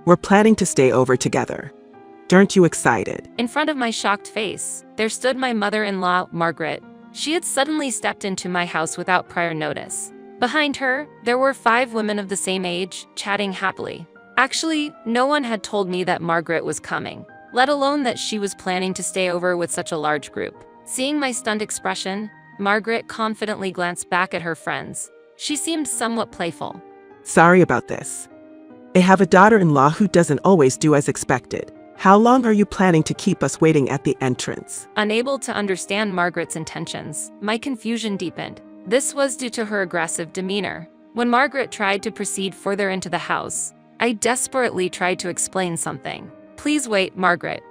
We're planning to stay over together. Aren't you excited? In front of my shocked face, there stood my mother-in-law, Margaret. She had suddenly stepped into my house without prior notice. Behind her, there were 5 women of the same age, chatting happily. Actually, no one had told me that Margaret was coming, let alone that she was planning to stay over with such a large group. Seeing my stunned expression, Margaret confidently glanced back at her friends. She seemed somewhat playful. Sorry about this. I have a daughter-in-law who doesn't always do as expected. How long are you planning to keep us waiting at the entrance? Unable to understand Margaret's intentions, my confusion deepened. This was due to her aggressive demeanor. When Margaret tried to proceed further into the house, I desperately tried to explain something. Please wait, Margaret.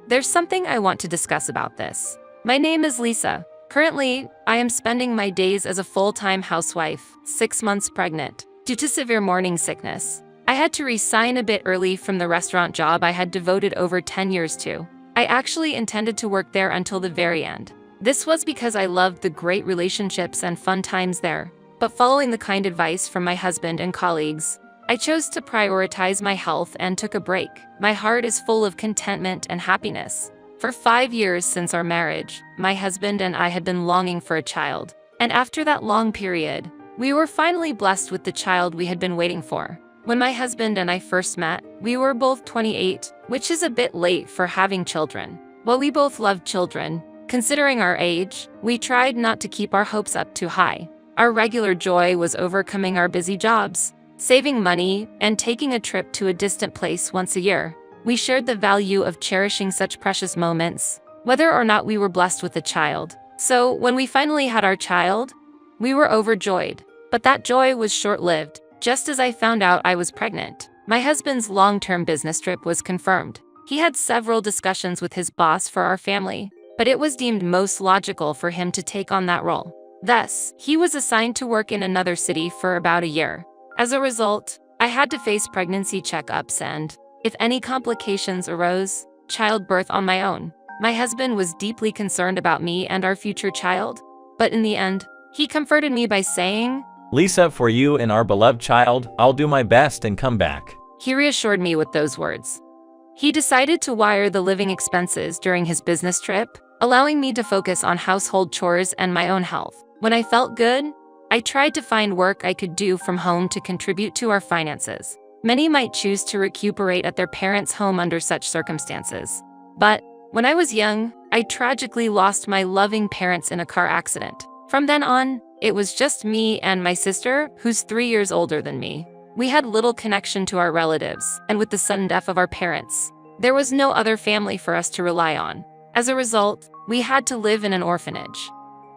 There's something I want to discuss about this. My name is Lisa. Currently, I am spending my days as a full-time housewife, 6 months pregnant. Due to severe morning sickness, I had to resign a bit early from the restaurant job I had devoted over 10 years to. I actually intended to work there until the very end. This was because I loved the great relationships and fun times there. But following the kind advice from my husband and colleagues, I chose to prioritize my health and took a break. My heart is full of contentment and happiness. For 5 years since our marriage, my husband and I had been longing for a child. And after that long period, we were finally blessed with the child we had been waiting for. When my husband and I first met, we were both 28, which is a bit late for having children. While we both loved children, considering our age, we tried not to keep our hopes up too high. Our regular joy was overcoming our busy jobs, saving money, and taking a trip to a distant place once a year. We shared the value of cherishing such precious moments, whether or not we were blessed with a child. So when we finally had our child, we were overjoyed. But that joy was short-lived. Just as I found out I was pregnant, my husband's long-term business trip was confirmed. He had several discussions with his boss for our family, but it was deemed most logical for him to take on that role. Thus, he was assigned to work in another city for about a year. As a result, I had to face pregnancy checkups and, if any complications arose, childbirth on my own. My husband was deeply concerned about me and our future child, but in the end, he comforted me by saying, "Lisa, for you and our beloved child, I'll do my best and come back." He reassured me with those words. He decided to wire the living expenses during his business trip, allowing me to focus on household chores and my own health. When I felt good, I tried to find work I could do from home to contribute to our finances. Many might choose to recuperate at their parents' home under such circumstances. But when I was young, I tragically lost my loving parents in a car accident. From then on, it was just me and my sister, who's 3 years older than me. We had little connection to our relatives, and with the sudden death of our parents, there was no other family for us to rely on. As a result, we had to live in an orphanage.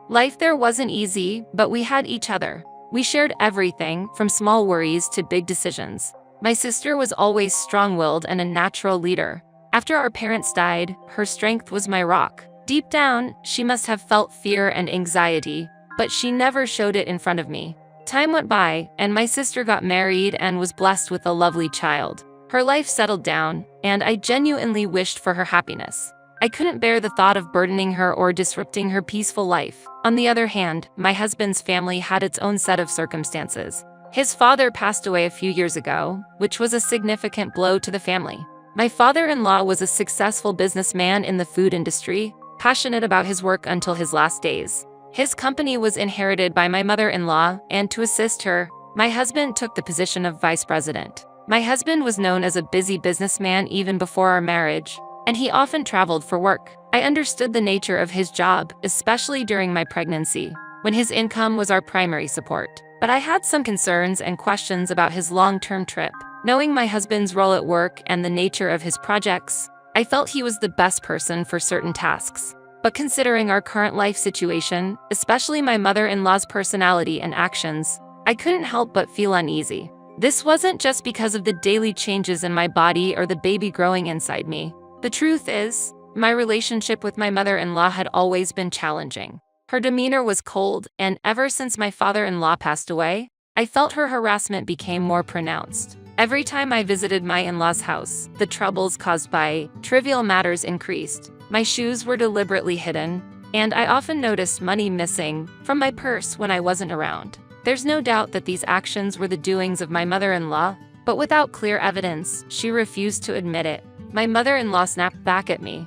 Life there wasn't easy, but we had each other. We shared everything, from small worries to big decisions. My sister was always strong-willed and a natural leader. After our parents died, her strength was my rock. Deep down, she must have felt fear and anxiety, but she never showed it in front of me. Time went by, and my sister got married and was blessed with a lovely child. Her life settled down, and I genuinely wished for her happiness. I couldn't bear the thought of burdening her or disrupting her peaceful life. On the other hand, my husband's family had its own set of circumstances. His father passed away a few years ago, which was a significant blow to the family. My father-in-law was a successful businessman in the food industry, passionate about his work until his last days. His company was inherited by my mother-in-law, and to assist her, my husband took the position of vice president. My husband was known as a busy businessman even before our marriage, and he often traveled for work. I understood the nature of his job, especially during my pregnancy, when his income was our primary support. But I had some concerns and questions about his long-term trip. Knowing my husband's role at work and the nature of his projects, I felt he was the best person for certain tasks. But considering our current life situation, especially my mother-in-law's personality and actions, I couldn't help but feel uneasy. This wasn't just because of the daily changes in my body or the baby growing inside me. The truth is, my relationship with my mother-in-law had always been challenging. Her demeanor was cold, and ever since my father-in-law passed away, I felt her harassment became more pronounced. Every time I visited my in-laws' house, the troubles caused by trivial matters increased. My shoes were deliberately hidden, and I often noticed money missing from my purse when I wasn't around. There's no doubt that these actions were the doings of my mother-in-law, But without clear evidence, she refused to admit it. My mother-in-law snapped back at me.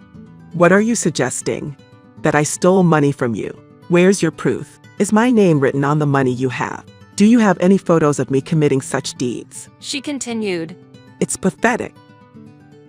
What are you suggesting? That I stole money from you? Where's your proof? Is my name written on the money you have? Do you have any photos of me committing such deeds? She continued. It's pathetic.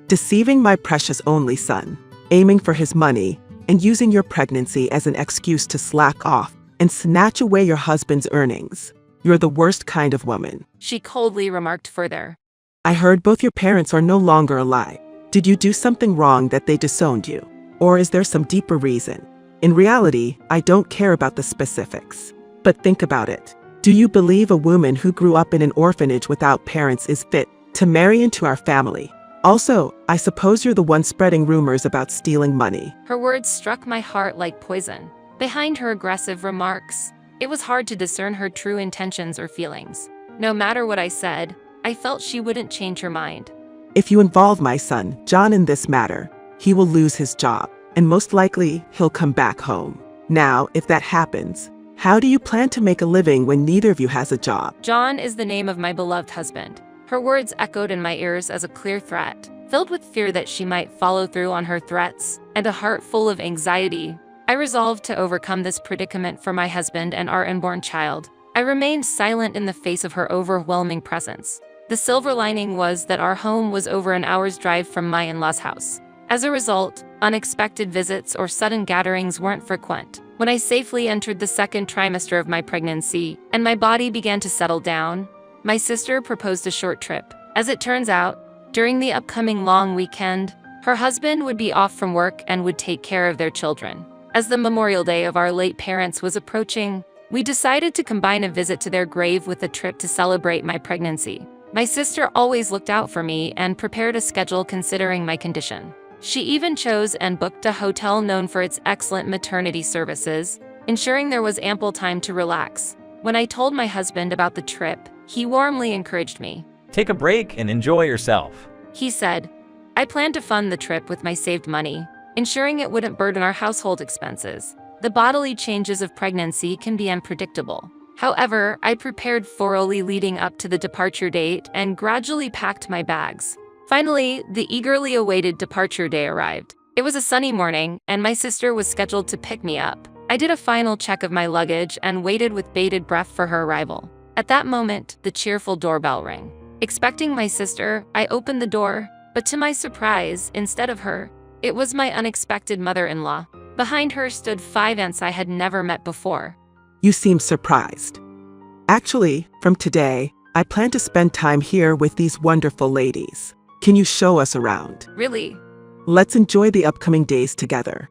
Deceiving my precious only son, aiming for his money, and using your pregnancy as an excuse to slack off and snatch away your husband's earnings. You're the worst kind of woman. She coldly remarked further. I heard both your parents are no longer alive. Did you do something wrong that they disowned you? Or is there some deeper reason? In reality, I don't care about the specifics. But think about it. Do you believe a woman who grew up in an orphanage without parents is fit to marry into our family? Also, I suppose you're the one spreading rumors about stealing money. Her words struck my heart like poison. Behind her aggressive remarks, it was hard to discern her true intentions or feelings. No matter what I said, I felt she wouldn't change her mind. If you involve my son, John, in this matter, he will lose his job, and most likely he'll come back home. Now, if that happens, how do you plan to make a living when neither of you has a job? John is the name of my beloved husband. Her words echoed in my ears as a clear threat. Filled with fear that she might follow through on her threats, and a heart full of anxiety, I resolved to overcome this predicament for my husband and our unborn child. I remained silent in the face of her overwhelming presence. The silver lining was that our home was over an hour's drive from my in-laws' house. As a result, unexpected visits or sudden gatherings weren't frequent. When I safely entered the second trimester of my pregnancy and my body began to settle down, my sister proposed a short trip. As it turns out, during the upcoming long weekend, her husband would be off from work and would take care of their children. As the memorial day of our late parents was approaching, we decided to combine a visit to their grave with a trip to celebrate my pregnancy. My sister always looked out for me and prepared a schedule considering my condition. She even chose and booked a hotel known for its excellent maternity services, ensuring there was ample time to relax. When I told my husband about the trip, he warmly encouraged me. Take a break and enjoy yourself. He said, I planned to fund the trip with my saved money, ensuring it wouldn't burden our household expenses. The bodily changes of pregnancy can be unpredictable. However, I prepared thoroughly leading up to the departure date and gradually packed my bags. Finally, the eagerly awaited departure day arrived. It was a sunny morning, and my sister was scheduled to pick me up. I did a final check of my luggage and waited with bated breath for her arrival. At that moment, the cheerful doorbell rang. Expecting my sister, I opened the door, but to my surprise, instead of her, it was my unexpected mother-in-law. Behind her stood 5 aunts I had never met before. You seem surprised. Actually, from today, I plan to spend time here with these wonderful ladies. Can you show us around? Really? Let's enjoy the upcoming days together.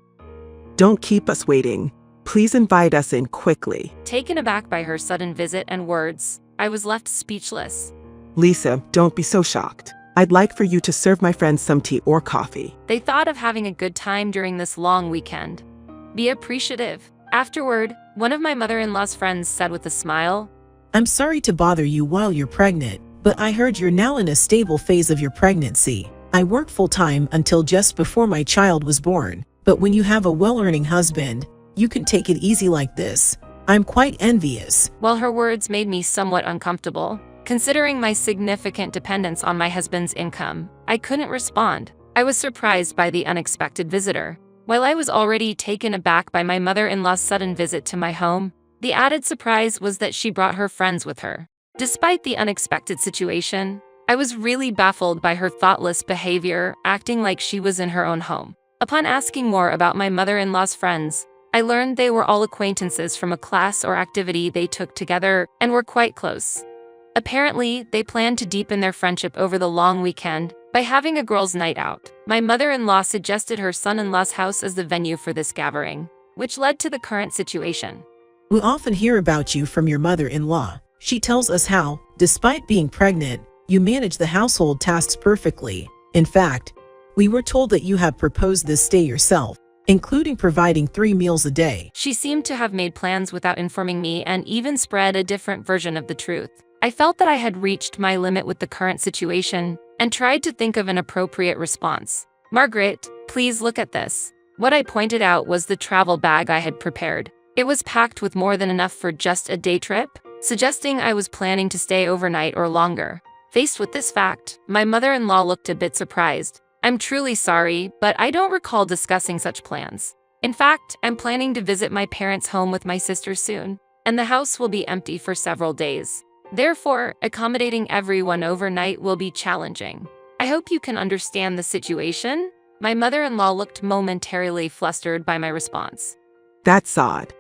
Don't keep us waiting. Please invite us in quickly. Taken aback by her sudden visit and words, I was left speechless. Lisa, don't be so shocked. I'd like for you to serve my friends some tea or coffee. They thought of having a good time during this long weekend. Be appreciative. Afterward, one of my mother-in-law's friends said with a smile, I'm sorry to bother you while you're pregnant, but I heard you're now in a stable phase of your pregnancy. I work full-time until just before my child was born, but when you have a well-earning husband, you can take it easy like this. I'm quite envious. While her words made me somewhat uncomfortable, considering my significant dependence on my husband's income, I couldn't respond. I was surprised by the unexpected visitor. While I was already taken aback by my mother-in-law's sudden visit to my home, the added surprise was that she brought her friends with her. Despite the unexpected situation, I was really baffled by her thoughtless behavior, acting like she was in her own home. Upon asking more about my mother-in-law's friends, I learned they were all acquaintances from a class or activity they took together and were quite close. Apparently, they planned to deepen their friendship over the long weekend by having a girls' night out. My mother-in-law suggested her son-in-law's house as the venue for this gathering, which led to the current situation. We often hear about you from your mother-in-law. She tells us how, despite being pregnant, you manage the household tasks perfectly. In fact, we were told that you have proposed this stay yourself, including providing 3 meals a day. She seemed to have made plans without informing me and even spread a different version of the truth. I felt that I had reached my limit with the current situation and tried to think of an appropriate response. Margaret, please look at this. What I pointed out was the travel bag I had prepared. It was packed with more than enough for just a day trip, suggesting I was planning to stay overnight or longer. Faced with this fact, my mother-in-law looked a bit surprised. I'm truly sorry, but I don't recall discussing such plans. In fact, I'm planning to visit my parents' home with my sister soon, and the house will be empty for several days. Therefore, accommodating everyone overnight will be challenging. I hope you can understand the situation. My mother-in-law looked momentarily flustered by my response. That's odd.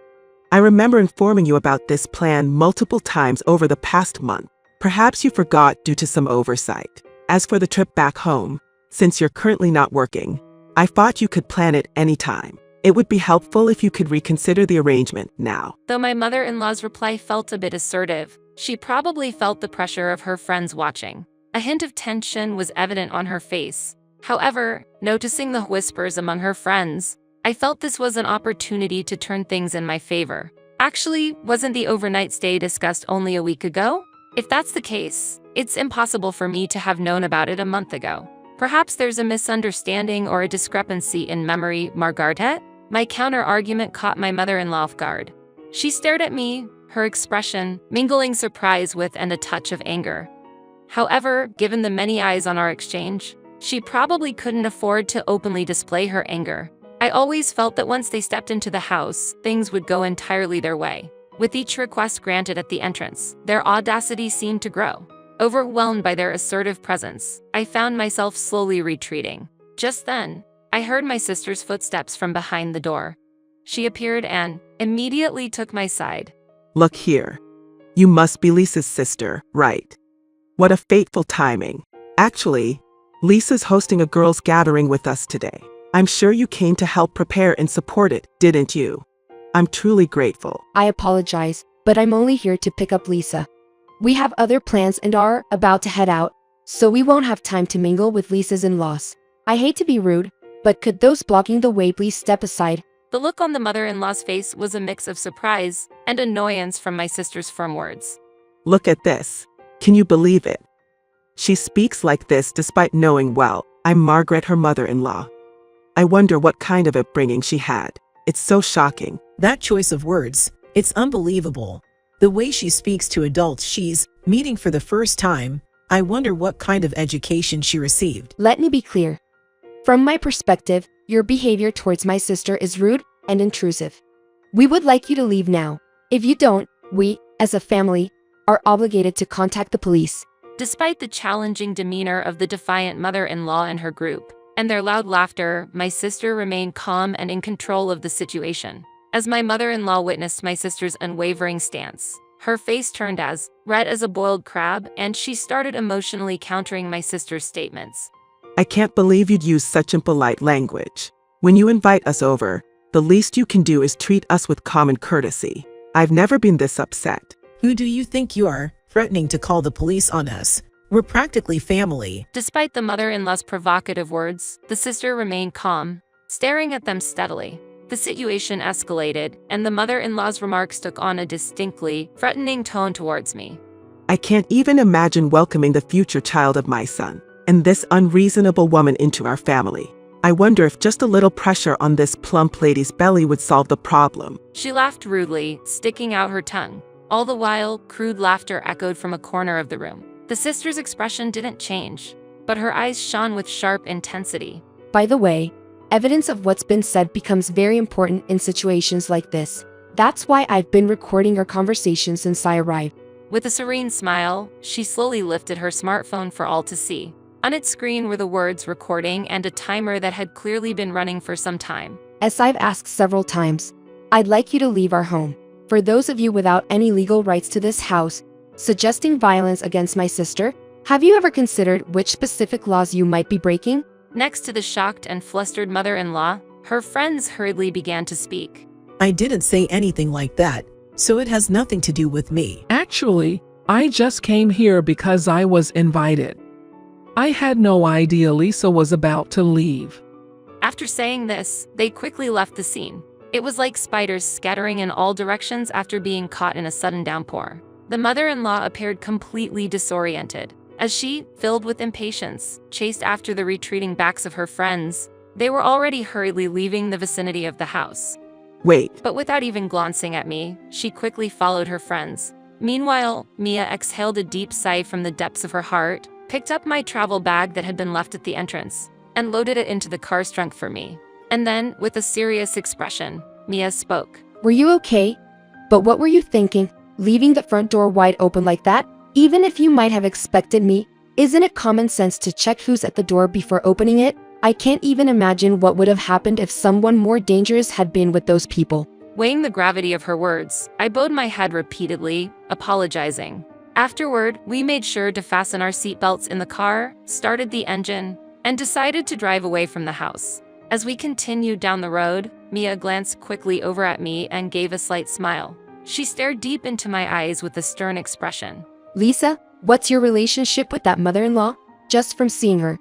I remember informing you about this plan multiple times over the past month. Perhaps you forgot due to some oversight. As for the trip back home, since you're currently not working, I thought you could plan it anytime. It would be helpful if you could reconsider the arrangement now. Though my mother-in-law's reply felt a bit assertive, she probably felt the pressure of her friends watching. A hint of tension was evident on her face. However, noticing the whispers among her friends, I felt this was an opportunity to turn things in my favor. Actually, wasn't the overnight stay discussed only a week ago? If that's the case, it's impossible for me to have known about it a month ago. Perhaps there's a misunderstanding or a discrepancy in memory, Margaret? My counter-argument caught my mother-in-law off guard. She stared at me, her expression mingling surprise with and a touch of anger. However, given the many eyes on our exchange, she probably couldn't afford to openly display her anger. I always felt that once they stepped into the house, things would go entirely their way. With each request granted at the entrance, their audacity seemed to grow. Overwhelmed by their assertive presence, I found myself slowly retreating. Just then, I heard my sister's footsteps from behind the door. She appeared and immediately took my side. Look here. You must be Lisa's sister, right? What a fateful timing. Actually, Lisa's hosting a girls' gathering with us today. I'm sure you came to help prepare and support it, didn't you? I'm truly grateful. I apologize, but I'm only here to pick up Lisa. We have other plans and are about to head out, so we won't have time to mingle with Lisa's in-laws. I hate to be rude, but could those blocking the way please step aside? The look on the mother-in-law's face was a mix of surprise and annoyance from my sister's firm words. Look at this. Can you believe it? She speaks like this despite knowing well I'm Margaret, her mother-in-law. I wonder what kind of upbringing she had. It's so shocking. That choice of words, it's unbelievable. The way she speaks to adults she's meeting for the first time, I wonder what kind of education she received. Let me be clear. From my perspective, your behavior towards my sister is rude and intrusive. We would like you to leave now. If you don't, we, as a family, are obligated to contact the police. Despite the challenging demeanor of the defiant mother-in-law and her group, and their loud laughter, my sister remained calm and in control of the situation. As my mother-in-law witnessed my sister's unwavering stance, her face turned as red as a boiled crab, and she started emotionally countering my sister's statements. I can't believe you'd use such impolite language. When you invite us over, the least you can do is treat us with common courtesy. I've never been this upset. Who do you think you are, threatening to call the police on us? We're practically family. Despite the mother-in-law's provocative words, the sister remained calm, staring at them steadily. The situation escalated, and the mother-in-law's remarks took on a distinctly threatening tone towards me. I can't even imagine welcoming the future child of my son and this unreasonable woman into our family. I wonder if just a little pressure on this plump lady's belly would solve the problem. She laughed rudely, sticking out her tongue. All the while, crude laughter echoed from a corner of the room. The sister's expression didn't change, but her eyes shone with sharp intensity. By the way, evidence of what's been said becomes very important in situations like this. That's why I've been recording our conversation since I arrived. With a serene smile, she slowly lifted her smartphone for all to see. On its screen were the words recording and a timer that had clearly been running for some time. As I've asked several times, I'd like you to leave our home. For those of you without any legal rights to this house, suggesting violence against my sister, have you ever considered which specific laws you might be breaking? Next to the shocked and flustered mother-in-law, her friends hurriedly began to speak. I didn't say anything like that, so it has nothing to do with me. Actually, I just came here because I was invited. I had no idea Lisa was about to leave. After saying this, they quickly left the scene. It was like spiders scattering in all directions after being caught in a sudden downpour. The mother-in-law appeared completely disoriented. As she, filled with impatience, chased after the retreating backs of her friends, they were already hurriedly leaving the vicinity of the house. Wait, But without even glancing at me, she quickly followed her friends. Meanwhile, Mia exhaled a deep sigh from the depths of her heart, picked up my travel bag that had been left at the entrance, and loaded it into the car's trunk for me. And then, with a serious expression, Mia spoke. Were you okay? But what were you thinking? Leaving the front door wide open like that? Even if you might have expected me, isn't it common sense to check who's at the door before opening it? I can't even imagine what would have happened if someone more dangerous had been with those people. Weighing the gravity of her words, I bowed my head repeatedly, apologizing. Afterward, we made sure to fasten our seatbelts in the car, started the engine, and decided to drive away from the house. As we continued down the road, Mia glanced quickly over at me and gave a slight smile. She stared deep into my eyes with a stern expression. Lisa, what's your relationship with that mother-in-law? Just from seeing her,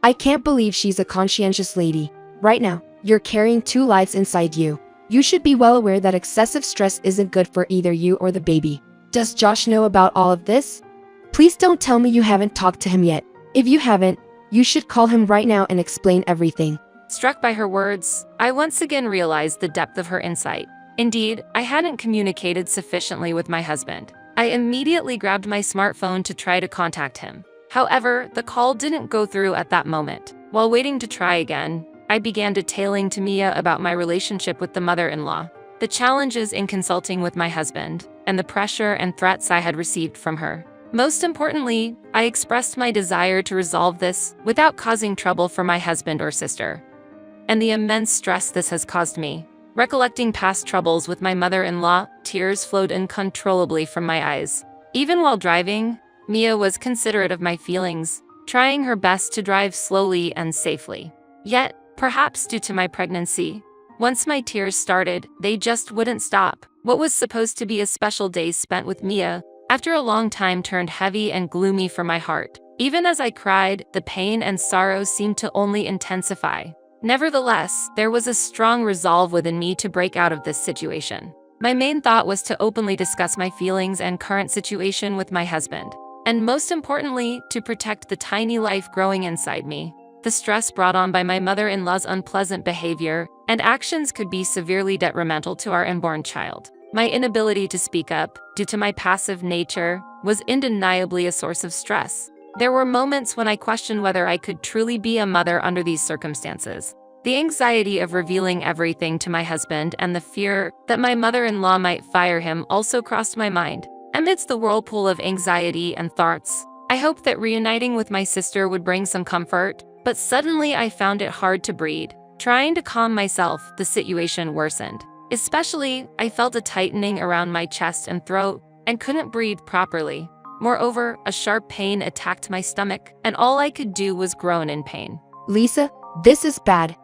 I can't believe she's a conscientious lady. Right now, you're carrying 2 lives inside you. You should be well aware that excessive stress isn't good for either you or the baby. Does Josh know about all of this? Please don't tell me you haven't talked to him yet. If you haven't, you should call him right now and explain everything. Struck by her words, I once again realized the depth of her insight. Indeed, I hadn't communicated sufficiently with my husband. I immediately grabbed my smartphone to try to contact him. However, the call didn't go through at that moment. While waiting to try again, I began detailing to Mia about my relationship with the mother-in-law, the challenges in consulting with my husband, and the pressure and threats I had received from her. Most importantly, I expressed my desire to resolve this without causing trouble for my husband or sister, and the immense stress this has caused me. Recollecting past troubles with my mother-in-law, tears flowed uncontrollably from my eyes. Even while driving, Mia was considerate of my feelings, trying her best to drive slowly and safely. Yet, perhaps due to my pregnancy, once my tears started, they just wouldn't stop. What was supposed to be a special day spent with Mia, after a long time turned heavy and gloomy for my heart. Even as I cried, the pain and sorrow seemed to only intensify. Nevertheless, there was a strong resolve within me to break out of this situation. My main thought was to openly discuss my feelings and current situation with my husband, and most importantly, to protect the tiny life growing inside me. The stress brought on by my mother-in-law's unpleasant behavior and actions could be severely detrimental to our unborn child. My inability to speak up, due to my passive nature, was undeniably a source of stress. There were moments when I questioned whether I could truly be a mother under these circumstances. The anxiety of revealing everything to my husband and the fear that my mother-in-law might fire him also crossed my mind. Amidst the whirlpool of anxiety and thoughts, I hoped that reuniting with my sister would bring some comfort, but suddenly I found it hard to breathe. Trying to calm myself, the situation worsened. Especially, I felt a tightening around my chest and throat, and couldn't breathe properly. Moreover, a sharp pain attacked my stomach, and all I could do was groan in pain. Lisa, this is bad.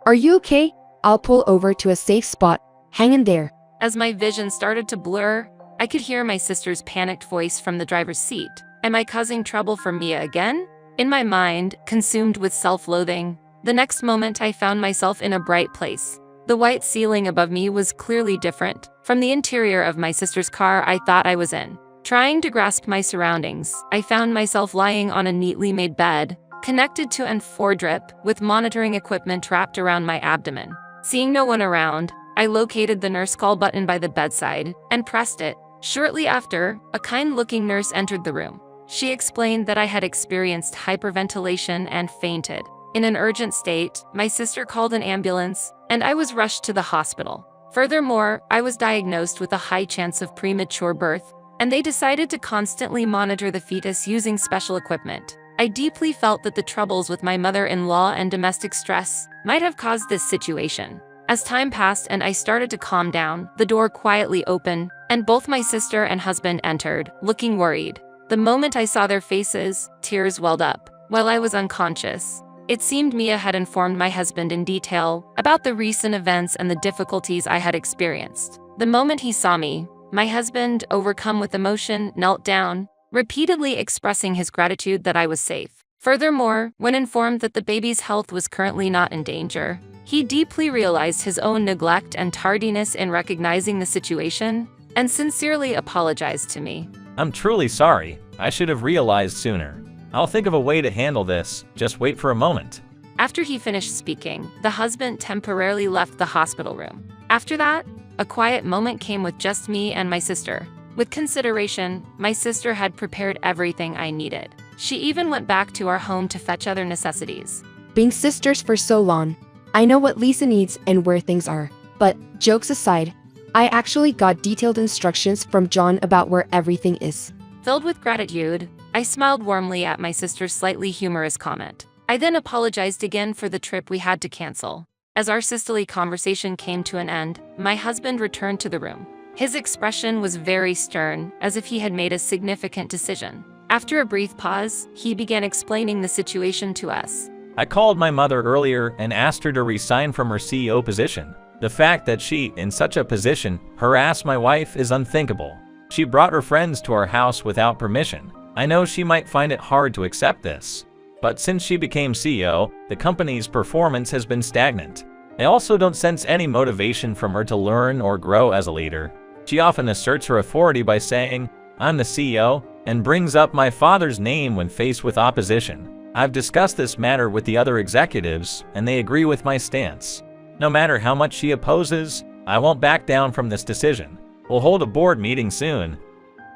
Are you okay? I'll pull over to a safe spot. Hang in there. As my vision started to blur, I could hear my sister's panicked voice from the driver's seat. Am I causing trouble for Mia again? In my mind, consumed with self-loathing, the next moment I found myself in a bright place. The white ceiling above me was clearly different from the interior of my sister's car I thought I was in. Trying to grasp my surroundings, I found myself lying on a neatly made bed, connected to an IV drip, with monitoring equipment wrapped around my abdomen. Seeing no one around, I located the nurse call button by the bedside and pressed it. Shortly after, a kind-looking nurse entered the room. She explained that I had experienced hyperventilation and fainted. In an urgent state, my sister called an ambulance, and I was rushed to the hospital. Furthermore, I was diagnosed with a high chance of premature birth, and they decided to constantly monitor the fetus using special equipment. I deeply felt that the troubles with my mother-in-law and domestic stress might have caused this situation. As time passed and I started to calm down, the door quietly opened, and both my sister and husband entered, looking worried. The moment I saw their faces, tears welled up. While I was unconscious, it seemed Mia had informed my husband in detail about the recent events and the difficulties I had experienced. The moment he saw me, my husband, overcome with emotion, knelt down, repeatedly expressing his gratitude that I was safe. Furthermore, when informed that the baby's health was currently not in danger, he deeply realized his own neglect and tardiness in recognizing the situation, and sincerely apologized to me. I'm truly sorry. I should have realized sooner. I'll think of a way to handle this. Just wait for a moment. After he finished speaking, the husband temporarily left the hospital room. After that, a quiet moment came with just me and my sister. With consideration, my sister had prepared everything I needed. She even went back to our home to fetch other necessities. Being sisters for so long, I know what Lisa needs and where things are. But, jokes aside, I actually got detailed instructions from John about where everything is. Filled with gratitude, I smiled warmly at my sister's slightly humorous comment. I then apologized again for the trip we had to cancel. As our sisterly conversation came to an end, my husband returned to the room. His expression was very stern, as if he had made a significant decision. After a brief pause, he began explaining the situation to us. I called my mother earlier and asked her to resign from her CEO position. The fact that she, in such a position, harassed my wife is unthinkable. She brought her friends to our house without permission. I know she might find it hard to accept this. But since she became CEO, the company's performance has been stagnant. I also don't sense any motivation from her to learn or grow as a leader. She often asserts her authority by saying, "I'm the CEO," and brings up my father's name when faced with opposition. I've discussed this matter with the other executives, and they agree with my stance. No matter how much she opposes, I won't back down from this decision. We'll hold a board meeting soon.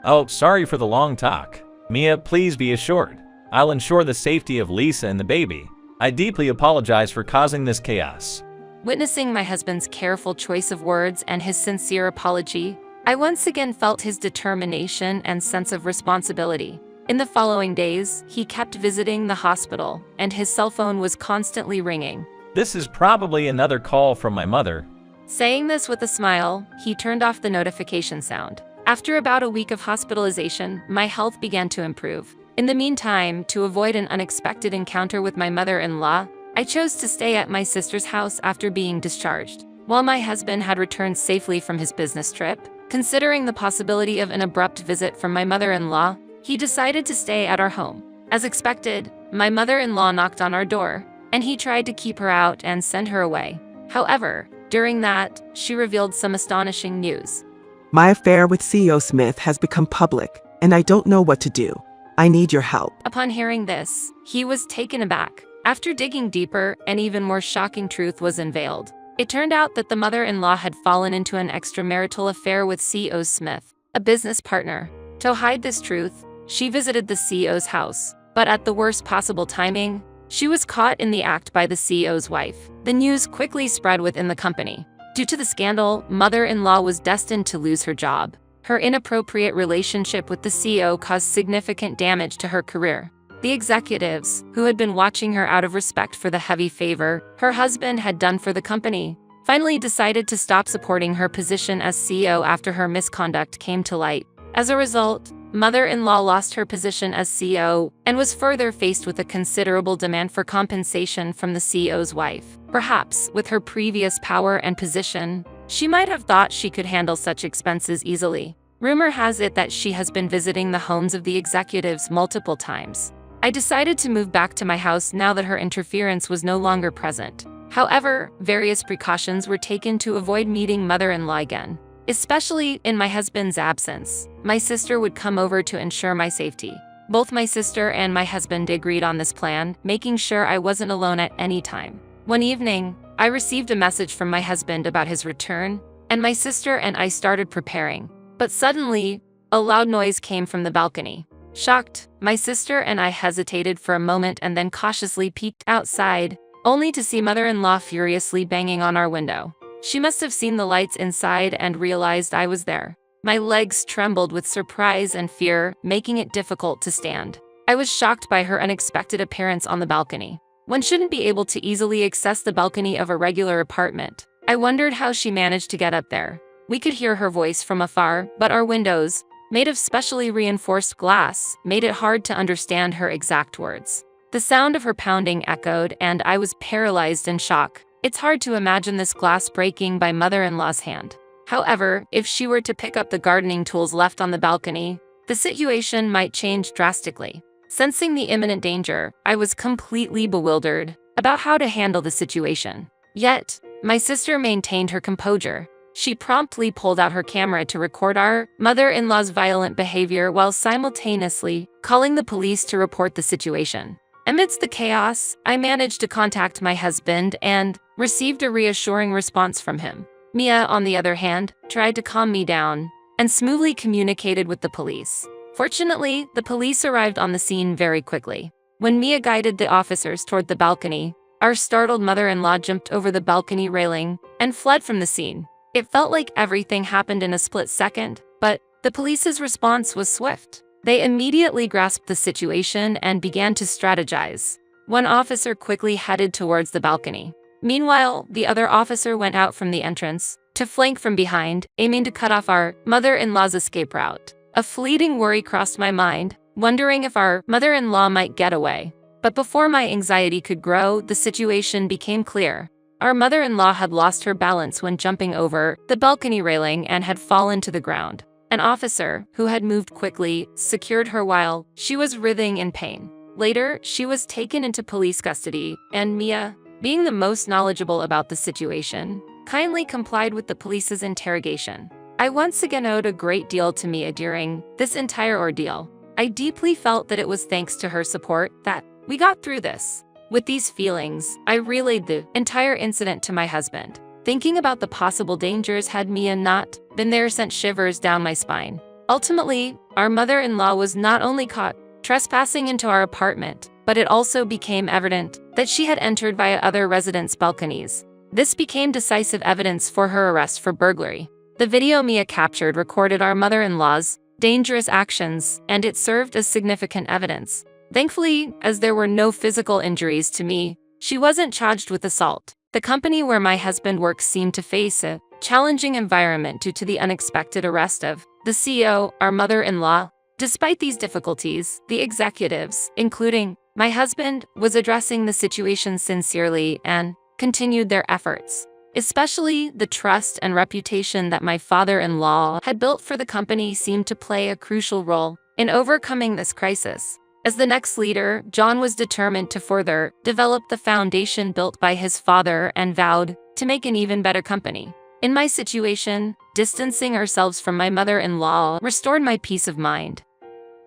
Oh, sorry for the long talk. Mia, please be assured. I'll ensure the safety of Lisa and the baby. I deeply apologize for causing this chaos. Witnessing my husband's careful choice of words and his sincere apology, I once again felt his determination and sense of responsibility. In the following days, he kept visiting the hospital, and his cell phone was constantly ringing. This is probably another call from my mother. Saying this with a smile, he turned off the notification sound. After about a week of hospitalization, my health began to improve. In the meantime, to avoid an unexpected encounter with my mother-in-law, I chose to stay at my sister's house after being discharged. While my husband had returned safely from his business trip, considering the possibility of an abrupt visit from my mother-in-law, he decided to stay at our home. As expected, my mother-in-law knocked on our door, and he tried to keep her out and send her away. However, during that, she revealed some astonishing news. My affair with CEO Smith has become public, and I don't know what to do. I need your help. Upon hearing this, he was taken aback. After digging deeper, an even more shocking truth was unveiled. It turned out that the mother-in-law had fallen into an extramarital affair with CEO Smith, a business partner. To hide this truth, she visited the CEO's house, but at the worst possible timing, she was caught in the act by the CEO's wife. The news quickly spread within the company. Due to the scandal, mother-in-law was destined to lose her job. Her inappropriate relationship with the CEO caused significant damage to her career. The executives, who had been watching her out of respect for the heavy favor her husband had done for the company, finally decided to stop supporting her position as CEO after her misconduct came to light. As a result, mother-in-law lost her position as CEO and was further faced with a considerable demand for compensation from the CEO's wife. Perhaps, with her previous power and position, she might have thought she could handle such expenses easily. Rumor has it that she has been visiting the homes of the executives multiple times. I decided to move back to my house now that her interference was no longer present. However, various precautions were taken to avoid meeting mother-in-law again. Especially in my husband's absence, my sister would come over to ensure my safety. Both my sister and my husband agreed on this plan, making sure I wasn't alone at any time. One evening, I received a message from my husband about his return, and my sister and I started preparing. But suddenly, a loud noise came from the balcony. Shocked, my sister and I hesitated for a moment and then cautiously peeked outside, only to see mother-in-law furiously banging on our window. She must have seen the lights inside and realized I was there. My legs trembled with surprise and fear, making it difficult to stand. I was shocked by her unexpected appearance on the balcony. One shouldn't be able to easily access the balcony of a regular apartment. I wondered how she managed to get up there. We could hear her voice from afar, but our windows, made of specially reinforced glass, made it hard to understand her exact words. The sound of her pounding echoed, and I was paralyzed in shock. It's hard to imagine this glass breaking by mother-in-law's hand. However, if she were to pick up the gardening tools left on the balcony, the situation might change drastically. Sensing the imminent danger, I was completely bewildered about how to handle the situation. Yet, my sister maintained her composure. She promptly pulled out her camera to record our mother-in-law's violent behavior while simultaneously calling the police to report the situation. Amidst the chaos, I managed to contact my husband and received a reassuring response from him. Mia, on the other hand, tried to calm me down, and smoothly communicated with the police. Fortunately, the police arrived on the scene very quickly. When Mia guided the officers toward the balcony, our startled mother-in-law jumped over the balcony railing and fled from the scene. It felt like everything happened in a split second, but the police's response was swift. They immediately grasped the situation and began to strategize. One officer quickly headed towards the balcony. Meanwhile, the other officer went out from the entrance to flank from behind, aiming to cut off our mother-in-law's escape route. A fleeting worry crossed my mind, wondering if our mother-in-law might get away. But before my anxiety could grow, the situation became clear. Our mother-in-law had lost her balance when jumping over the balcony railing and had fallen to the ground. An officer, who had moved quickly, secured her while she was writhing in pain. Later, she was taken into police custody, and Mia, being the most knowledgeable about the situation, kindly complied with the police's interrogation. I once again owed a great deal to Mia during this entire ordeal. I deeply felt that it was thanks to her support that we got through this. With these feelings, I relayed the entire incident to my husband. Thinking about the possible dangers had Mia not been there sent shivers down my spine. Ultimately, our mother-in-law was not only caught trespassing into our apartment, but it also became evident that she had entered via other residents' balconies. This became decisive evidence for her arrest for burglary. The video Mia captured recorded our mother-in-law's dangerous actions, and it served as significant evidence. Thankfully, as there were no physical injuries to me, she wasn't charged with assault. The company where my husband works seemed to face a challenging environment due to the unexpected arrest of the CEO, our mother-in-law. Despite these difficulties, the executives, including my husband, was addressing the situation sincerely and continued their efforts. Especially the trust and reputation that my father-in-law had built for the company seemed to play a crucial role in overcoming this crisis. As the next leader, John was determined to further develop the foundation built by his father and vowed to make an even better company. In my situation, distancing ourselves from my mother-in-law restored my peace of mind.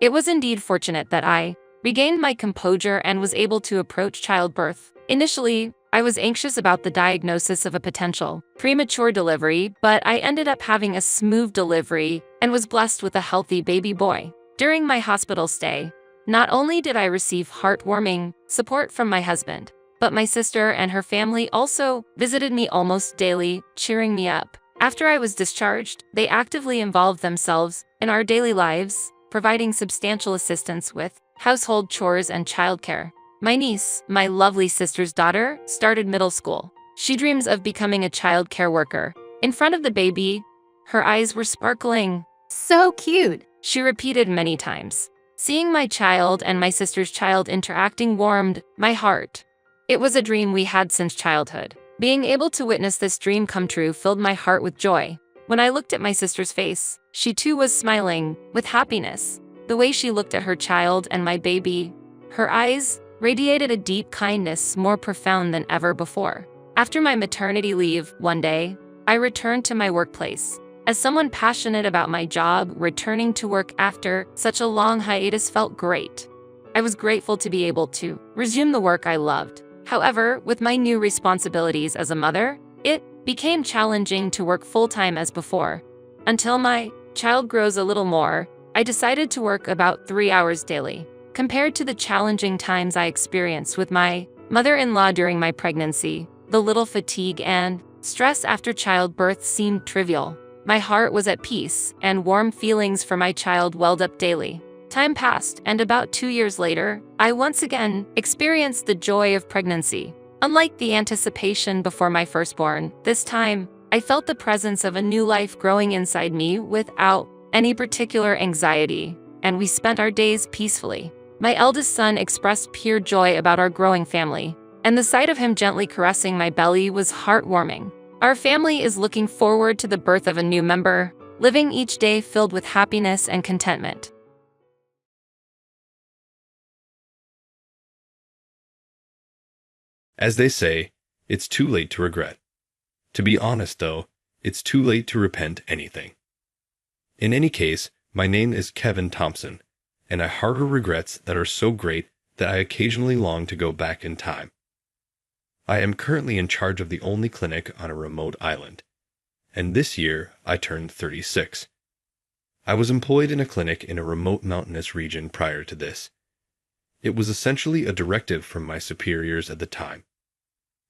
It was indeed fortunate that I regained my composure and was able to approach childbirth. Initially, I was anxious about the diagnosis of a potential premature delivery, but I ended up having a smooth delivery and was blessed with a healthy baby boy. During my hospital stay, not only did I receive heartwarming support from my husband, but my sister and her family also visited me almost daily, cheering me up. After I was discharged, they actively involved themselves in our daily lives, providing substantial assistance with household chores and childcare. My niece, my lovely sister's daughter, started middle school. She dreams of becoming a child care worker. In front of the baby, her eyes were sparkling. "So cute," she repeated many times. Seeing my child and my sister's child interacting warmed my heart. It was a dream we had since childhood. Being able to witness this dream come true filled my heart with joy. When I looked at my sister's face, she too was smiling with happiness. The way she looked at her child and my baby, her eyes radiated a deep kindness more profound than ever before. After my maternity leave, one day, I returned to my workplace. As someone passionate about my job, returning to work after such a long hiatus felt great. I was grateful to be able to resume the work I loved. However, with my new responsibilities as a mother, it became challenging to work full-time as before. Until my child grows a little more, I decided to work about 3 hours daily. Compared to the challenging times I experienced with my mother-in-law during my pregnancy, the little fatigue and stress after childbirth seemed trivial. My heart was at peace, and warm feelings for my child welled up daily. Time passed, and about 2 years later, I once again experienced the joy of pregnancy. Unlike the anticipation before my firstborn, this time, I felt the presence of a new life growing inside me without any particular anxiety, and we spent our days peacefully. My eldest son expressed pure joy about our growing family, and the sight of him gently caressing my belly was heartwarming. Our family is looking forward to the birth of a new member, living each day filled with happiness and contentment. As they say, it's too late to regret. To be honest, though, it's too late to repent anything. In any case, my name is Kevin Thompson, and I harbor regrets that are so great that I occasionally long to go back in time. I am currently in charge of the only clinic on a remote island, and this year I turned 36. I was employed in a clinic in a remote mountainous region prior to this. It was essentially a directive from my superiors at the time.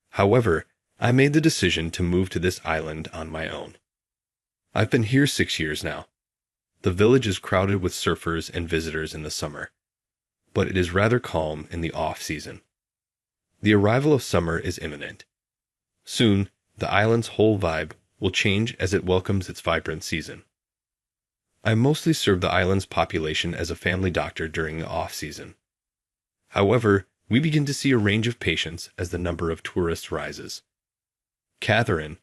However, I made the decision to move to this island on my own. I've been here 6 years now. The village is crowded with surfers and visitors in the summer, but it is rather calm in the off-season. The arrival of summer is imminent. Soon, the island's whole vibe will change as it welcomes its vibrant season. I mostly serve the island's population as a family doctor during the off-season. However, we begin to see a range of patients as the number of tourists rises. Catherine,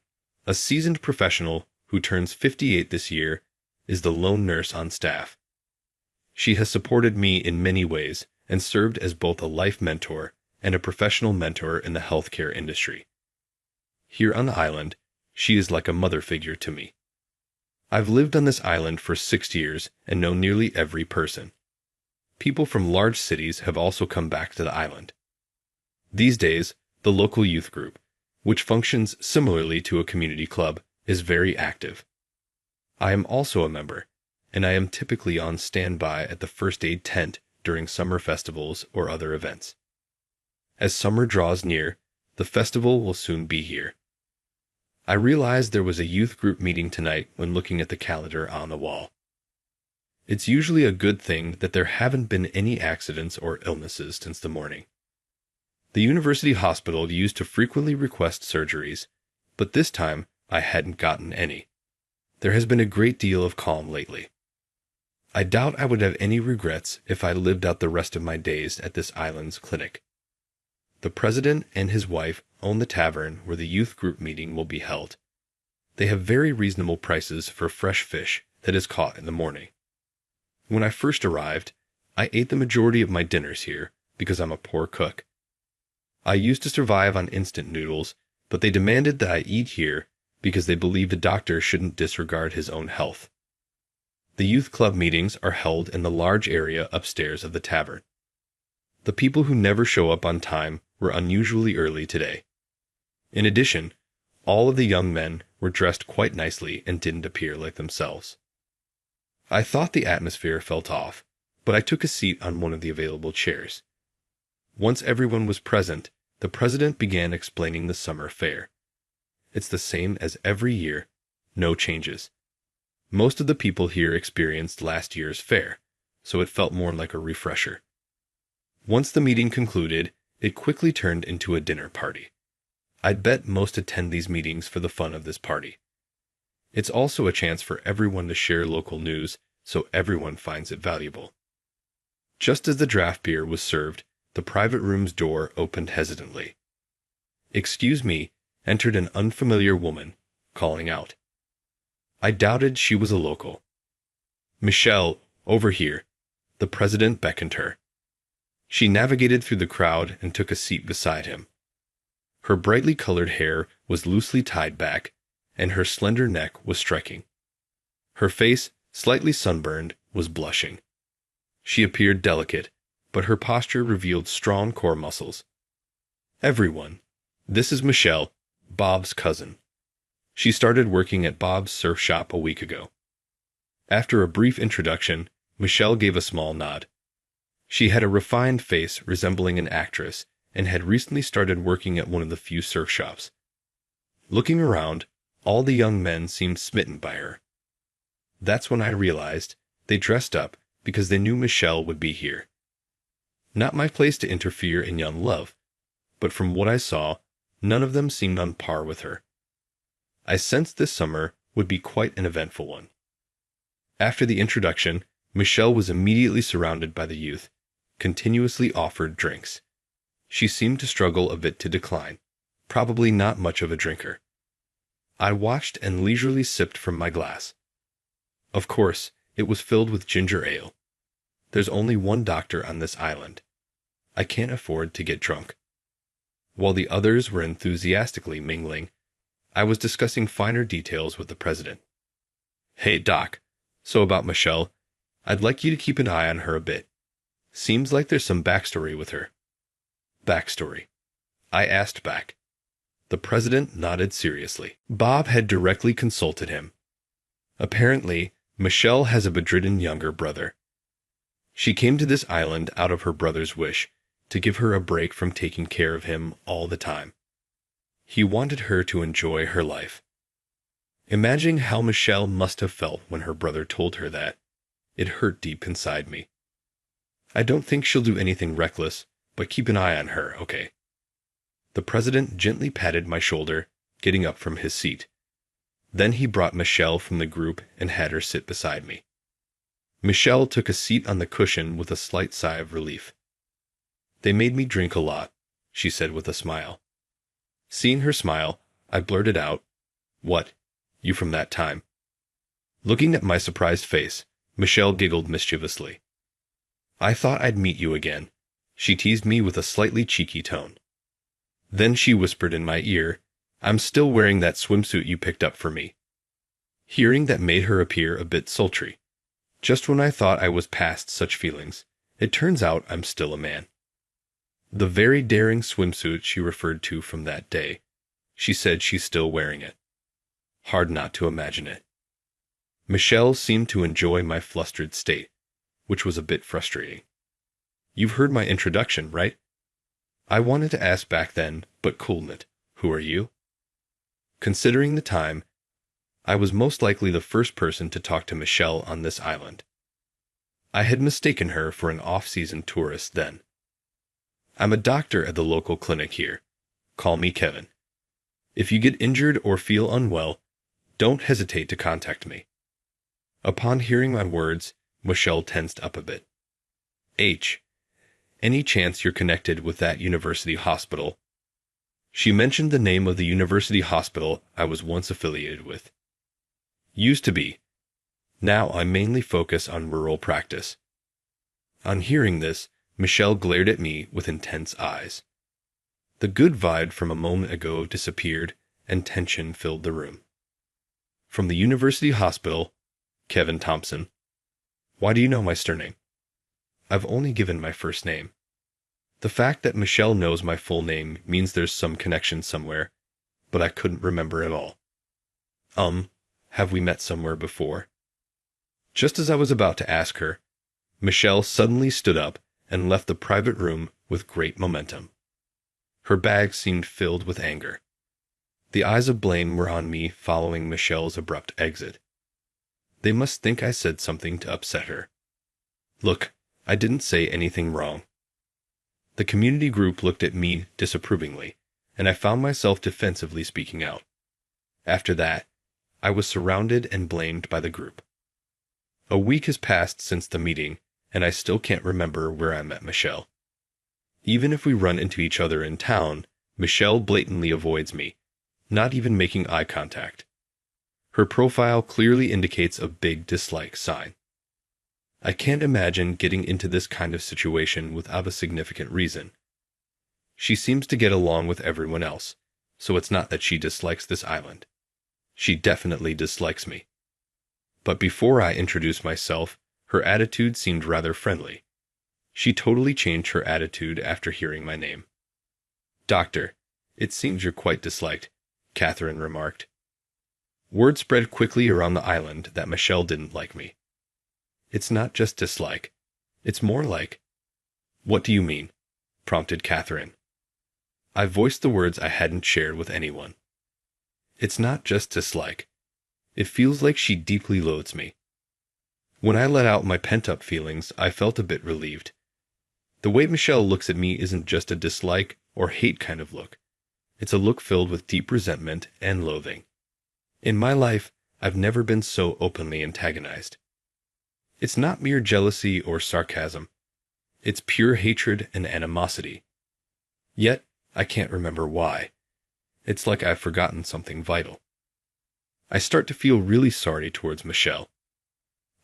a seasoned professional who turns 58 this year, is the lone nurse on staff. She has supported me in many ways and served as both a life mentor and a professional mentor in the healthcare industry. Here on the island, she is like a mother figure to me. I've lived on this island for 6 years and know nearly every person. People from large cities have also come back to the island. These days, the local youth group, which functions similarly to a community club, is very active. I am also a member, and I am typically on standby at the first aid tent during summer festivals or other events. As summer draws near, the festival will soon be here. I realized there was a youth group meeting tonight when looking at the calendar on the wall. It's usually a good thing that there haven't been any accidents or illnesses since the morning. The university hospital used to frequently request surgeries, but this time I hadn't gotten any. There has been a great deal of calm lately. I doubt I would have any regrets if I lived out the rest of my days at this island's clinic. The president and his wife own the tavern where the youth group meeting will be held. They have very reasonable prices for fresh fish that is caught in the morning. When I first arrived, I ate the majority of my dinners here because I'm a poor cook. I used to survive on instant noodles, but they demanded that I eat here because they believe the doctor shouldn't disregard his own health. The youth club meetings are held in the large area upstairs of the tavern. The people who never show up on time were unusually early today. In addition, all of the young men were dressed quite nicely and didn't appear like themselves. I thought the atmosphere felt off, but I took a seat on one of the available chairs. Once everyone was present, the president began explaining the summer fair. It's the same as every year, no changes. Most of the people here experienced last year's fair, so it felt more like a refresher. Once the meeting concluded, it quickly turned into a dinner party. I'd bet most attend these meetings for the fun of this party. It's also a chance for everyone to share local news, so everyone finds it valuable. Just as the draft beer was served, the private room's door opened hesitantly. "Excuse me," entered an unfamiliar woman, calling out. I doubted she was a local. "Michelle, over here." The president beckoned her. She navigated through the crowd and took a seat beside him. Her brightly colored hair was loosely tied back, and her slender neck was striking. Her face, slightly sunburned, was blushing. She appeared delicate, but her posture revealed strong core muscles. "Everyone, this is Michelle, Bob's cousin. She started working at Bob's surf shop a week ago." After a brief introduction, Michelle gave a small nod. She had a refined face resembling an actress and had recently started working at one of the few surf shops. Looking around, all the young men seemed smitten by her. That's when I realized they dressed up because they knew Michelle would be here. Not my place to interfere in young love, but from what I saw, none of them seemed on par with her. I sensed this summer would be quite an eventful one. After the introduction, Michelle was immediately surrounded by the youth, continuously offered drinks. She seemed to struggle a bit to decline, probably not much of a drinker. I watched and leisurely sipped from my glass. Of course, it was filled with ginger ale. There's only one doctor on this island. I can't afford to get drunk. While the others were enthusiastically mingling, I was discussing finer details with the president. "Hey, Doc, so about Michelle, I'd like you to keep an eye on her a bit. Seems like there's some backstory with her." "Backstory?" I asked back. The president nodded seriously. Bob had directly consulted him. Apparently, Michelle has a bedridden younger brother. She came to this island out of her brother's wish to give her a break from taking care of him all the time. He wanted her to enjoy her life. Imagining how Michelle must have felt when her brother told her that, it hurt deep inside me. I don't think she'll do anything reckless, but keep an eye on her, okay? The president gently patted my shoulder, getting up from his seat. Then he brought Michelle from the group and had her sit beside me. Michelle took a seat on the cushion with a slight sigh of relief. "They made me drink a lot," she said with a smile. Seeing her smile, I blurted out, "What, you from that time?" Looking at my surprised face, Michelle giggled mischievously. "I thought I'd meet you again," she teased me with a slightly cheeky tone. Then she whispered in my ear, "I'm still wearing that swimsuit you picked up for me." Hearing that made her appear a bit sultry. Just when I thought I was past such feelings, it turns out I'm still a man. The very daring swimsuit she referred to from that day, she said she's still wearing it. Hard not to imagine it. Michelle seemed to enjoy my flustered state, which was a bit frustrating. "You've heard my introduction, right?" I wanted to ask back then, but cooled it. "Who are you?" Considering the time, I was most likely the first person to talk to Michelle on this island. I had mistaken her for an off-season tourist then. "I'm a doctor at the local clinic here. Call me Kevin. If you get injured or feel unwell, don't hesitate to contact me." Upon hearing my words, Michelle tensed up a bit. Any chance you're connected with that university hospital?" She mentioned the name of the university hospital I was once affiliated with. "Used to be. Now I mainly focus on rural practice." On hearing this, Michelle glared at me with intense eyes. The good vibe from a moment ago disappeared, and tension filled the room. "From the university hospital, Kevin Thompson. Why do you know my surname?" "I've only given my first name." The fact that Michelle knows my full name means there's some connection somewhere, but I couldn't remember at all. Have we met somewhere before?" Just as I was about to ask her, Michelle suddenly stood up and left the private room with great momentum. Her bag seemed filled with anger. The eyes of blame were on me following Michelle's abrupt exit. They must think I said something to upset her. Look, I didn't say anything wrong. The community group looked at me disapprovingly, and I found myself defensively speaking out. After that, I was surrounded and blamed by the group. A week has passed since the meeting, and I still can't remember where I met Michelle. Even if we run into each other in town, Michelle blatantly avoids me, not even making eye contact. Her profile clearly indicates a big dislike sign. I can't imagine getting into this kind of situation without a significant reason. She seems to get along with everyone else, so it's not that she dislikes this island. She definitely dislikes me. But before I introduced myself, her attitude seemed rather friendly. She totally changed her attitude after hearing my name. "Doctor, it seems you're quite disliked," Catherine remarked. Word spread quickly around the island that Michelle didn't like me. "It's not just dislike. It's more like—" "What do you mean?" prompted Catherine. I voiced the words I hadn't shared with anyone. "It's not just dislike. It feels like she deeply loathes me." When I let out my pent-up feelings, I felt a bit relieved. The way Michelle looks at me isn't just a dislike or hate kind of look. It's a look filled with deep resentment and loathing. In my life, I've never been so openly antagonized. It's not mere jealousy or sarcasm. It's pure hatred and animosity. Yet, I can't remember why. It's like I've forgotten something vital. I start to feel really sorry towards Michelle.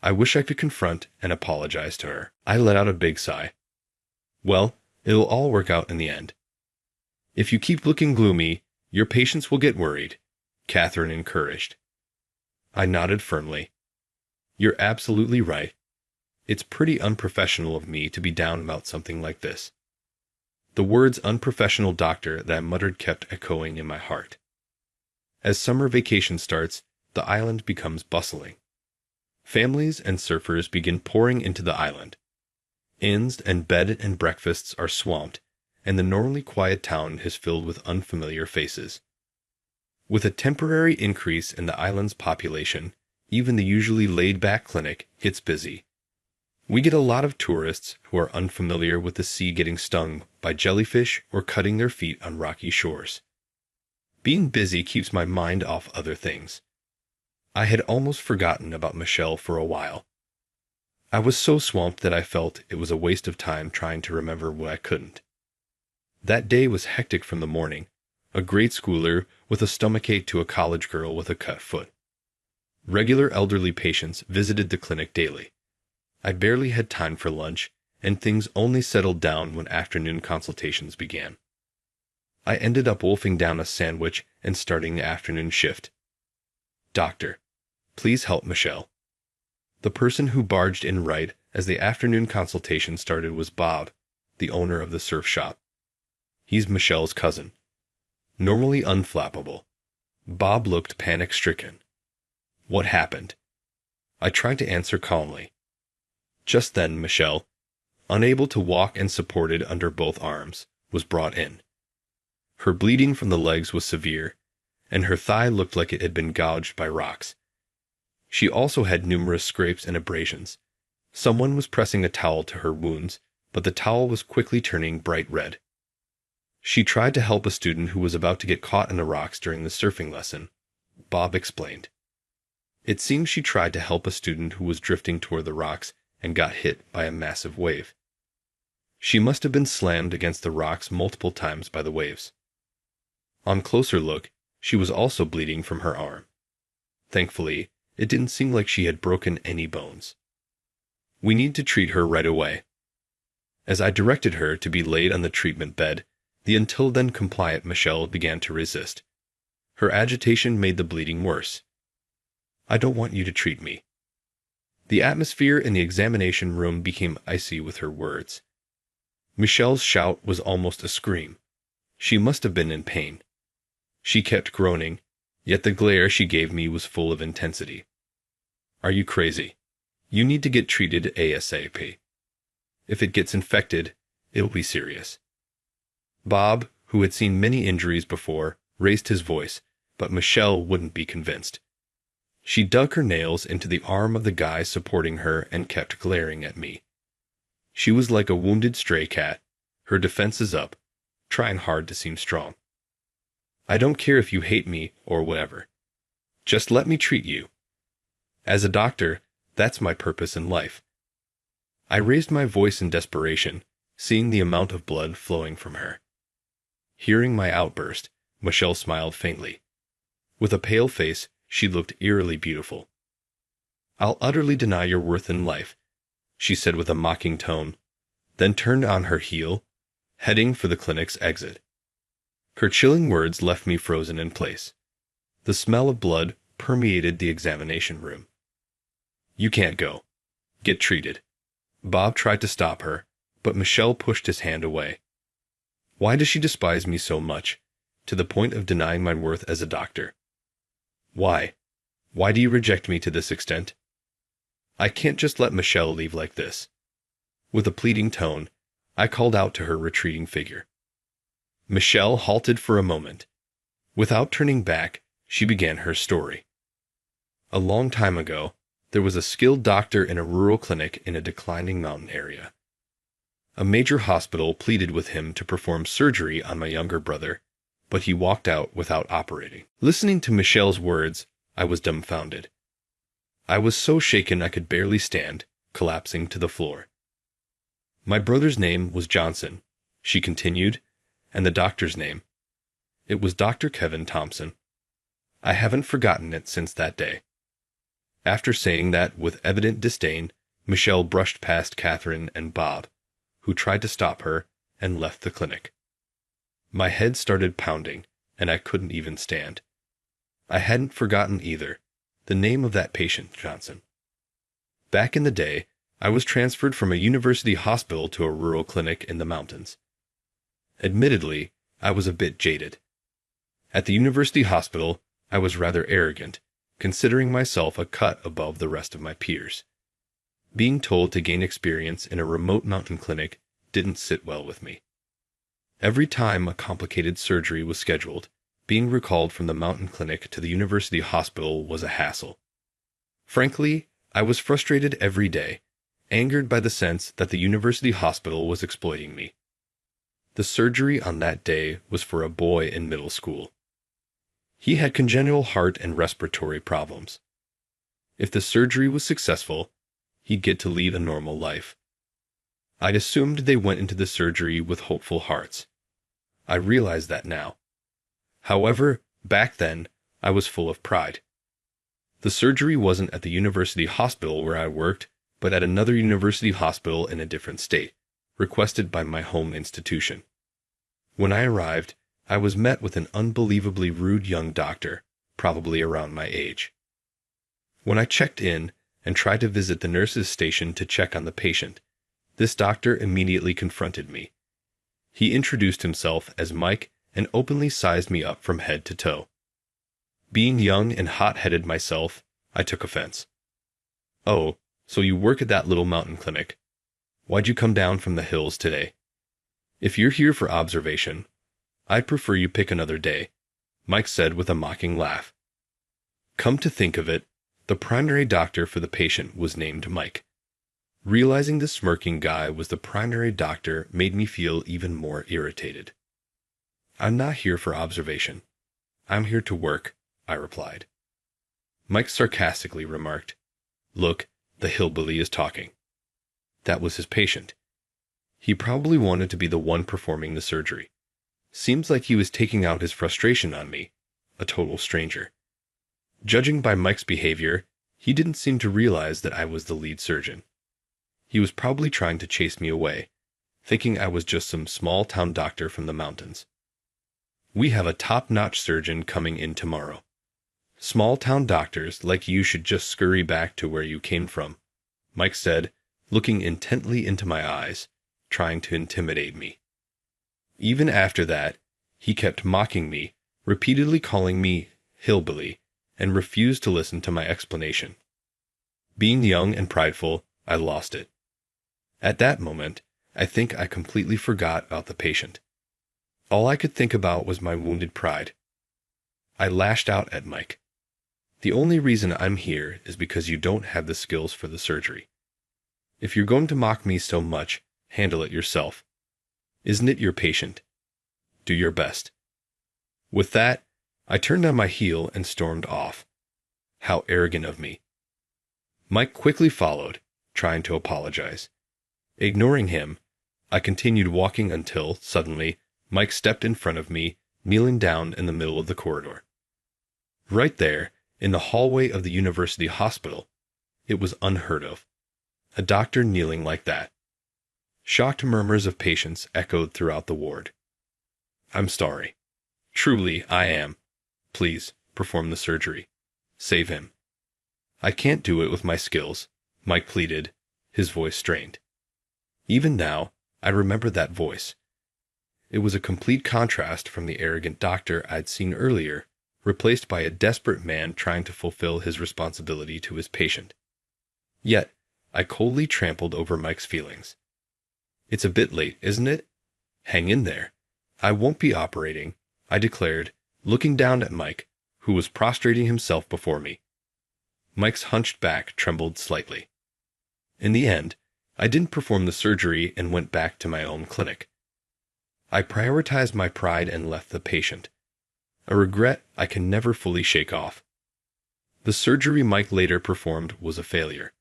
I wish I could confront and apologize to her. I let out a big sigh. Well, it'll all work out in the end. If you keep looking gloomy, your patients will get worried, Catherine encouraged. I nodded firmly. You're absolutely right. It's pretty unprofessional of me to be down about something like this. The words unprofessional doctor that I muttered kept echoing in my heart. As summer vacation starts, the island becomes bustling. Families and surfers begin pouring into the island. Inns and bed and breakfasts are swamped, and the normally quiet town is filled with unfamiliar faces. With a temporary increase in the island's population, even the usually laid-back clinic gets busy. We get a lot of tourists who are unfamiliar with the sea getting stung by jellyfish or cutting their feet on rocky shores. Being busy keeps my mind off other things. I had almost forgotten about Michelle for a while. I was so swamped that I felt it was a waste of time trying to remember what I couldn't. That day was hectic from the morning, a grade schooler with a stomachache to a college girl with a cut foot. Regular elderly patients visited the clinic daily. I barely had time for lunch, and things only settled down when afternoon consultations began. I ended up wolfing down a sandwich and starting the afternoon shift. "Doctor, please help Michelle." The person who barged in right as the afternoon consultation started was Bob, the owner of the surf shop. He's Michelle's cousin. Normally unflappable, Bob looked panic-stricken. What happened? I tried to answer calmly. Just then Michelle, unable to walk and supported under both arms, was brought in. Her bleeding from the legs was severe, and her thigh looked like it had been gouged by rocks. She also had numerous scrapes and abrasions. Someone was pressing a towel to her wounds, but the towel was quickly turning bright red. She tried to help a student who was about to get caught in the rocks during the surfing lesson, Bob explained. It seems she tried to help a student who was drifting toward the rocks and got hit by a massive wave. She must have been slammed against the rocks multiple times by the waves. On closer look, she was also bleeding from her arm. Thankfully, it didn't seem like she had broken any bones. We need to treat her right away. As I directed her to be laid on the treatment bed, the until then compliant Michelle began to resist. Her agitation made the bleeding worse. "I don't want you to treat me." The atmosphere in the examination room became icy with her words. Michelle's shout was almost a scream. She must have been in pain. She kept groaning, yet the glare she gave me was full of intensity. "Are you crazy? You need to get treated ASAP. If it gets infected, it'll be serious." Bob, who had seen many injuries before, raised his voice, but Michelle wouldn't be convinced. She dug her nails into the arm of the guy supporting her and kept glaring at me. She was like a wounded stray cat, her defenses up, trying hard to seem strong. "I don't care if you hate me or whatever. Just let me treat you. As a doctor, that's my purpose in life." I raised my voice in desperation, seeing the amount of blood flowing from her. Hearing my outburst, Michelle smiled faintly. With a pale face, she looked eerily beautiful. "I'll utterly deny your worth in life," she said with a mocking tone, then turned on her heel, heading for the clinic's exit. Her chilling words left me frozen in place. The smell of blood permeated the examination room. "You can't go. Get treated." Bob tried to stop her, but Michelle pushed his hand away. Why does she despise me so much, to the point of denying my worth as a doctor? Why? Why do you reject me to this extent? I can't just let Michelle leave like this. With a pleading tone, I called out to her retreating figure. Michelle halted for a moment. Without turning back, she began her story. A long time ago, there was a skilled doctor in a rural clinic in a declining mountain area. A major hospital pleaded with him to perform surgery on my younger brother, but he walked out without operating. Listening to Michelle's words, I was dumbfounded. I was so shaken I could barely stand, collapsing to the floor. "My brother's name was Johnson," she continued, "and the doctor's name. It was Dr. Kevin Thompson. I haven't forgotten it since that day." After saying that with evident disdain, Michelle brushed past Catherine and Bob, who tried to stop her, and left the clinic. My head started pounding, and I couldn't even stand. I hadn't forgotten either the name of that patient, Johnson. Back in the day, I was transferred from a university hospital to a rural clinic in the mountains. Admittedly, I was a bit jaded. At the university hospital, I was rather arrogant, considering myself a cut above the rest of my peers. Being told to gain experience in a remote mountain clinic didn't sit well with me. Every time a complicated surgery was scheduled, being recalled from the mountain clinic to the university hospital was a hassle. Frankly, I was frustrated every day, angered by the sense that the university hospital was exploiting me. The surgery on that day was for a boy in middle school. He had congenital heart and respiratory problems. If the surgery was successful, he'd get to lead a normal life. I'd assumed they went into the surgery with hopeful hearts. I realize that now. However, back then, I was full of pride. The surgery wasn't at the university hospital where I worked, but at another university hospital in a different state, requested by my home institution. When I arrived, I was met with an unbelievably rude young doctor, probably around my age. When I checked in and tried to visit the nurse's station to check on the patient, this doctor immediately confronted me. He introduced himself as Mike and openly sized me up from head to toe. Being young and hot-headed myself, I took offense. "Oh, so you work at that little mountain clinic. Why'd you come down from the hills today? If you're here for observation, I'd prefer you pick another day," Mike said with a mocking laugh. Come to think of it, the primary doctor for the patient was named Mike. Realizing the smirking guy was the primary doctor made me feel even more irritated. "I'm not here for observation. I'm here to work," I replied. Mike sarcastically remarked, "Look, the hillbilly is talking." That was his patient. He probably wanted to be the one performing the surgery. Seems like he was taking out his frustration on me, a total stranger. Judging by Mike's behavior, he didn't seem to realize that I was the lead surgeon. He was probably trying to chase me away, thinking I was just some small-town doctor from the mountains. "We have a top-notch surgeon coming in tomorrow. Small-town doctors like you should just scurry back to where you came from," Mike said, looking intently into my eyes, trying to intimidate me. Even after that, he kept mocking me, repeatedly calling me hillbilly, and refused to listen to my explanation. Being young and prideful, I lost it. At that moment, I think I completely forgot about the patient. All I could think about was my wounded pride. I lashed out at Mike. "The only reason I'm here is because you don't have the skills for the surgery. If you're going to mock me so much, handle it yourself. Isn't it your patient? Do your best." With that, I turned on my heel and stormed off. How arrogant of me. Mike quickly followed, trying to apologize. Ignoring him, I continued walking until, suddenly, Mike stepped in front of me, kneeling down in the middle of the corridor. Right there, in the hallway of the university hospital, it was unheard of. A doctor kneeling like that. Shocked murmurs of patients echoed throughout the ward. "I'm sorry. Truly, I am. Please, perform the surgery. Save him." "I can't do it with my skills," Mike pleaded, his voice strained. Even now, I remember that voice. It was a complete contrast from the arrogant doctor I'd seen earlier, replaced by a desperate man trying to fulfill his responsibility to his patient. Yet, I coldly trampled over Mike's feelings. "It's a bit late, isn't it? Hang in there. I won't be operating," I declared, looking down at Mike, who was prostrating himself before me. Mike's hunched back trembled slightly. In the end, I didn't perform the surgery and went back to my own clinic. I prioritized my pride and left the patient, a regret I can never fully shake off. The surgery Mike later performed was a failure.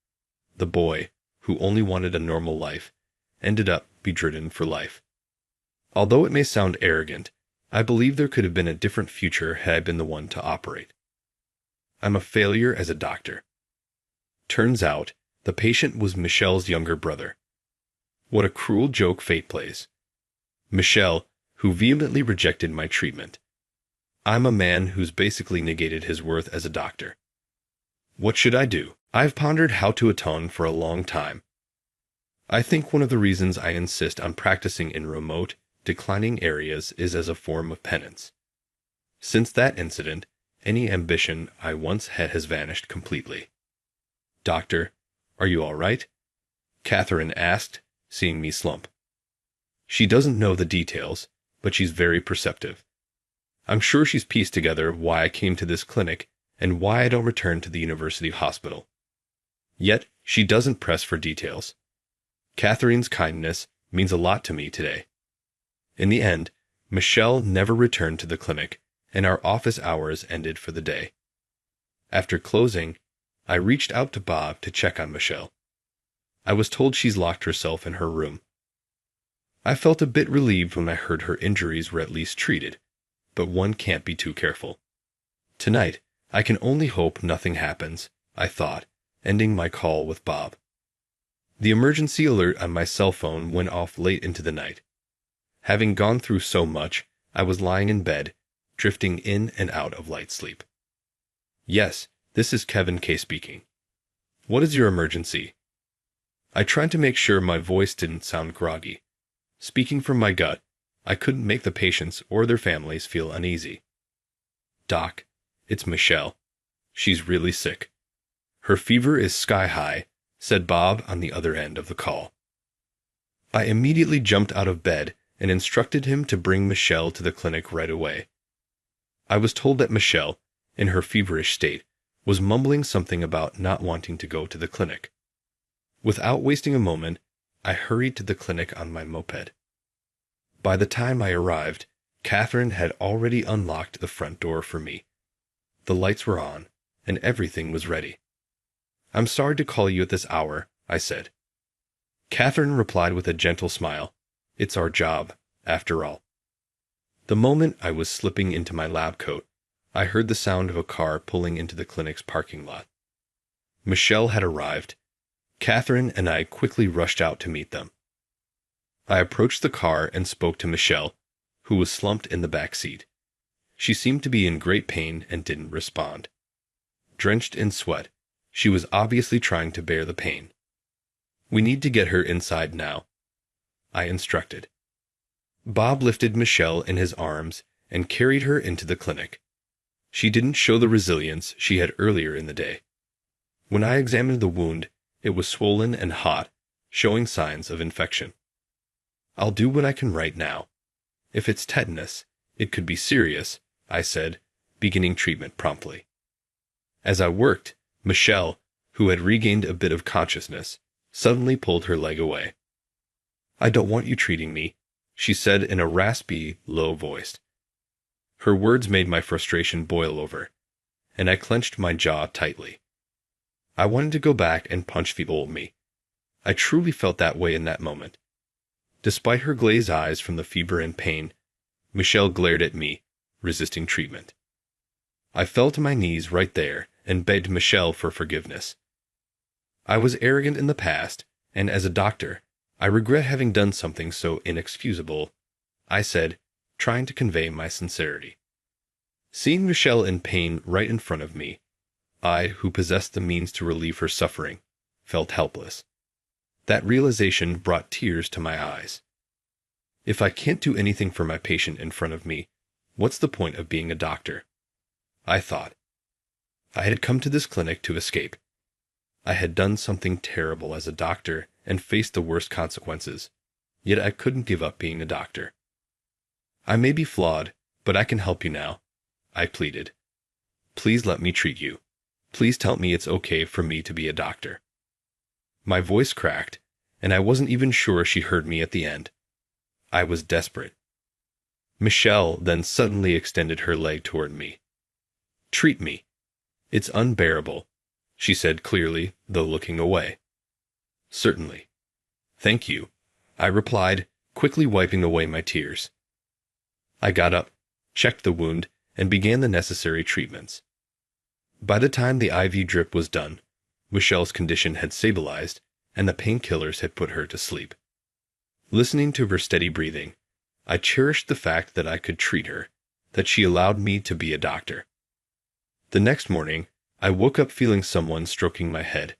The boy, who only wanted a normal life, ended up bedridden for life. Although it may sound arrogant, I believe there could have been a different future had I been the one to operate. I'm a failure as a doctor. Turns out, the patient was Michelle's younger brother. What a cruel joke fate plays. Michelle, who vehemently rejected my treatment. I'm a man who's basically negated his worth as a doctor. What should I do? I've pondered how to atone for a long time. I think one of the reasons I insist on practicing in remote, declining areas is as a form of penance. Since that incident, Any ambition I once had has vanished completely. "Doctor, are you all right?" Catherine asked, seeing me slump. She doesn't know the details, but she's very perceptive. I'm sure she's pieced together why I came to this clinic and why I don't return to the university hospital. Yet, she doesn't press for details. Catherine's kindness means a lot to me today. In the end, Michelle never returned to the clinic, and our office hours ended for the day. After closing, I reached out to Bob to check on Michelle. I was told she's locked herself in her room. I felt a bit relieved when I heard her injuries were at least treated, but one can't be too careful. Tonight, I can only hope nothing happens, I thought, ending my call with Bob. The emergency alert on my cell phone went off late into the night. Having gone through so much, I was lying in bed, drifting in and out of light sleep. "Yes, this is Kevin K. speaking. What is your emergency?" I tried to make sure my voice didn't sound groggy. Speaking from my gut, I couldn't make the patients or their families feel uneasy. "Doc, it's Michelle. She's really sick. Her fever is sky high," said Bob on the other end of the call. I immediately jumped out of bed and instructed him to bring Michelle to the clinic right away. I was told that Michelle, in her feverish state, was mumbling something about not wanting to go to the clinic. Without wasting a moment, I hurried to the clinic on my moped. By the time I arrived, Catherine had already unlocked the front door for me. The lights were on, and everything was ready. "I'm sorry to call you at this hour," I said. Catherine replied with a gentle smile. "It's our job, after all." The moment I was slipping into my lab coat, I heard the sound of a car pulling into the clinic's parking lot. Michelle had arrived. Catherine and I quickly rushed out to meet them. I approached the car and spoke to Michelle, who was slumped in the back seat. She seemed to be in great pain and didn't respond. Drenched in sweat, she was obviously trying to bear the pain. "We need to get her inside now," I instructed. Bob lifted Michelle in his arms and carried her into the clinic. She didn't show the resilience she had earlier in the day. When I examined the wound, it was swollen and hot, showing signs of infection. "I'll do what I can right now. If it's tetanus, it could be serious," I said, beginning treatment promptly. As I worked, Michelle, who had regained a bit of consciousness, suddenly pulled her leg away. "I don't want you treating me," she said in a raspy, low voice. Her words made my frustration boil over, and I clenched my jaw tightly. I wanted to go back and punch the old me. I truly felt that way in that moment. Despite her glazed eyes from the fever and pain, Michelle glared at me, resisting treatment. I fell to my knees right there and begged Michelle for forgiveness. I was arrogant in the past, and as a doctor, I regret having done something so inexcusable, I said, trying to convey my sincerity. Seeing Michelle in pain right in front of me, I, who possessed the means to relieve her suffering, felt helpless. That realization brought tears to my eyes. If I can't do anything for my patient in front of me, what's the point of being a doctor? I thought. I had come to this clinic to escape. I had done something terrible as a doctor and faced the worst consequences, yet I couldn't give up being a doctor. "I may be flawed, but I can help you now," I pleaded. "Please let me treat you. Please tell me it's okay for me to be a doctor." My voice cracked, and I wasn't even sure she heard me at the end. I was desperate. Michelle then suddenly extended her leg toward me. "Treat me. It's unbearable," she said clearly, though looking away. "Certainly. Thank you," I replied, quickly wiping away my tears. I got up, checked the wound, and began the necessary treatments. By the time the IV drip was done, Michelle's condition had stabilized, and the painkillers had put her to sleep. Listening to her steady breathing, I cherished the fact that I could treat her, that she allowed me to be a doctor. The next morning, I woke up feeling someone stroking my head.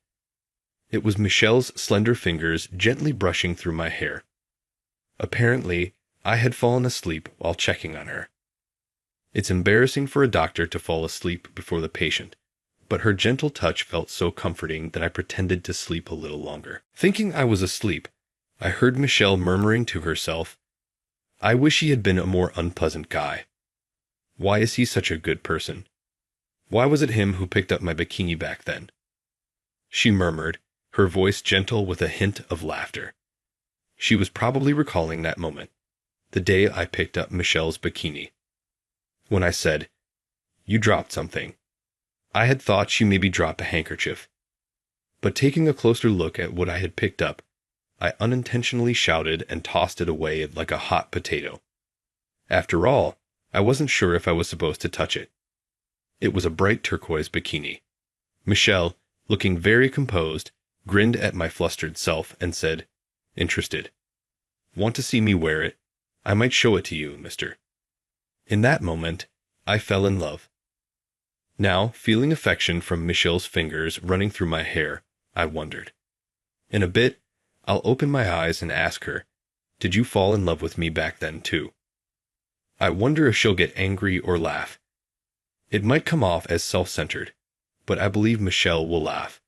It was Michelle's slender fingers gently brushing through my hair. Apparently, I had fallen asleep while checking on her. It's embarrassing for a doctor to fall asleep before the patient, but her gentle touch felt so comforting that I pretended to sleep a little longer. Thinking I was asleep, I heard Michelle murmuring to herself, "I wish he had been a more unpleasant guy. Why is he such a good person? Why was it him who picked up my bikini back then?" She murmured, her voice gentle with a hint of laughter. She was probably recalling that moment, the day I picked up Michelle's bikini. When I said, "You dropped something," I had thought she maybe dropped a handkerchief. But taking a closer look at what I had picked up, I unintentionally shouted and tossed it away like a hot potato. After all, I wasn't sure if I was supposed to touch it. It was a bright turquoise bikini. Michelle, looking very composed, grinned at my flustered self and said, "Interested? Want to see me wear it? I might show it to you, mister." In that moment, I fell in love. Now, feeling affection from Michelle's fingers running through my hair, I wondered. In a bit, I'll open my eyes and ask her, "Did you fall in love with me back then, too?" I wonder if she'll get angry or laugh. It might come off as self-centered, but I believe Michelle will laugh.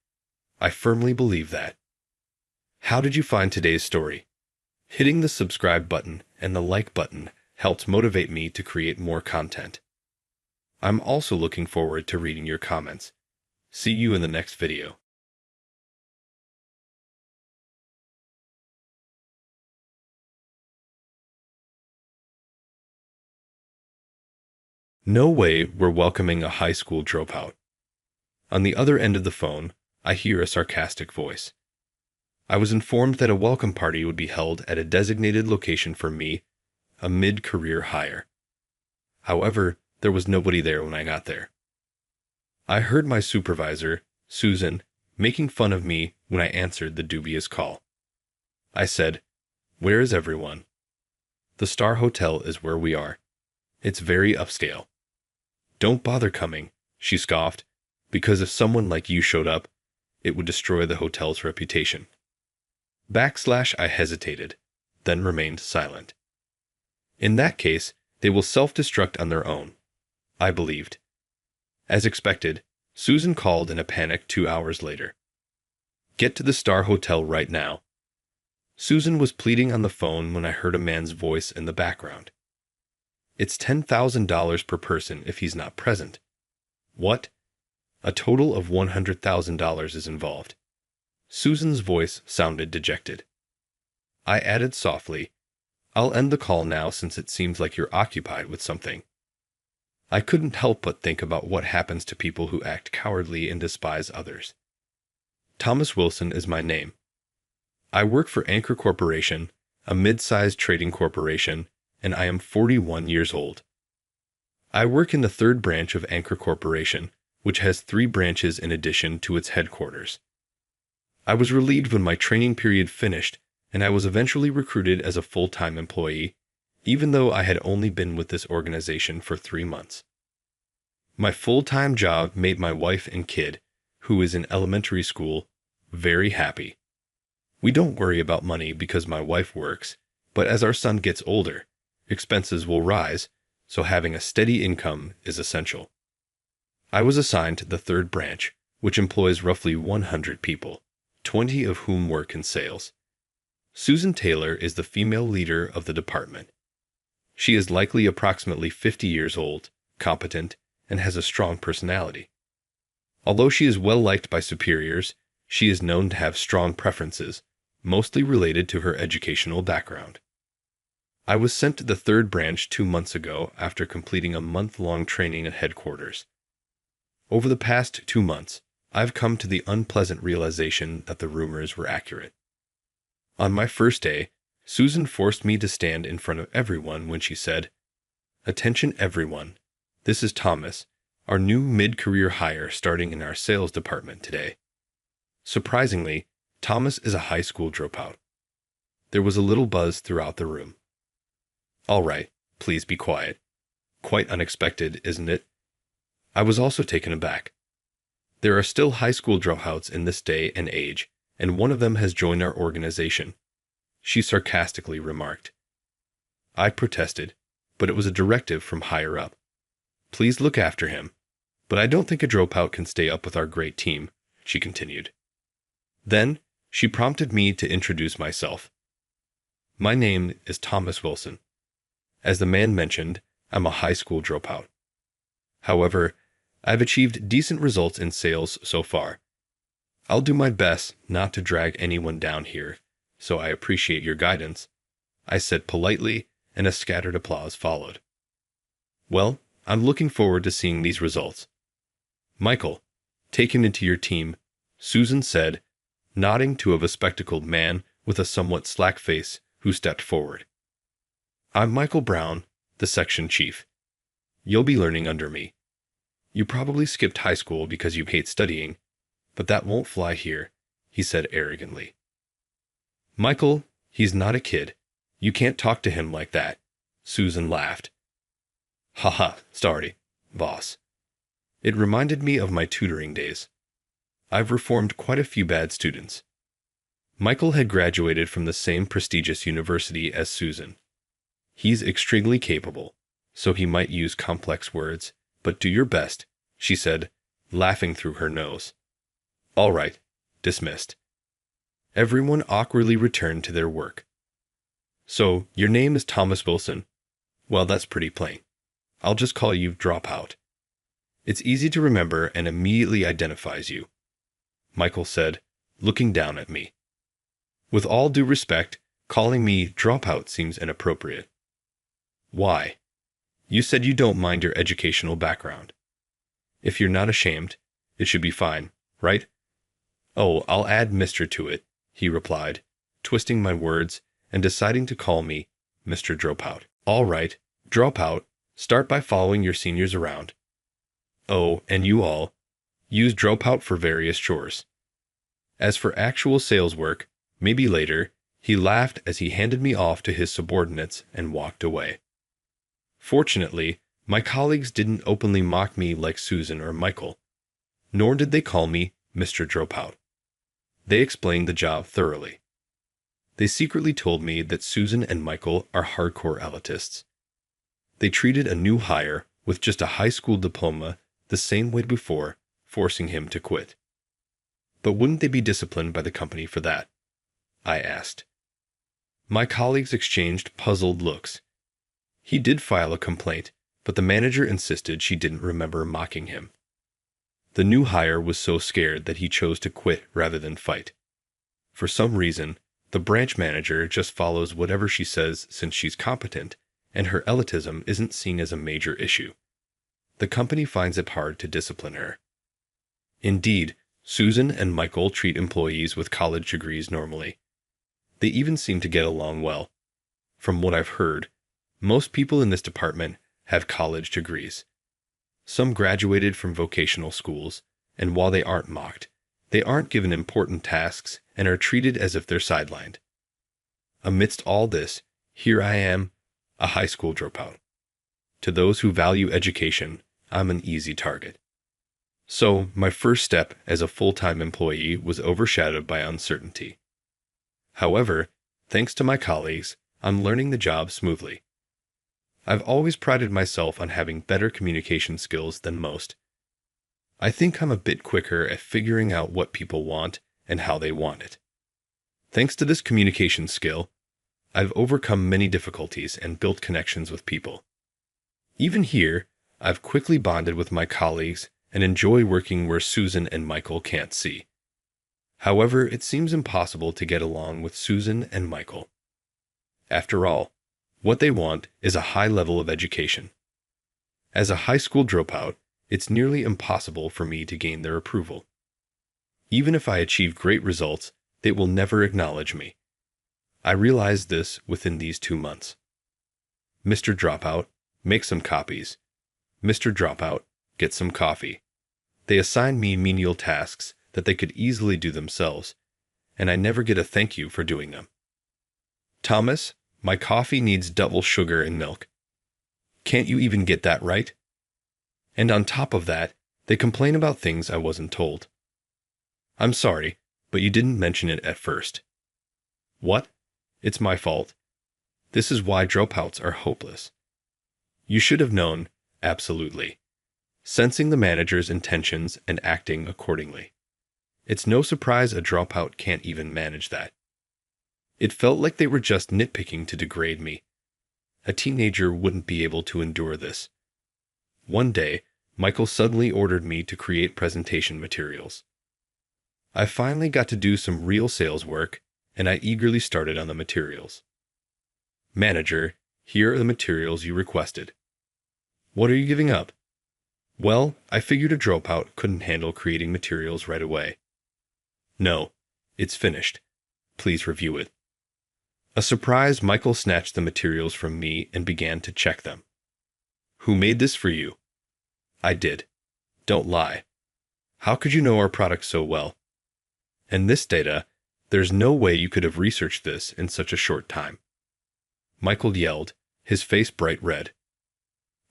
I firmly believe that. How did you find today's story? Hitting the subscribe button and the like button helps motivate me to create more content. I'm also looking forward to reading your comments. See you in the next video. No way we're welcoming a high school dropout. On the other end of the phone, I hear a sarcastic voice. I was informed that a welcome party would be held at a designated location for me, a mid-career hire. However, there was nobody there when I got there. I heard my supervisor, Susan, making fun of me when I answered the dubious call. I said, "Where is everyone?" "The Star Hotel is where we are. It's very upscale." "Don't bother coming," she scoffed, "because if someone like you showed up, it would destroy the hotel's reputation." I hesitated, then remained silent. In that case, they will self-destruct on their own, I believed. As expected, Susan called in a panic 2 hours later. "Get to the Star Hotel right now." Susan was pleading on the phone when I heard a man's voice in the background. "It's $10,000 per person if he's not present." "What?" "A total of $100,000 is involved." Susan's voice sounded dejected. I added softly, "I'll end the call now since it seems like you're occupied with something." I couldn't help but think about what happens to people who act cowardly and despise others. Thomas Wilson is my name. I work for Anchor Corporation, a mid-sized trading corporation, and I am 41 years old. I work in the third branch of Anchor Corporation, which has 3 branches in addition to its headquarters. I was relieved when my training period finished, and I was eventually recruited as a full-time employee, even though I had only been with this organization for 3 months. My full-time job made my wife and kid, who is in elementary school, very happy. We don't worry about money because my wife works, but as our son gets older, expenses will rise, so having a steady income is essential. I was assigned to the third branch, which employs roughly 100 people, 20 of whom work in sales. Susan Taylor is the female leader of the department. She is likely approximately 50 years old, competent, and has a strong personality. Although she is well liked by superiors, she is known to have strong preferences, mostly related to her educational background. I was sent to the third branch 2 months ago after completing a month-long training at headquarters. Over the past 2 months, I've come to the unpleasant realization that the rumors were accurate. On my first day, Susan forced me to stand in front of everyone when she said, "Attention everyone, this is Thomas, our new mid-career hire starting in our sales department today." Surprisingly, Thomas is a high school dropout. There was a little buzz throughout the room. "All right, please be quiet." Quite unexpected, isn't it? I was also taken aback. There are still high school dropouts in this day and age, and one of them has joined our organization, she sarcastically remarked. I protested, but it was a directive from higher up. Please look after him. But I don't think a dropout can stay up with our great team, she continued. Then, she prompted me to introduce myself. My name is Thomas Wilson. As the man mentioned, I'm a high school dropout. However, I've achieved decent results in sales so far. I'll do my best not to drag anyone down here, so I appreciate your guidance, I said politely, and a scattered applause followed. Well, I'm looking forward to seeing these results. Michael, take him into your team, Susan said, nodding to a bespectacled man with a somewhat slack face who stepped forward. I'm Michael Brown, the section chief. You'll be learning under me. You probably skipped high school because you hate studying, but that won't fly here, he said arrogantly. Michael, he's not a kid. You can't talk to him like that, Susan laughed. Haha, sorry, boss. It reminded me of my tutoring days. I've reformed quite a few bad students. Michael had graduated from the same prestigious university as Susan. He's extremely capable, so he might use complex words, but do your best, she said, laughing through her nose. All right, dismissed. Everyone awkwardly returned to their work. So, your name is Thomas Wilson? Well, that's pretty plain. I'll just call you Dropout. It's easy to remember and immediately identifies you, Michael said, looking down at me. With all due respect, calling me Dropout seems inappropriate. Why? You said you don't mind your educational background. If you're not ashamed, it should be fine, right? Oh, I'll add Mr. to it, he replied, twisting my words and deciding to call me Mr. Dropout. All right, Dropout, start by following your seniors around. Oh, and you all, use Dropout for various chores. As for actual sales work, maybe later, he laughed as he handed me off to his subordinates and walked away. Fortunately, my colleagues didn't openly mock me like Susan or Michael, nor did they call me Mr. Dropout. They explained the job thoroughly. They secretly told me that Susan and Michael are hardcore elitists. They treated a new hire with just a high school diploma the same way before, forcing him to quit. But wouldn't they be disciplined by the company for that? I asked. My colleagues exchanged puzzled looks. He did file a complaint, but the manager insisted she didn't remember mocking him. The new hire was so scared that he chose to quit rather than fight. For some reason, the branch manager just follows whatever she says since she's competent, and her elitism isn't seen as a major issue. The company finds it hard to discipline her. Indeed, Susan and Michael treat employees with college degrees normally. They even seem to get along well. From what I've heard, most people in this department have college degrees. Some graduated from vocational schools, and while they aren't mocked, they aren't given important tasks and are treated as if they're sidelined. Amidst all this, here I am, a high school dropout. To those who value education, I'm an easy target. So, my first step as a full-time employee was overshadowed by uncertainty. However, thanks to my colleagues, I'm learning the job smoothly. I've always prided myself on having better communication skills than most. I think I'm a bit quicker at figuring out what people want and how they want it. Thanks to this communication skill, I've overcome many difficulties and built connections with people. Even here, I've quickly bonded with my colleagues and enjoy working where Susan and Michael can't see. However, it seems impossible to get along with Susan and Michael. After all, what they want is a high level of education. As a high school dropout, it's nearly impossible for me to gain their approval. Even if I achieve great results, they will never acknowledge me. I realized this within these 2 months. Mr. Dropout, make some copies. Mr. Dropout, get some coffee. They assign me menial tasks that they could easily do themselves, and I never get a thank you for doing them. Thomas, my coffee needs double sugar and milk. Can't you even get that right? And on top of that, they complain about things I wasn't told. I'm sorry, but you didn't mention it at first. What? It's my fault. This is why dropouts are hopeless. You should have known, absolutely. sensing the manager's intentions and acting accordingly. It's no surprise a dropout can't even manage that. It felt like they were just nitpicking to degrade me. A teenager wouldn't be able to endure this. One day, Michael suddenly ordered me to create presentation materials. I finally got to do some real sales work, and I eagerly started on the materials. Manager, here are the materials you requested. What are you giving up? Well, I figured a dropout couldn't handle creating materials right away. No, it's finished. Please review it. A surprise, Michael snatched the materials from me and began to check them. Who made this for you? I did. Don't lie. How could you know our product so well? And this data, there's no way you could have researched this in such a short time. Michael yelled, his face bright red.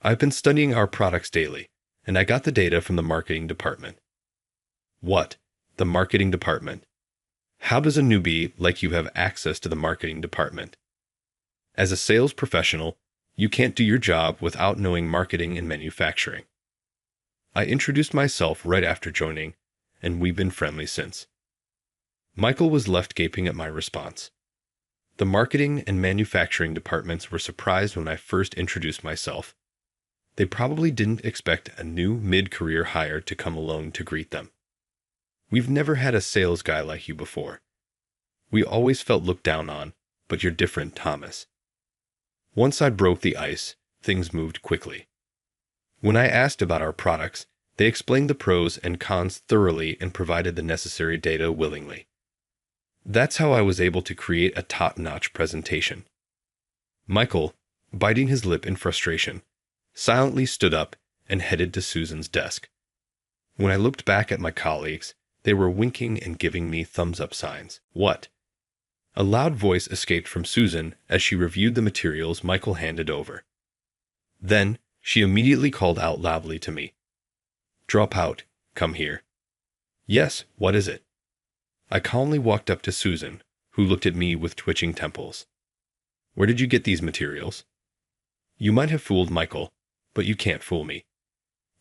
I've been studying our products daily, and I got the data from the marketing department. What? The marketing department? How does a newbie like you have access to the marketing department? As a sales professional, you can't do your job without knowing marketing and manufacturing. I introduced myself right after joining, and we've been friendly since. Michael was left gaping at my response. The marketing and manufacturing departments were surprised when I first introduced myself. They probably didn't expect a new mid-career hire to come alone to greet them. We've never had a sales guy like you before. We always felt looked down on, but you're different, Thomas. Once I broke the ice, things moved quickly. When I asked about our products, they explained the pros and cons thoroughly and provided the necessary data willingly. That's how I was able to create a top-notch presentation. Michael, biting his lip in frustration, silently stood up and headed to Susan's desk. When I looked back at my colleagues, they were winking and giving me thumbs-up signs. What? A loud voice escaped from Susan as she reviewed the materials Michael handed over. Then, she immediately called out loudly to me. Drop out, come here. Yes, what is it? I calmly walked up to Susan, who looked at me with twitching temples. Where did you get these materials? You might have fooled Michael, but you can't fool me.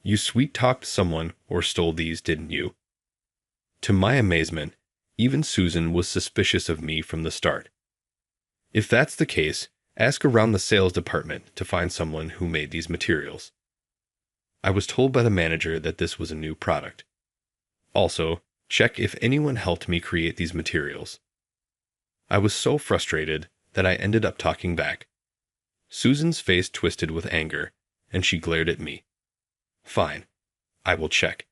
You sweet-talked someone or stole these, didn't you? To my amazement, even Susan was suspicious of me from the start. If that's the case, ask around the sales department to find someone who made these materials. I was told by the manager that this was a new product. Also, check if anyone helped me create these materials. I was so frustrated that I ended up talking back. Susan's face twisted with anger, and she glared at me. Fine, I will check.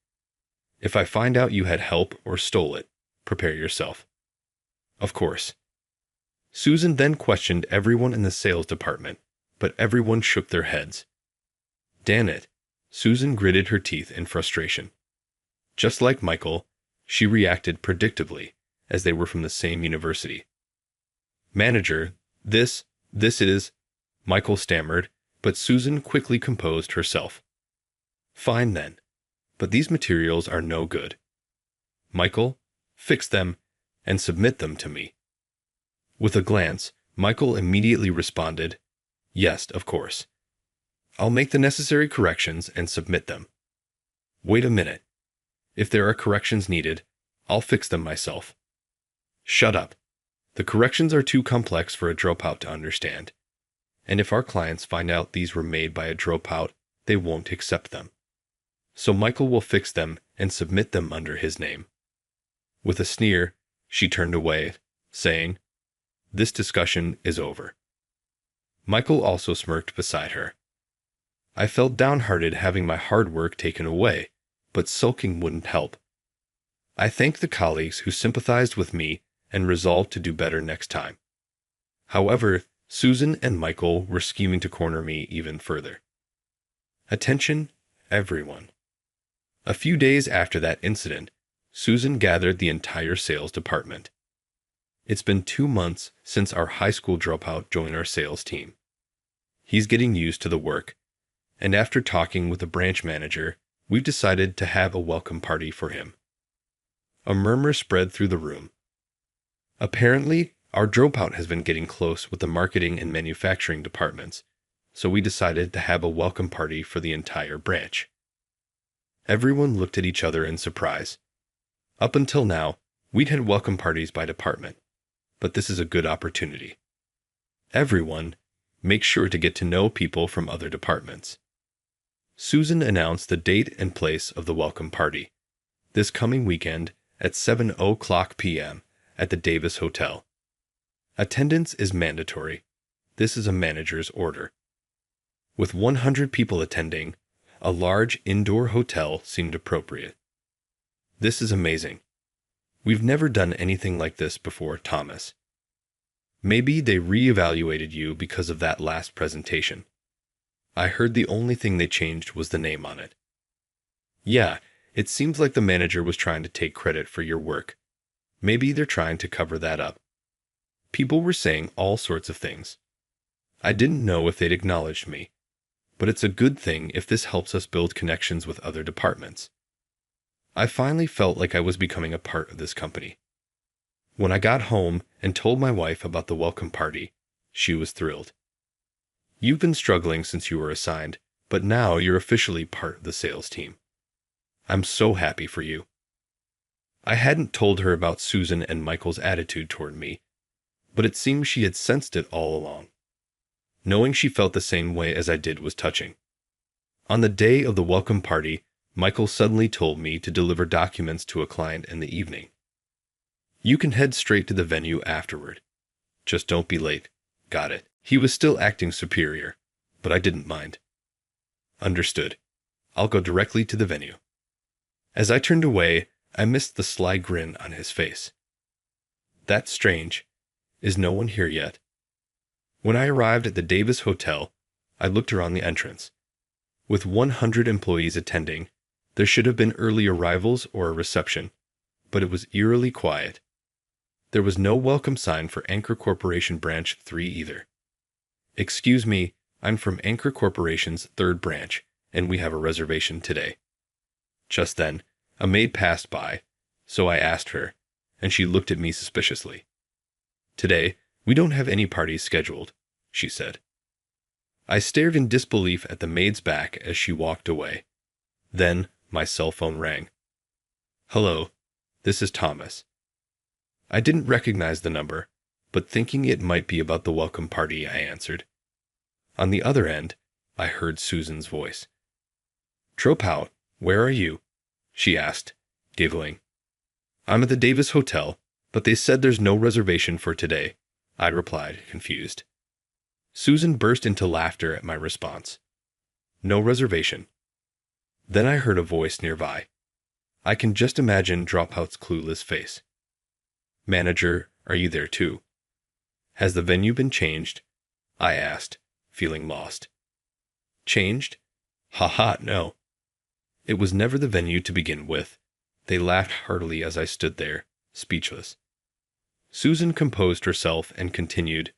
If I find out you had help or stole it, prepare yourself. Of course. Susan then questioned everyone in the sales department, but everyone shook their heads. Damn it, Susan gritted her teeth in frustration. Just like Michael, she reacted predictably, as they were from the same university. Manager, this is, Michael stammered, but Susan quickly composed herself. Fine then, but these materials are no good. Michael, fix them and submit them to me. With a glance, Michael immediately responded, Yes, of course. I'll make the necessary corrections and submit them. Wait a minute. If there are corrections needed, I'll fix them myself. Shut up. The corrections are too complex for a dropout to understand. And if our clients find out these were made by a dropout, they won't accept them. So Michael will fix them and submit them under his name. With a sneer, she turned away, saying, This discussion is over. Michael also smirked beside her. I felt downhearted having my hard work taken away, but sulking wouldn't help. I thanked the colleagues who sympathized with me and resolved to do better next time. However, Susan and Michael were scheming to corner me even further. Attention, everyone. A few days after that incident, Susan gathered the entire sales department. It's been 2 months since our high school dropout joined our sales team. He's getting used to the work, and after talking with the branch manager, we've decided to have a welcome party for him. A murmur spread through the room. Apparently, our dropout has been getting close with the marketing and manufacturing departments, so we decided to have a welcome party for the entire branch. Everyone looked at each other in surprise. Up until now, we'd had welcome parties by department, but this is a good opportunity. Everyone, make sure to get to know people from other departments. Susan announced the date and place of the welcome party, this coming weekend at 7:00 p.m. at the Davis Hotel. Attendance is mandatory. This is a manager's order. With 100 people attending, a large indoor hotel seemed appropriate. This is amazing. We've never done anything like this before, Thomas. Maybe they reevaluated you because of that last presentation. I heard the only thing they changed was the name on it. Yeah, it seems like the manager was trying to take credit for your work. Maybe they're trying to cover that up. People were saying all sorts of things. I didn't know if they'd acknowledged me, but it's a good thing if this helps us build connections with other departments. I finally felt like I was becoming a part of this company. When I got home and told my wife about the welcome party, she was thrilled. You've been struggling since you were assigned, but now you're officially part of the sales team. I'm so happy for you. I hadn't told her about Susan and Michael's attitude toward me, but it seemed she had sensed it all along. Knowing she felt the same way as I did was touching. On the day of the welcome party, Michael suddenly told me to deliver documents to a client in the evening. You can head straight to the venue afterward. Just don't be late. Got it. He was still acting superior, but I didn't mind. Understood. I'll go directly to the venue. As I turned away, I missed the sly grin on his face. That's strange. Is no one here yet? When I arrived at the Davis Hotel, I looked around the entrance. With 100 employees attending, there should have been early arrivals or a reception, but it was eerily quiet. There was no welcome sign for Anchor Corporation Branch 3 either. Excuse me, I'm from Anchor Corporation's 3rd branch, and we have a reservation today. Just then, a maid passed by, so I asked her, and she looked at me suspiciously. Today, we don't have any parties scheduled, she said. I stared in disbelief at the maid's back as she walked away. Then, my cell phone rang. Hello, this is Thomas. I didn't recognize the number, but thinking it might be about the welcome party, I answered. On the other end, I heard Susan's voice. Dropout, where are you? She asked, giggling. I'm at the Davis Hotel, but they said there's no reservation for today, I replied, confused. Susan burst into laughter at my response. No reservation. Then I heard a voice nearby. I can just imagine Dropout's clueless face. Manager, are you there too? Has the venue been changed? I asked, feeling lost. Changed? Ha, no. It was never the venue to begin with. They laughed heartily as I stood there, speechless. Susan composed herself and continued,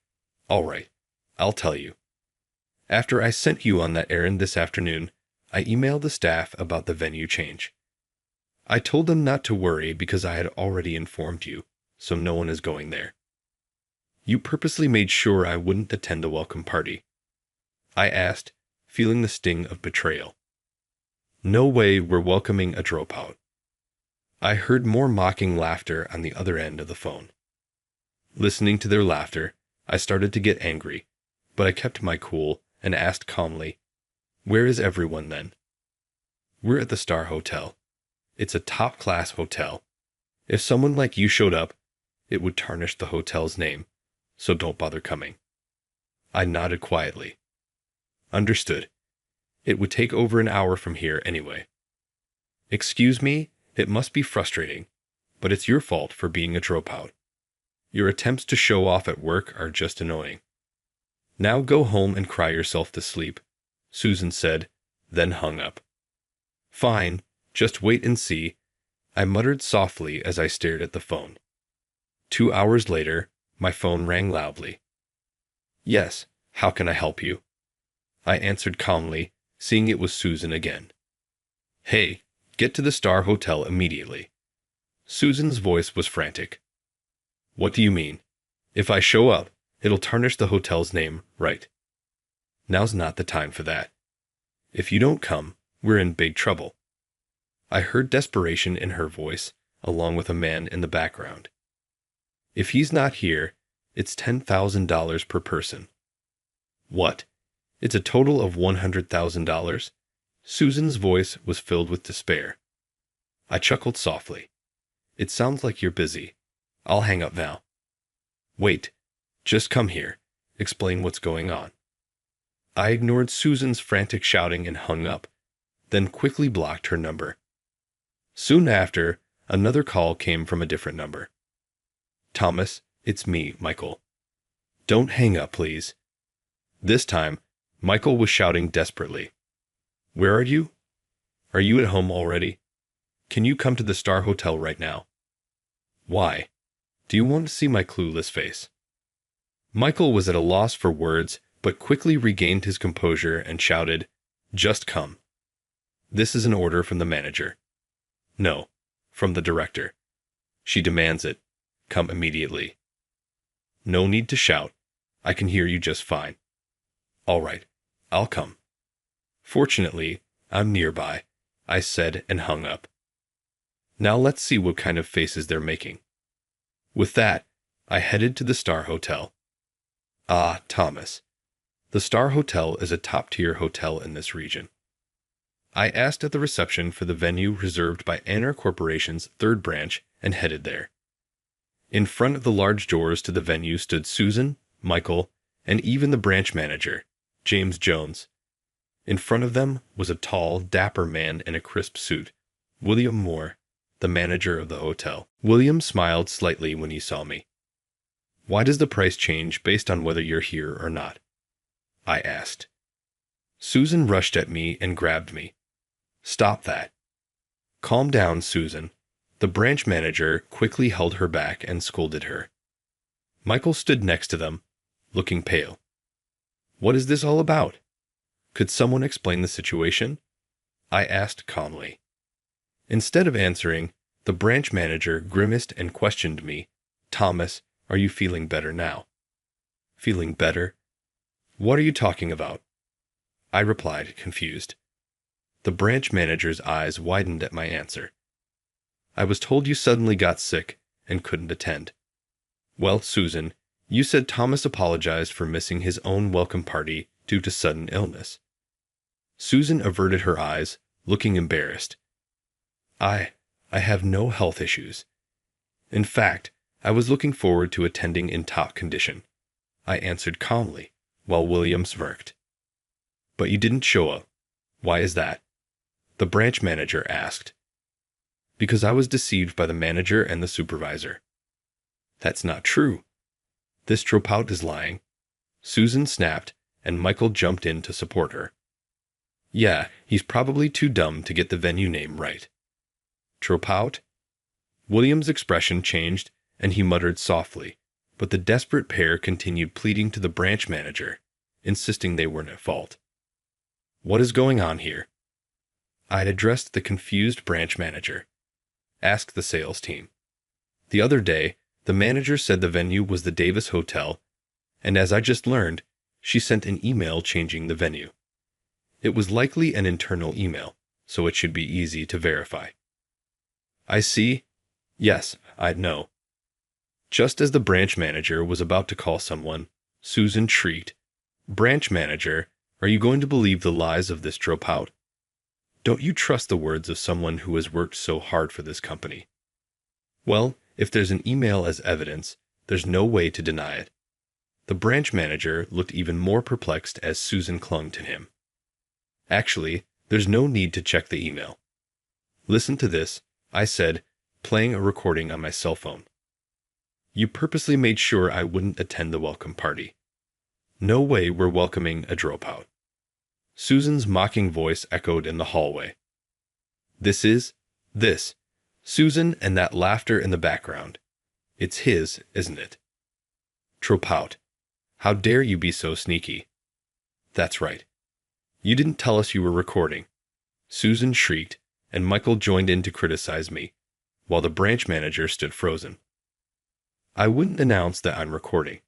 All right, I'll tell you. After I sent you on that errand this afternoon, I emailed the staff about the venue change. I told them not to worry because I had already informed you, so no one is going there. You purposely made sure I wouldn't attend the welcome party. I asked, feeling the sting of betrayal. No way we're welcoming a dropout. I heard more mocking laughter on the other end of the phone. Listening to their laughter, I started to get angry, but I kept my cool and asked calmly, Where is everyone then? We're at the Star Hotel. It's a top-class hotel. If someone like you showed up, it would tarnish the hotel's name, so don't bother coming. I nodded quietly. Understood. It would take over an hour from here anyway. Excuse me, it must be frustrating, but it's your fault for being a dropout. Your attempts to show off at work are just annoying. Now go home and cry yourself to sleep, Susan said, then hung up. Fine, just wait and see, I muttered softly as I stared at the phone. 2 hours later, my phone rang loudly. Yes, how can I help you? I answered calmly, seeing it was Susan again. Hey, get to the Star Hotel immediately. Susan's voice was frantic. What do you mean? If I show up, it'll tarnish the hotel's name, right? Now's not the time for that. If you don't come, we're in big trouble. I heard desperation in her voice, along with a man in the background. If he's not here, it's $10,000 per person. What? It's a total of $100,000? Susan's voice was filled with despair. I chuckled softly. It sounds like you're busy. I'll hang up now. Wait. Just come here. Explain what's going on. I ignored Susan's frantic shouting and hung up, then quickly blocked her number. Soon after, another call came from a different number. Thomas, it's me, Michael. Don't hang up, please. This time, Michael was shouting desperately. Where are you? Are you at home already? Can you come to the Star Hotel right now? Why? Do you want to see my clueless face? Michael was at a loss for words, but quickly regained his composure and shouted, Just come. This is an order from the manager. No, from the director. She demands it. Come immediately. No need to shout. I can hear you just fine. All right, I'll come. Fortunately, I'm nearby, I said and hung up. Now let's see what kind of faces they're making. With that, I headed to the Star Hotel. Ah, Thomas. The Star Hotel is a top-tier hotel in this region. I asked at the reception for the venue reserved by Anar Corporation's third branch and headed there. In front of the large doors to the venue stood Susan, Michael, and even the branch manager, James Jones. In front of them was a tall, dapper man in a crisp suit, William Moore, the manager of the hotel. William smiled slightly when he saw me. Why does the price change based on whether you're here or not? I asked. Susan rushed at me and grabbed me. Stop that. Calm down, Susan. The branch manager quickly held her back and scolded her. Michael stood next to them, looking pale. What is this all about? Could someone explain the situation? I asked calmly. Instead of answering, the branch manager grimaced and questioned me. Thomas, are you feeling better now? Feeling better? What are you talking about? I replied, confused. The branch manager's eyes widened at my answer. I was told you suddenly got sick and couldn't attend. Well, Susan, you said Thomas apologized for missing his own welcome party due to sudden illness. Susan averted her eyes, looking embarrassed. I have no health issues. In fact, I was looking forward to attending in top condition. I answered calmly, while William smirked. But you didn't show up. Why is that? The branch manager asked. Because I was deceived by the manager and the supervisor. That's not true. This dropout is lying. Susan snapped, and Michael jumped in to support her. Yeah, he's probably too dumb to get the venue name right. Dropout? William's expression changed, and he muttered softly, but the desperate pair continued pleading to the branch manager, insisting they weren't at fault. What is going on here? I'd addressed the confused branch manager. Asked the sales team. The other day, the manager said the venue was the Davis Hotel, and as I just learned, she sent an email changing the venue. It was likely an internal email, so it should be easy to verify. I see. Yes, I'd know. Just as the branch manager was about to call someone, Susan shrieked, Branch manager, are you going to believe the lies of this dropout? Don't you trust the words of someone who has worked so hard for this company? Well, if there's an email as evidence, there's no way to deny it. The branch manager looked even more perplexed as Susan clung to him. Actually, there's no need to check the email. Listen to this, I said, playing a recording on my cell phone. You purposely made sure I wouldn't attend the welcome party. No way we're welcoming a dropout. Susan's mocking voice echoed in the hallway. This. Susan and that laughter in the background. It's his, isn't it? Dropout. How dare you be so sneaky? That's right. You didn't tell us you were recording. Susan shrieked, and Michael joined in to criticize me, while the branch manager stood frozen. I wouldn't announce that I'm recording.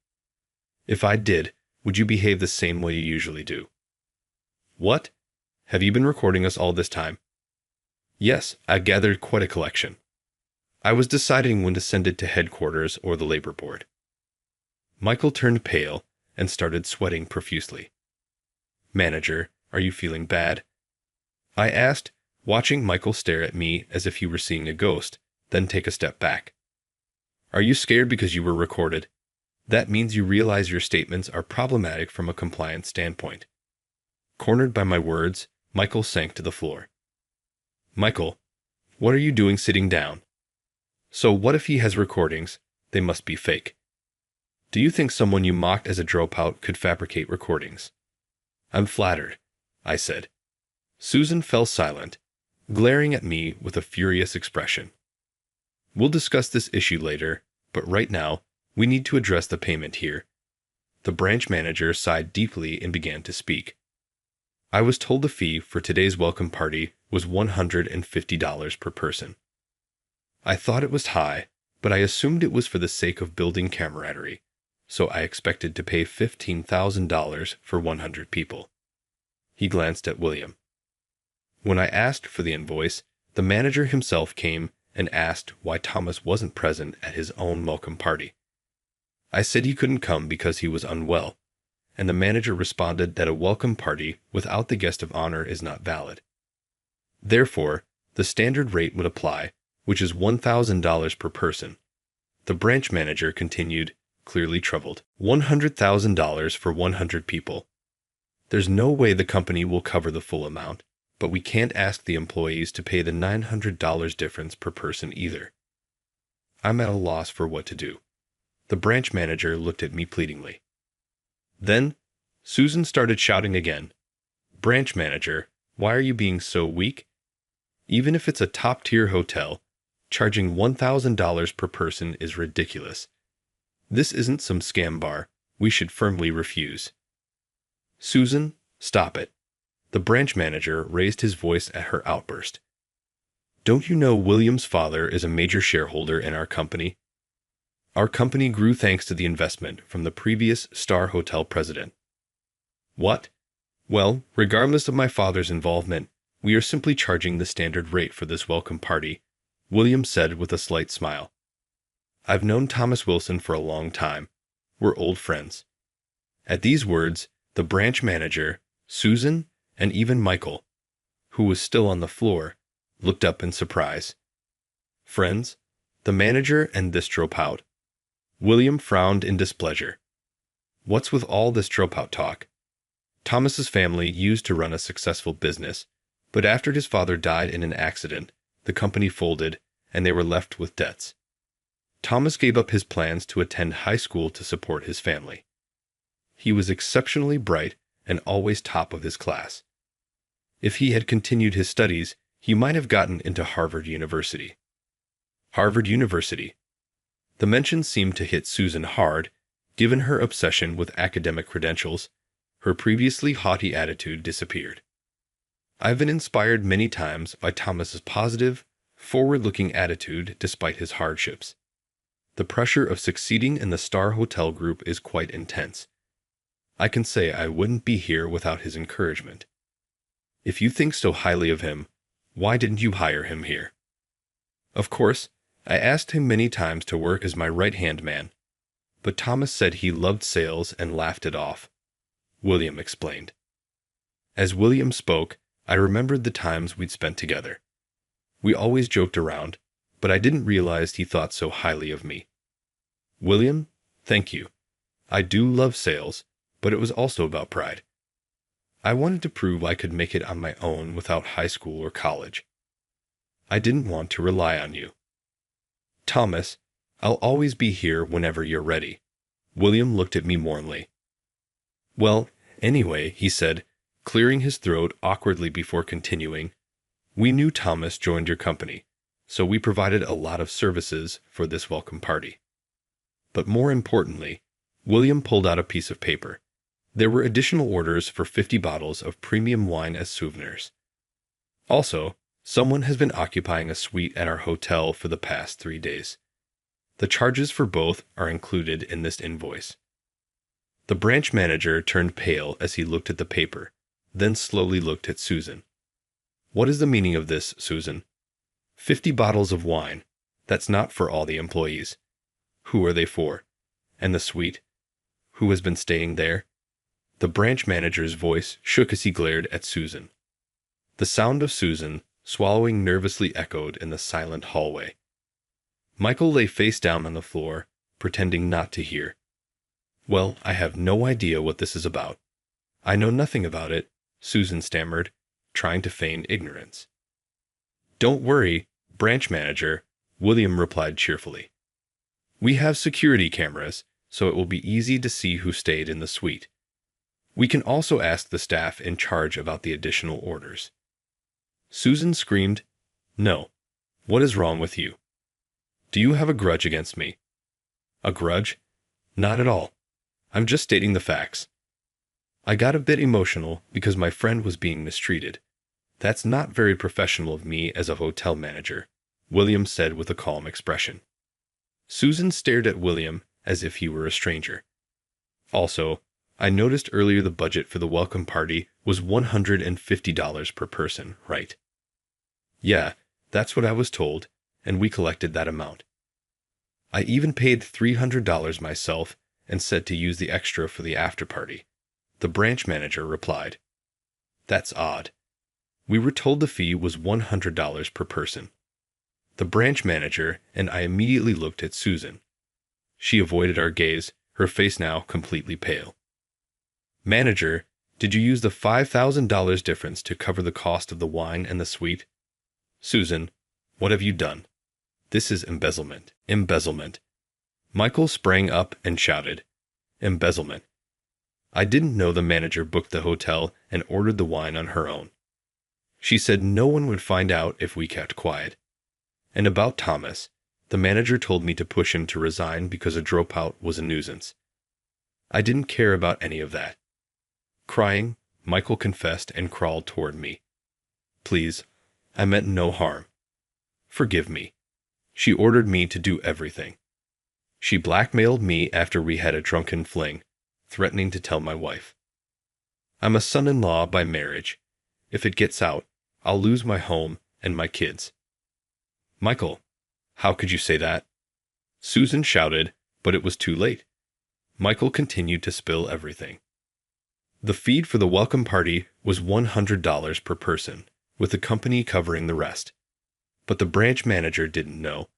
If I did, would you behave the same way you usually do? What? Have you been recording us all this time? Yes, I gathered quite a collection. I was deciding when to send it to headquarters or the labor board. Michael turned pale and started sweating profusely. Manager, are you feeling bad? I asked, watching Michael stare at me as if he were seeing a ghost, then take a step back. Are you scared because you were recorded? That means you realize your statements are problematic from a compliance standpoint. Cornered by my words, Michael sank to the floor. Michael, what are you doing sitting down? So what if he has recordings? They must be fake. Do you think someone you mocked as a dropout could fabricate recordings? I'm flattered, I said. Susan fell silent, glaring at me with a furious expression. We'll discuss this issue later, but right now, we need to address the payment here. The branch manager sighed deeply and began to speak. I was told the fee for today's welcome party was $150 per person. I thought it was high, but I assumed it was for the sake of building camaraderie, so I expected to pay $15,000 for 100 people. He glanced at William. When I asked for the invoice, the manager himself came and asked why Thomas wasn't present at his own welcome party. I said he couldn't come because he was unwell, and the manager responded that a welcome party without the guest of honor is not valid. Therefore, the standard rate would apply, which is $1,000 per person. The branch manager continued, clearly troubled. $100,000 for 100 people. There's no way the company will cover the full amount, but we can't ask the employees to pay the $900 difference per person either. I'm at a loss for what to do. The branch manager looked at me pleadingly. Then, Susan started shouting again. Branch manager, why are you being so weak? Even if it's a top-tier hotel, charging $1,000 per person is ridiculous. This isn't some scam bar. We should firmly refuse. Susan, stop it. The branch manager raised his voice at her outburst. Don't you know William's father is a major shareholder in our company? Our company grew thanks to the investment from the previous Star Hotel president. What? Well, regardless of my father's involvement, we are simply charging the standard rate for this welcome party, William said with a slight smile. I've known Thomas Wilson for a long time. We're old friends. At these words, the branch manager, Susan, and even Michael, who was still on the floor, looked up in surprise. Friends? The manager and this dropout. William frowned in displeasure. What's with all this dropout talk? Thomas's family used to run a successful business, but after his father died in an accident, the company folded and they were left with debts. Thomas gave up his plans to attend high school to support his family. He was exceptionally bright and always top of his class. If he had continued his studies, he might have gotten into Harvard University. Harvard University. The mention seemed to hit Susan hard, given her obsession with academic credentials. Her previously haughty attitude disappeared. I've been inspired many times by Thomas's positive, forward-looking attitude despite his hardships. The pressure of succeeding in the Star Hotel Group is quite intense. I can say I wouldn't be here without his encouragement. If you think so highly of him, why didn't you hire him here? Of course, I asked him many times to work as my right-hand man, but Thomas said he loved sales and laughed it off. William explained. As William spoke, I remembered the times we'd spent together. We always joked around, but I didn't realize he thought so highly of me. William, thank you. I do love sales, but it was also about pride. I wanted to prove I could make it on my own without high school or college. I didn't want to rely on you. Thomas, I'll always be here whenever you're ready. William looked at me warmly. Well, anyway, he said, clearing his throat awkwardly before continuing, we knew Thomas joined your company, so we provided a lot of services for this welcome party. But more importantly, William pulled out a piece of paper. There were additional orders for 50 bottles of premium wine as souvenirs. Also, someone has been occupying a suite at our hotel for the past 3 days. The charges for both are included in this invoice. The branch manager turned pale as he looked at the paper, then slowly looked at Susan. What is the meaning of this, Susan? 50 bottles of wine. That's not for all the employees. Who are they for? And the suite? Who has been staying there? The branch manager's voice shook as he glared at Susan. The sound of Susan swallowing nervously echoed in the silent hallway. Michael lay face down on the floor, pretending not to hear. Well, I have no idea what this is about. I know nothing about it, Susan stammered, trying to feign ignorance. Don't worry, branch manager, William replied cheerfully. We have security cameras, so it will be easy to see who stayed in the suite. We can also ask the staff in charge about the additional orders. Susan screamed, No. What is wrong with you? Do you have a grudge against me? A grudge? Not at all. I'm just stating the facts. I got a bit emotional because my friend was being mistreated. That's not very professional of me as a hotel manager, William said with a calm expression. Susan stared at William as if he were a stranger. Also, I noticed earlier the budget for the welcome party was $150 per person, right? Yeah, that's what I was told, and we collected that amount. I even paid $300 myself and said to use the extra for the after party. The branch manager replied. That's odd. We were told the fee was $100 per person. The branch manager and I immediately looked at Susan. She avoided our gaze, her face now completely pale. Manager, did you use the $5,000 difference to cover the cost of the wine and the suite? Susan, what have you done? This is embezzlement. Embezzlement. Michael sprang up and shouted, Embezzlement. I didn't know the manager booked the hotel and ordered the wine on her own. She said no one would find out if we kept quiet. And about Thomas, the manager told me to push him to resign because a dropout was a nuisance. I didn't care about any of that. Crying, Michael confessed and crawled toward me. Please, I meant no harm. Forgive me. She ordered me to do everything. She blackmailed me after we had a drunken fling, threatening to tell my wife. I'm a son-in-law by marriage. If it gets out, I'll lose my home and my kids. Michael, how could you say that? Susan shouted, but it was too late. Michael continued to spill everything. The fee for the welcome party was $100 per person, with the company covering the rest. But the branch manager didn't know,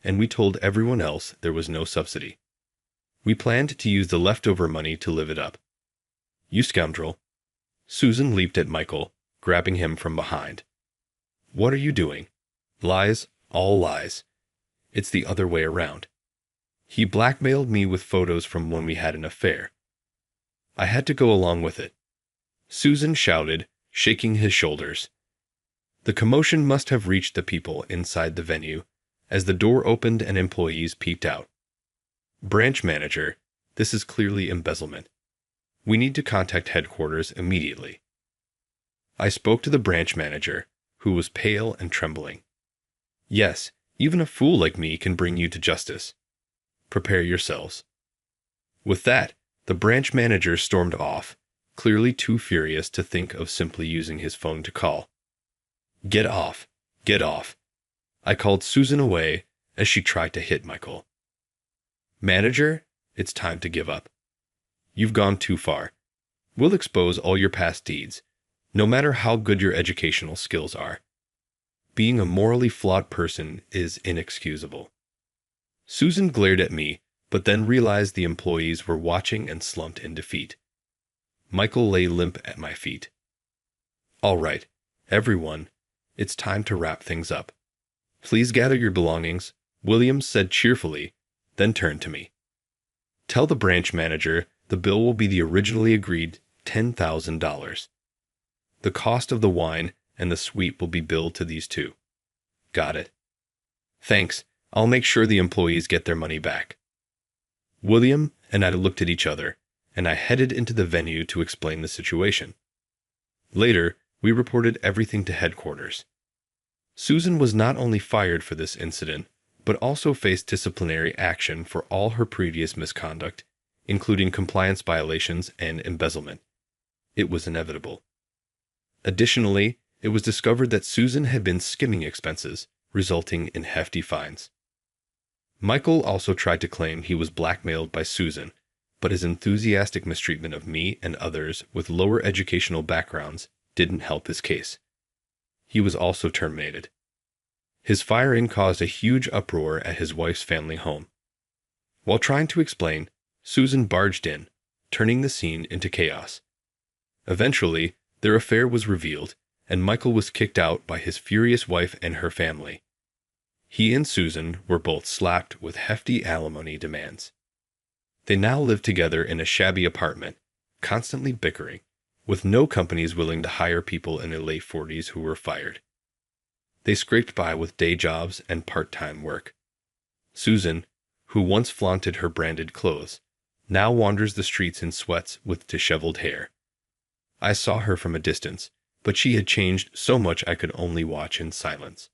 and we told everyone else there was no subsidy. We planned to use the leftover money to live it up. You scoundrel. Susan leaped at Michael, grabbing him from behind. What are you doing? Lies, all lies. It's the other way around. He blackmailed me with photos from when we had an affair. I had to go along with it. Susan shouted, shaking his shoulders. The commotion must have reached the people inside the venue, as the door opened and employees peeked out. Branch manager, this is clearly embezzlement. We need to contact headquarters immediately. I spoke to the branch manager, who was pale and trembling. Yes, even a fool like me can bring you to justice. Prepare yourselves. With that, the branch manager stormed off, clearly too furious to think of simply using his phone to call. Get off, get off. I called Susan away as she tried to hit Michael. Manager, it's time to give up. You've gone too far. We'll expose all your past deeds, no matter how good your educational skills are. Being a morally flawed person is inexcusable. Susan glared at me, but then realized the employees were watching and slumped in defeat. Michael lay limp at my feet. All right, everyone, it's time to wrap things up. Please gather your belongings, Williams said cheerfully, then turned to me. Tell the branch manager the bill will be the originally agreed $10,000. The cost of the wine and the suite will be billed to these two. Got it. Thanks. I'll make sure the employees get their money back. William and I looked at each other, and I headed into the venue to explain the situation. Later, we reported everything to headquarters. Susan was not only fired for this incident, but also faced disciplinary action for all her previous misconduct, including compliance violations and embezzlement. It was inevitable. Additionally, it was discovered that Susan had been skimming expenses, resulting in hefty fines. Michael also tried to claim he was blackmailed by Susan, but his enthusiastic mistreatment of me and others with lower educational backgrounds didn't help his case. He was also terminated. His firing caused a huge uproar at his wife's family home. While trying to explain, Susan barged in, turning the scene into chaos. Eventually, their affair was revealed, and Michael was kicked out by his furious wife and her family. He and Susan were both slapped with hefty alimony demands. They now live together in a shabby apartment, constantly bickering, with no companies willing to hire people in their late 40s who were fired. They scraped by with day jobs and part-time work. Susan, who once flaunted her branded clothes, now wanders the streets in sweats with disheveled hair. I saw her from a distance, but she had changed so much I could only watch in silence.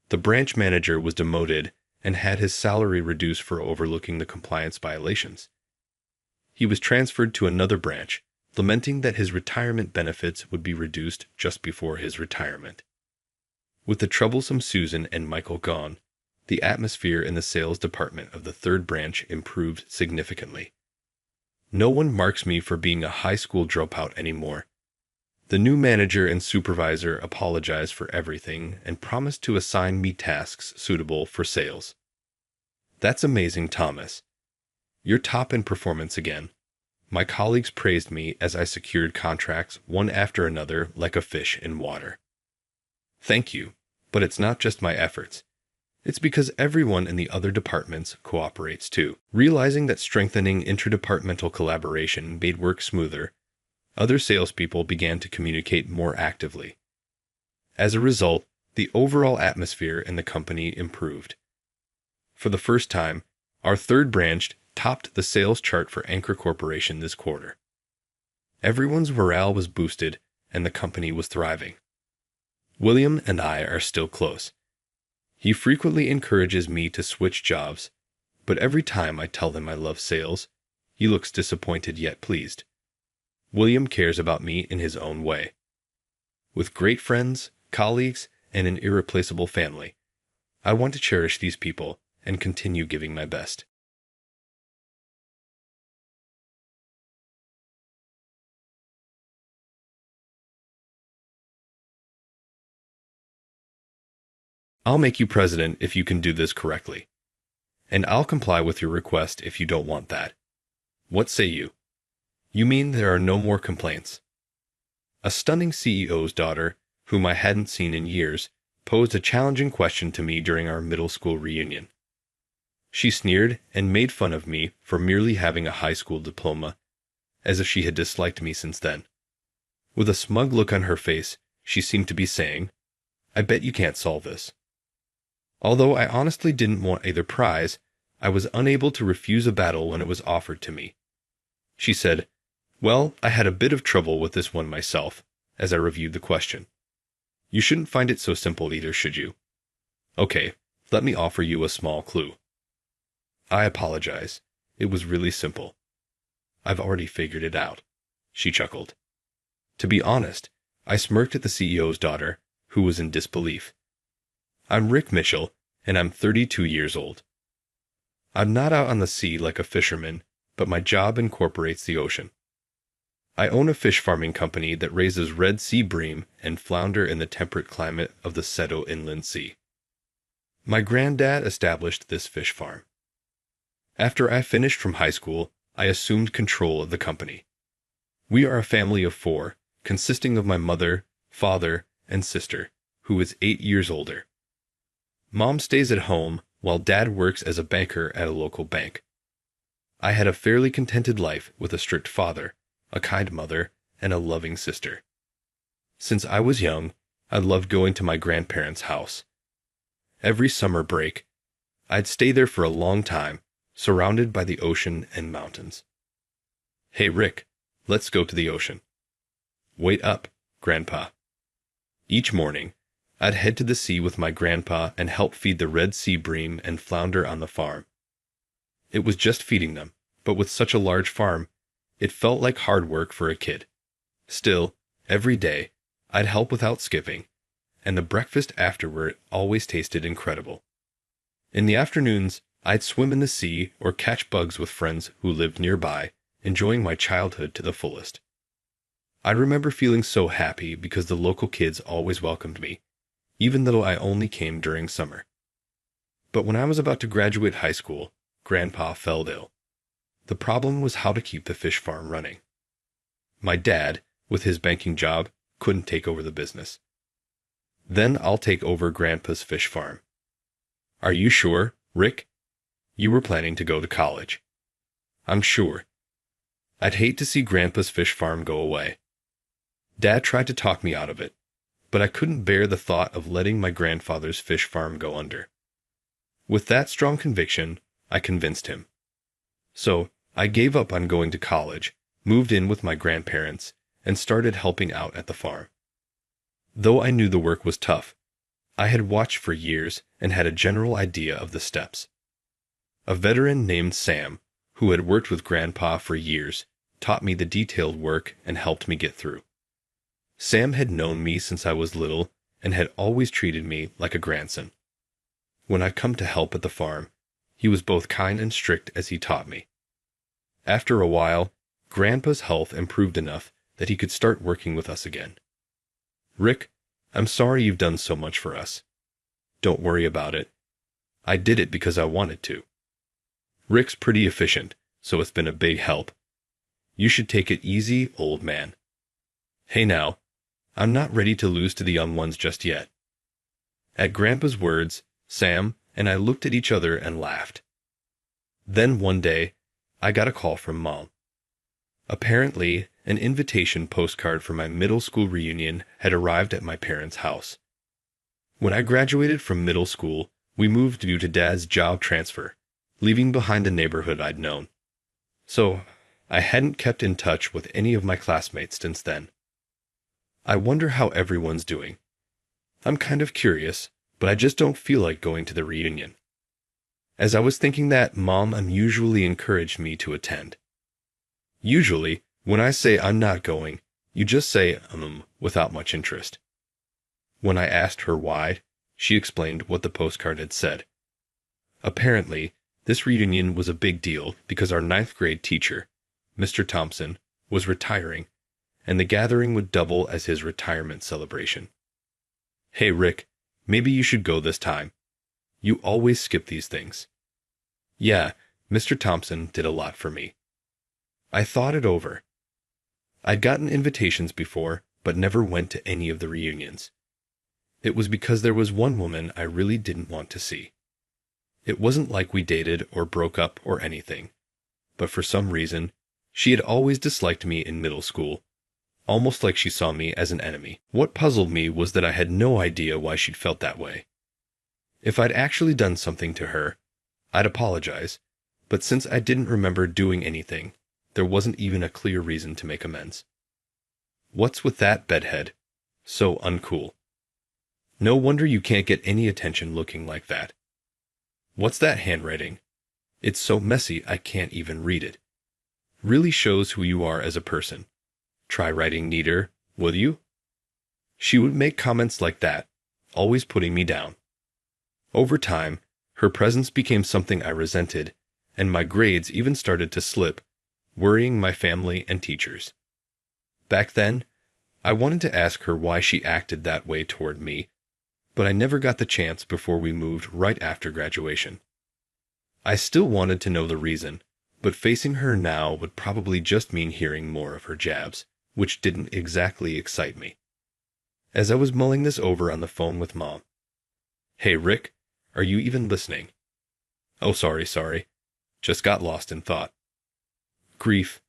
The branch manager was demoted and had his salary reduced for overlooking the compliance violations. He was transferred to another branch, lamenting that his retirement benefits would be reduced just before his retirement. With the troublesome Susan and Michael gone, the atmosphere in the sales department of the third branch improved significantly. No one marks me for being a high school dropout anymore. The new manager and supervisor apologized for everything and promised to assign me tasks suitable for sales. That's amazing, Thomas. You're top in performance again. My colleagues praised me as I secured contracts one after another like a fish in water. Thank you, but it's not just my efforts. It's because everyone in the other departments cooperates too. Realizing that strengthening interdepartmental collaboration made work smoother, other salespeople began to communicate more actively. As a result, the overall atmosphere in the company improved. For the first time, our third branch topped the sales chart for Anchor Corporation this quarter. Everyone's morale was boosted and the company was thriving. William and I are still close. He frequently encourages me to switch jobs, but every time I tell him I love sales, he looks disappointed yet pleased. William cares about me in his own way. With great friends, colleagues, and an irreplaceable family, I want to cherish these people and continue giving my best. I'll make you president if you can do this correctly. And I'll comply with your request if you don't want that. What say you? You mean there are no more complaints? A stunning CEO's daughter, whom I hadn't seen in years, posed a challenging question to me during our middle school reunion. She sneered and made fun of me for merely having a high school diploma, as if she had disliked me since then. With a smug look on her face, she seemed to be saying, "I bet you can't solve this." Although I honestly didn't want either prize, I was unable to refuse a battle when it was offered to me. She said, "Well, I had a bit of trouble with this one myself," as I reviewed the question. "You shouldn't find it so simple either, should you?" "Okay, let me offer you a small clue." "I apologize. It was really simple." "I've already figured it out," she chuckled. To be honest, I smirked at the CEO's daughter, who was in disbelief. "I'm Rick Mitchell, and I'm 32 years old. I'm not out on the sea like a fisherman, but my job incorporates the ocean. I own a fish farming company that raises red sea bream and flounder in the temperate climate of the Seto Inland Sea. My granddad established this fish farm. After I finished from high school, I assumed control of the company. We are a family of 4, consisting of my mother, father, and sister, who is 8 years older. Mom stays at home while Dad works as a banker at a local bank. I had a fairly contented life with a strict father, a kind mother, and a loving sister. Since I was young, I loved going to my grandparents' house. Every summer break, I'd stay there for a long time, surrounded by the ocean and mountains. "Hey Rick, let's go to the ocean." "Wait up, Grandpa." Each morning, I'd head to the sea with my grandpa and help feed the red sea bream and flounder on the farm. It was just feeding them, but with such a large farm, it felt like hard work for a kid. Still, every day, I'd help without skipping, and the breakfast afterward always tasted incredible. In the afternoons, I'd swim in the sea or catch bugs with friends who lived nearby, enjoying my childhood to the fullest. I remember feeling so happy because the local kids always welcomed me, even though I only came during summer. But when I was about to graduate high school, Grandpa fell ill. The problem was how to keep the fish farm running. My dad, with his banking job, couldn't take over the business. Then I'll take over Grandpa's fish farm. Are you sure, Rick? You were planning to go to college. I'm sure. I'd hate to see Grandpa's fish farm go away. Dad tried to talk me out of it, but I couldn't bear the thought of letting my grandfather's fish farm go under. With that strong conviction, I convinced him. So, I gave up on going to college, moved in with my grandparents, and started helping out at the farm. Though I knew the work was tough, I had watched for years and had a general idea of the steps. A veteran named Sam, who had worked with Grandpa for years, taught me the detailed work and helped me get through. Sam had known me since I was little and had always treated me like a grandson. When I'd come to help at the farm, he was both kind and strict as he taught me. After a while, Grandpa's health improved enough that he could start working with us again. Rick, I'm sorry you've done so much for us. Don't worry about it. I did it because I wanted to. Rick's pretty efficient, so it's been a big help. You should take it easy, old man. Hey now, I'm not ready to lose to the young ones just yet. At Grandpa's words, Sam and I looked at each other and laughed. Then one day, I got a call from Mom. Apparently, an invitation postcard for my middle school reunion had arrived at my parents' house. When I graduated from middle school, we moved due to Dad's job transfer, leaving behind the neighborhood I'd known. So, I hadn't kept in touch with any of my classmates since then. I wonder how everyone's doing. I'm kind of curious, but I just don't feel like going to the reunion. As I was thinking that, Mom unusually encouraged me to attend. Usually, when I say I'm not going, you just say, without much interest. When I asked her why, she explained what the postcard had said. Apparently, this reunion was a big deal because our 9th grade teacher, Mr. Thompson, was retiring, and the gathering would double as his retirement celebration. Hey Rick, maybe you should go this time. You always skip these things. Yeah, Mr. Thompson did a lot for me. I thought it over. I'd gotten invitations before, but never went to any of the reunions. It was because there was one woman I really didn't want to see. It wasn't like we dated or broke up or anything, but for some reason, she had always disliked me in middle school, almost like she saw me as an enemy. What puzzled me was that I had no idea why she'd felt that way. If I'd actually done something to her, I'd apologize, but since I didn't remember doing anything, there wasn't even a clear reason to make amends. What's with that, bedhead? So uncool. No wonder you can't get any attention looking like that. What's that handwriting? It's so messy I can't even read it. Really shows who you are as a person. Try writing neater, will you? She would make comments like that, always putting me down. Over time, her presence became something I resented, and my grades even started to slip, worrying my family and teachers. Back then, I wanted to ask her why she acted that way toward me, but I never got the chance before we moved right after graduation. I still wanted to know the reason, but facing her now would probably just mean hearing more of her jabs, which didn't exactly excite me. As I was mulling this over on the phone with Mom, "Hey Rick, are you even listening?" "Oh, sorry. Just got lost in thought." "Grief.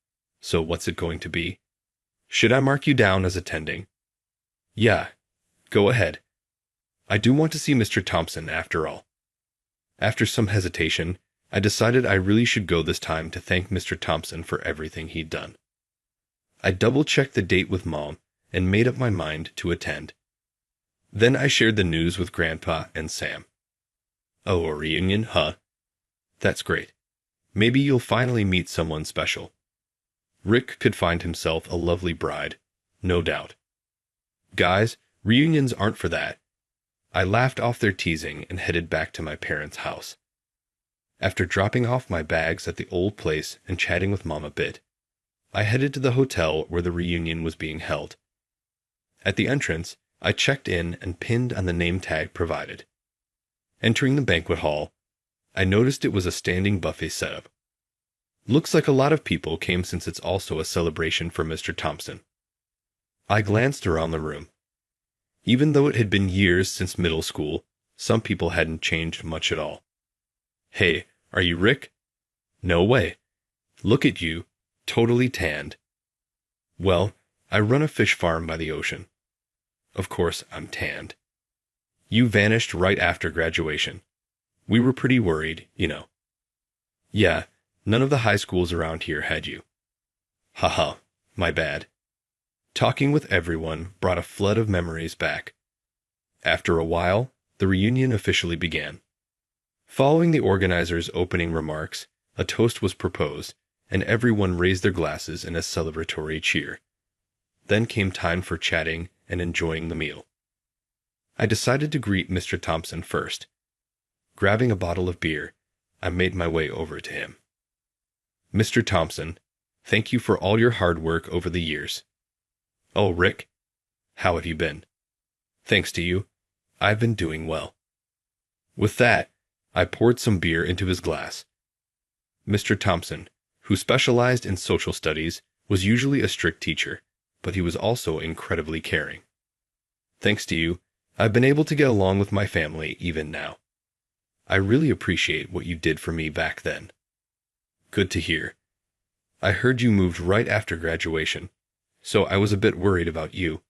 So what's it going to be? Should I mark you down as attending?" "Yeah, go ahead. I do want to see Mr. Thompson after all." After some hesitation, I decided I really should go this time to thank Mr. Thompson for everything he'd done. I double-checked the date with Mom and made up my mind to attend. Then I shared the news with Grandpa and Sam. "Oh, a reunion, huh? That's great. Maybe you'll finally meet someone special. Rick could find himself a lovely bride, no doubt. Guys, reunions aren't for that. I laughed off their teasing and headed back to my parents' house. After dropping off my bags at the old place and chatting with Mom a bit, I headed to the hotel where the reunion was being held. At the entrance, I checked in and pinned on the name tag provided. Entering the banquet hall, I noticed it was a standing buffet setup. Looks like a lot of people came since it's also a celebration for Mr. Thompson. I glanced around the room. Even though it had been years since middle school, some people hadn't changed much at all. Hey, are you Rick? No way. Look at you, totally tanned. Well, I run a fish farm by the ocean. Of course, I'm tanned. You vanished right after graduation. We were pretty worried, you know. Yeah, none of the high schools around here had you. Haha, my bad. Talking with everyone brought a flood of memories back. After a while, the reunion officially began. Following the organizers' opening remarks, a toast was proposed, and everyone raised their glasses in a celebratory cheer. Then came time for chatting and enjoying the meal. I decided to greet Mr. Thompson first. Grabbing a bottle of beer, I made my way over to him. Mr. Thompson, thank you for all your hard work over the years. Oh, Rick, how have you been? Thanks to you, I've been doing well. With that, I poured some beer into his glass. Mr. Thompson, who specialized in social studies, was usually a strict teacher, but he was also incredibly caring. Thanks to you, I've been able to get along with my family even now. I really appreciate what you did for me back then. Good to hear. I heard you moved right after graduation, so I was a bit worried about you.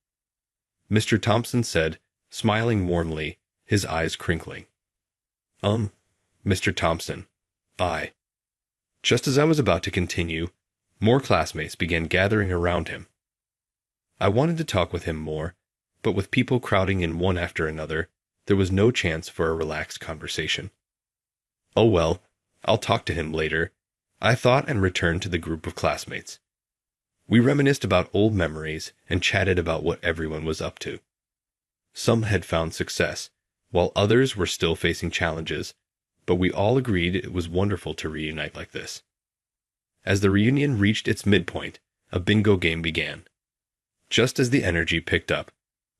Mr. Thompson said, smiling warmly, his eyes crinkling. Mr. Thompson, Just as I was about to continue, more classmates began gathering around him. I wanted to talk with him more, but with people crowding in one after another, there was no chance for a relaxed conversation. Oh well, I'll talk to him later, I thought, and returned to the group of classmates. We reminisced about old memories and chatted about what everyone was up to. Some had found success, while others were still facing challenges, but we all agreed it was wonderful to reunite like this. As the reunion reached its midpoint, a bingo game began. Just as the energy picked up,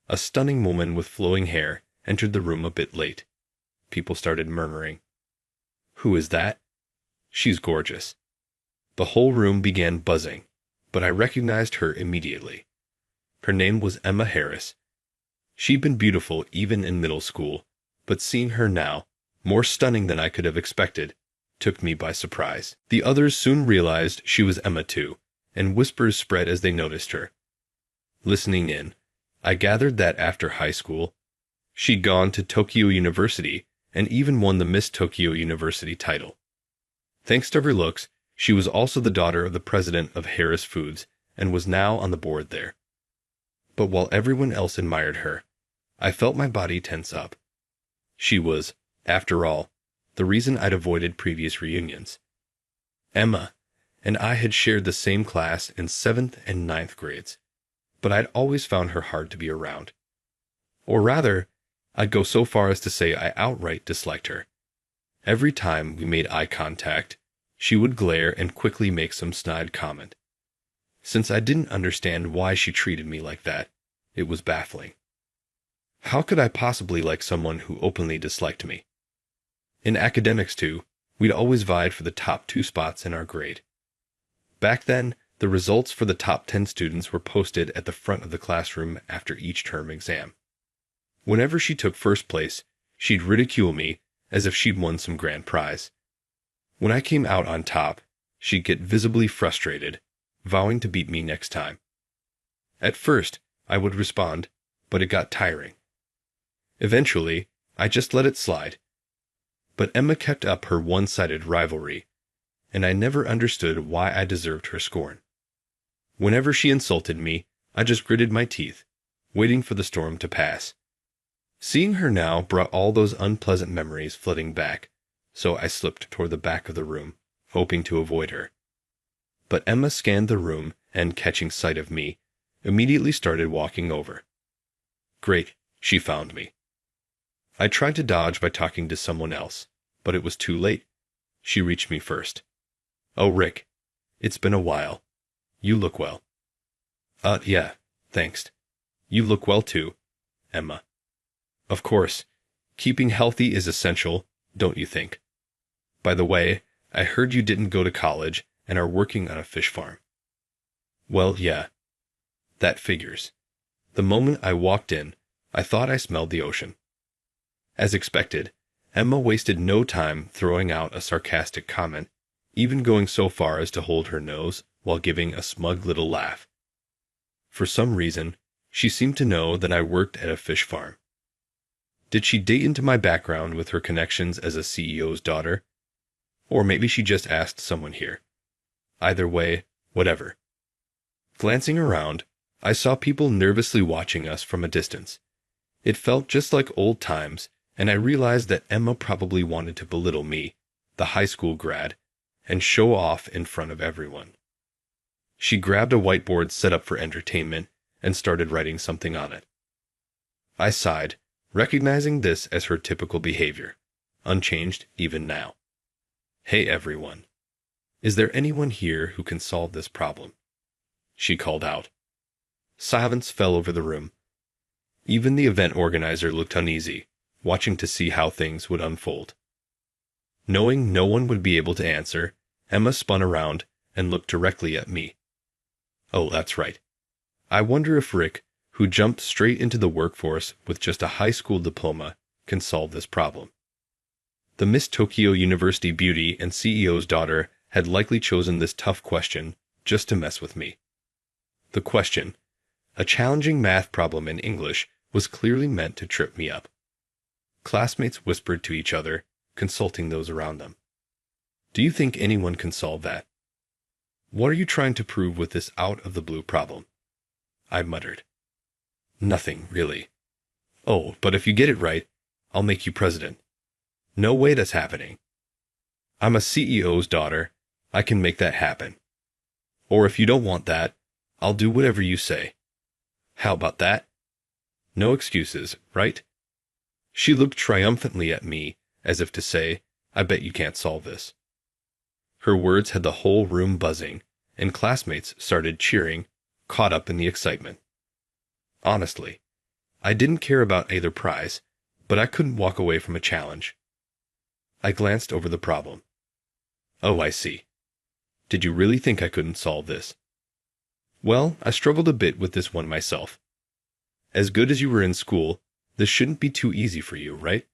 a stunning woman with flowing hair entered the room a bit late. People started murmuring. Who is that? She's gorgeous. The whole room began buzzing, but I recognized her immediately. Her name was Emma Harris. She'd been beautiful even in middle school, but seeing her now, more stunning than I could have expected, took me by surprise. The others soon realized she was Emma too, and whispers spread as they noticed her. Listening in, I gathered that after high school, she'd gone to Tokyo University and even won the Miss Tokyo University title. Thanks to her looks, she was also the daughter of the president of Harris Foods and was now on the board there. But while everyone else admired her, I felt my body tense up. She was, after all, the reason I'd avoided previous reunions. Emma and I had shared the same class in 7th and 9th grades, but I'd always found her hard to be around. Or rather, I'd go so far as to say I outright disliked her. Every time we made eye contact, she would glare and quickly make some snide comment. Since I didn't understand why she treated me like that, it was baffling. How could I possibly like someone who openly disliked me? In academics, too, we'd always vied for the top 2 spots in our grade. Back then, the results for the top 10 students were posted at the front of the classroom after each term exam. Whenever she took first place, she'd ridicule me as if she'd won some grand prize. When I came out on top, she'd get visibly frustrated, vowing to beat me next time. At first, I would respond, but it got tiring. Eventually, I just let it slide. But Emma kept up her one-sided rivalry, and I never understood why I deserved her scorn. Whenever she insulted me, I just gritted my teeth, waiting for the storm to pass. Seeing her now brought all those unpleasant memories flooding back, so I slipped toward the back of the room, hoping to avoid her. But Emma scanned the room and, catching sight of me, immediately started walking over. Great, she found me. I tried to dodge by talking to someone else, but it was too late. She reached me first. "Oh, Rick. It's been a while. You look well." Yeah, thanks. You look well too, Emma. Of course. Keeping healthy is essential, don't you think? By the way, I heard you didn't go to college and are working on a fish farm. Well, yeah. That figures. The moment I walked in, I thought I smelled the ocean. As expected, Emma wasted no time throwing out a sarcastic comment, even going so far as to hold her nose while giving a smug little laugh. For some reason, she seemed to know that I worked at a fish farm. Did she dig into my background with her connections as a CEO's daughter? Or maybe she just asked someone here. Either way, whatever. Glancing around, I saw people nervously watching us from a distance. It felt just like old times, and I realized that Emma probably wanted to belittle me, the high school grad, and show off in front of everyone. She grabbed a whiteboard set up for entertainment and started writing something on it. I sighed, recognizing this as her typical behavior, unchanged even now. "Hey everyone. Is there anyone here who can solve this problem?" she called out. Silence fell over the room. Even the event organizer looked uneasy, watching to see how things would unfold. Knowing no one would be able to answer, Emma spun around and looked directly at me. Oh, that's right. I wonder if Rick, who jumped straight into the workforce with just a high school diploma, can solve this problem. The Miss Tokyo University beauty and CEO's daughter had likely chosen this tough question just to mess with me. The question, a challenging math problem in English, was clearly meant to trip me up. Classmates whispered to each other, consulting those around them. "Do you think anyone can solve that?" "What are you trying to prove with this out-of-the-blue problem?" I muttered. "Nothing, really." "Oh, but if you get it right, I'll make you president." "No way that's happening." "I'm a CEO's daughter. I can make that happen." "Or if you don't want that, I'll do whatever you say." "How about that?" "No excuses, right?" She looked triumphantly at me, as if to say, "I bet you can't solve this." Her words had the whole room buzzing, and classmates started cheering, caught up in the excitement. Honestly, I didn't care about either prize, but I couldn't walk away from a challenge. I glanced over the problem. "Oh, I see. Did you really think I couldn't solve this?" "Well, I struggled a bit with this one myself. As good as you were in school, this shouldn't be too easy for you, right?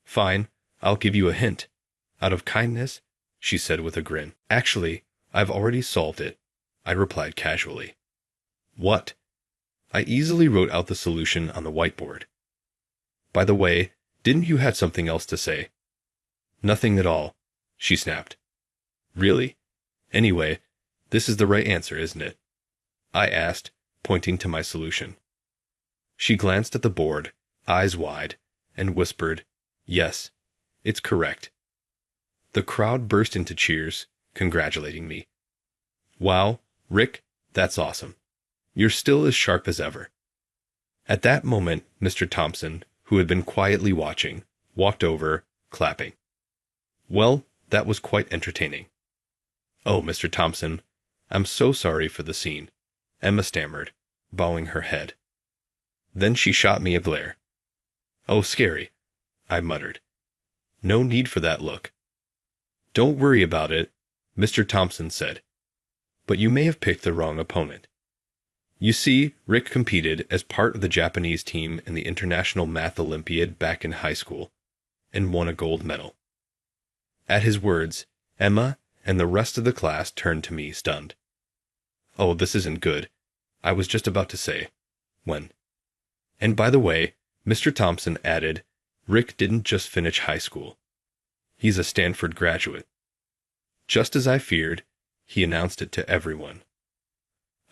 Fine, I'll give you a hint. Out of kindness," she said with a grin. "Actually, I've already solved it," I replied casually. "What?" I easily wrote out the solution on the whiteboard. "By the way, didn't you have something else to say?" "Nothing at all," she snapped. "Really? Anyway, this is the right answer, isn't it?" I asked, pointing to my solution. She glanced at the board, eyes wide, and whispered, "Yes, it's correct." The crowd burst into cheers, congratulating me. "Wow, Rick, that's awesome. You're still as sharp as ever." At that moment, Mr. Thompson, who had been quietly watching, walked over, clapping. Well, that was quite entertaining. "Oh, Mr. Thompson, I'm so sorry for the scene," Emma stammered, bowing her head. Then she shot me a glare. "Oh, scary," I muttered. "No need for that look." "Don't worry about it," Mr. Thompson said. "But you may have picked the wrong opponent. You see, Rick competed as part of the Japanese team in the International Math Olympiad back in high school, and won a gold medal." At his words, Emma and the rest of the class turned to me, stunned. "Oh, this isn't good," I was just about to say, when. And by the way, Mr. Thompson added, "Rick didn't just finish high school. He's a Stanford graduate." Just as I feared, he announced it to everyone.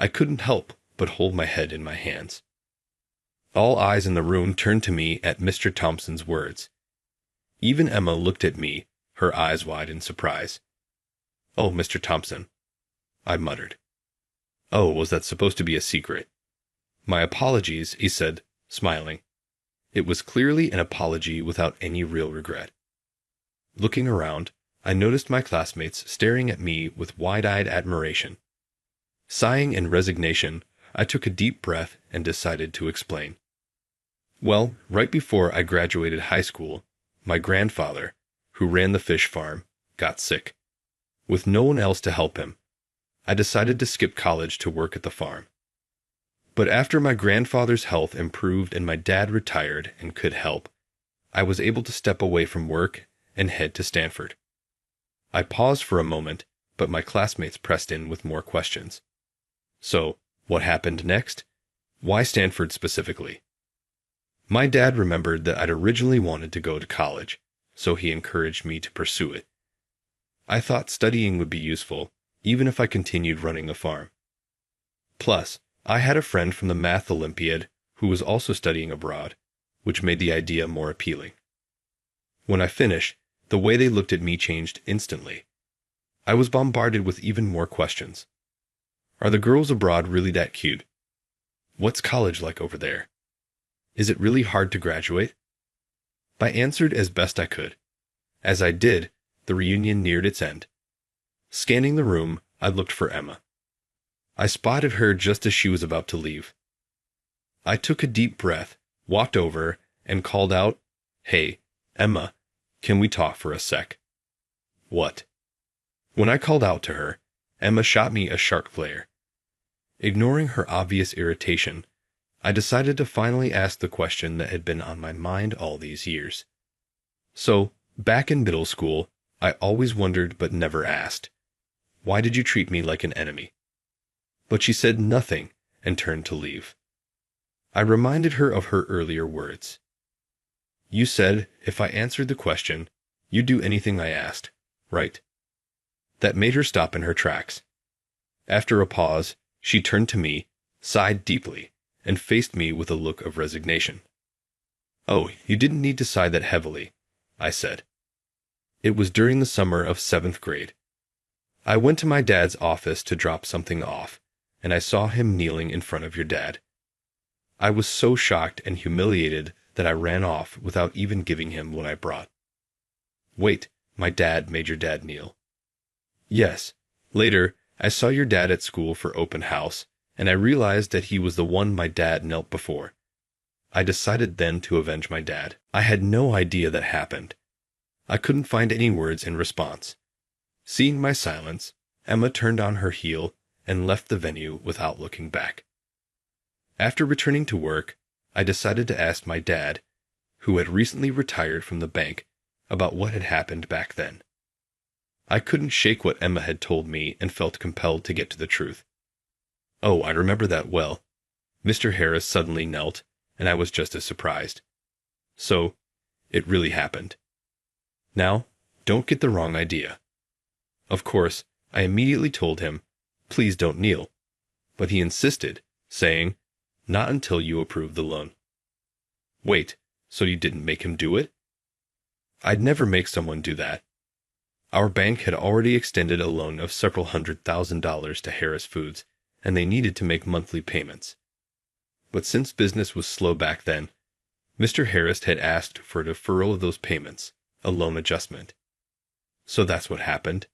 I couldn't help but hold my head in my hands. All eyes in the room turned to me at Mr. Thompson's words. Even Emma looked at me, her eyes wide in surprise. "Oh, Mr. Thompson," I muttered. "Oh, was that supposed to be a secret?" "My apologies," he said, smiling. It was clearly an apology without any real regret. Looking around, I noticed my classmates staring at me with wide-eyed admiration. Sighing in resignation, I took a deep breath and decided to explain. Well, right before I graduated high school, my grandfather, who ran the fish farm, got sick. With no one else to help him, I decided to skip college to work at the farm. But after my grandfather's health improved and my dad retired and could help, I was able to step away from work and head to Stanford. I paused for a moment, but my classmates pressed in with more questions. So, what happened next? Why Stanford specifically? My dad remembered that I'd originally wanted to go to college, so he encouraged me to pursue it. I thought studying would be useful, even if I continued running the farm. Plus, I had a friend from the Math Olympiad who was also studying abroad, which made the idea more appealing. When I finished, the way they looked at me changed instantly. I was bombarded with even more questions. Are the girls abroad really that cute? What's college like over there? Is it really hard to graduate? I answered as best I could. As I did, the reunion neared its end. Scanning the room, I looked for Emma. I spotted her just as she was about to leave. I took a deep breath, walked over, and called out, "Hey, Emma, can we talk for a sec?" "What?" When I called out to her, Emma shot me a sharp glare. Ignoring her obvious irritation, I decided to finally ask the question that had been on my mind all these years. So, back in middle school, I always wondered but never asked, "Why did you treat me like an enemy?" But she said nothing and turned to leave. I reminded her of her earlier words. "You said if I answered the question, you'd do anything I asked, right?" That made her stop in her tracks. After a pause, she turned to me, sighed deeply, and faced me with a look of resignation. "Oh, you didn't need to sigh that heavily," I said. "It was during the summer of 7th grade. I went to my dad's office to drop something off, and I saw him kneeling in front of your dad. I was so shocked and humiliated that I ran off without even giving him what I brought." "Wait, my dad made your dad kneel?" "Yes. Later, I saw your dad at school for open house, and I realized that he was the one my dad knelt before. I decided then to avenge my dad. I had no idea that happened." I couldn't find any words in response. Seeing my silence, Emma turned on her heel and left the venue without looking back. After returning to work, I decided to ask my dad, who had recently retired from the bank, about what had happened back then. I couldn't shake what Emma had told me and felt compelled to get to the truth. "Oh, I remember that well." Mr. Harris suddenly knelt, and I was just as surprised. "So, it really happened." Now, don't get the wrong idea. Of course, I immediately told him, "Please don't kneel." But he insisted, saying, "Not until you approve the loan." "Wait, so you didn't make him do it?" "I'd never make someone do that." Our bank had already extended a loan of several $100,000 to Harris Foods, and they needed to make monthly payments. But since business was slow back then, Mr. Harris had asked for a deferral of those payments, a loan adjustment. So that's what happened.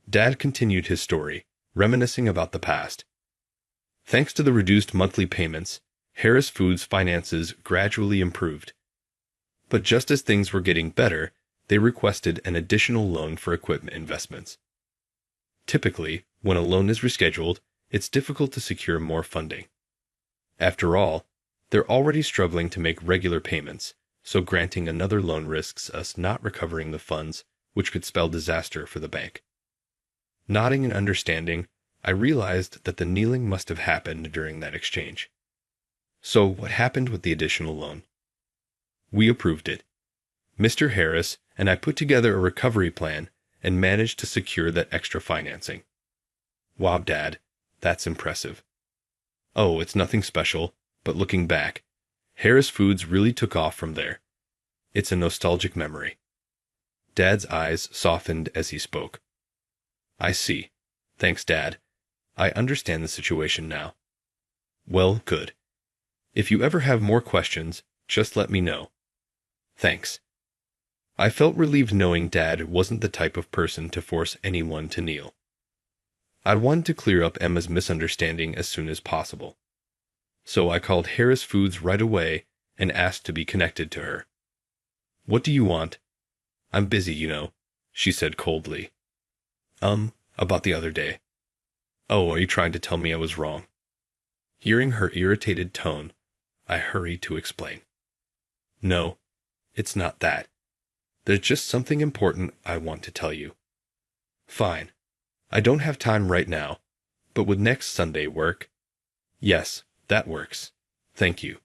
Dad continued his story, reminiscing about the past. Thanks to the reduced monthly payments, Harris Foods' finances gradually improved. But just as things were getting better, they requested an additional loan for equipment investments. Typically, when a loan is rescheduled, it's difficult to secure more funding. After all, they're already struggling to make regular payments, so granting another loan risks us not recovering the funds, which could spell disaster for the bank. Nodding in understanding, I realized that the kneeling must have happened during that exchange. So what happened with the additional loan? We approved it. Mr. Harris and I put together a recovery plan and managed to secure that extra financing. Wow, Dad, that's impressive. Oh, it's nothing special, but looking back, Harris Foods really took off from there. It's a nostalgic memory. Dad's eyes softened as he spoke. I see. Thanks, Dad. I understand the situation now. Well, good. If you ever have more questions, Just let me know. Thanks. I felt relieved knowing Dad wasn't the type of person to force anyone to kneel. I wanted to clear up Emma's misunderstanding as soon as possible. So I called Harris Foods right away and asked to be connected to her. What do you want? I'm busy, you know, she said coldly. About the other day. Oh, are you trying to tell me I was wrong? Hearing her irritated tone, I hurried to explain. No, it's not that. There's just something important I want to tell you. Fine. I don't have time right now, but would next Sunday work? Yes, that works. Thank you.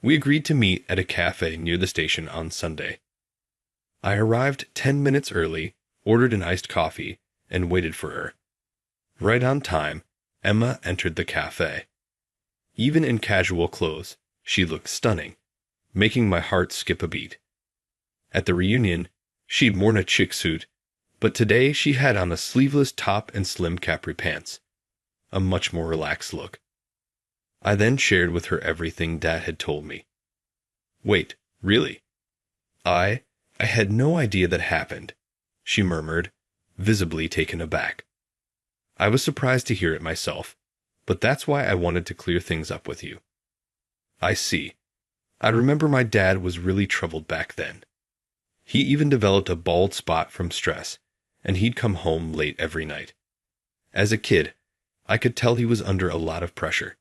We agreed to meet at a cafe near the station on Sunday. I arrived 10 minutes early, ordered an iced coffee, and waited for her. Right on time, Emma entered the cafe. Even in casual clothes, she looked stunning, making my heart skip a beat. At the reunion, she'd worn a chic suit, but today she had on a sleeveless top and slim capri pants, a much more relaxed look. I then shared with her everything Dad had told me. Wait, really? I had no idea that happened, she murmured, visibly taken aback. I was surprised to hear it myself, but that's why I wanted to clear things up with you. I see. I remember my dad was really troubled back then. He even developed a bald spot from stress, and he'd come home late every night. As a kid, I could tell he was under a lot of pressure.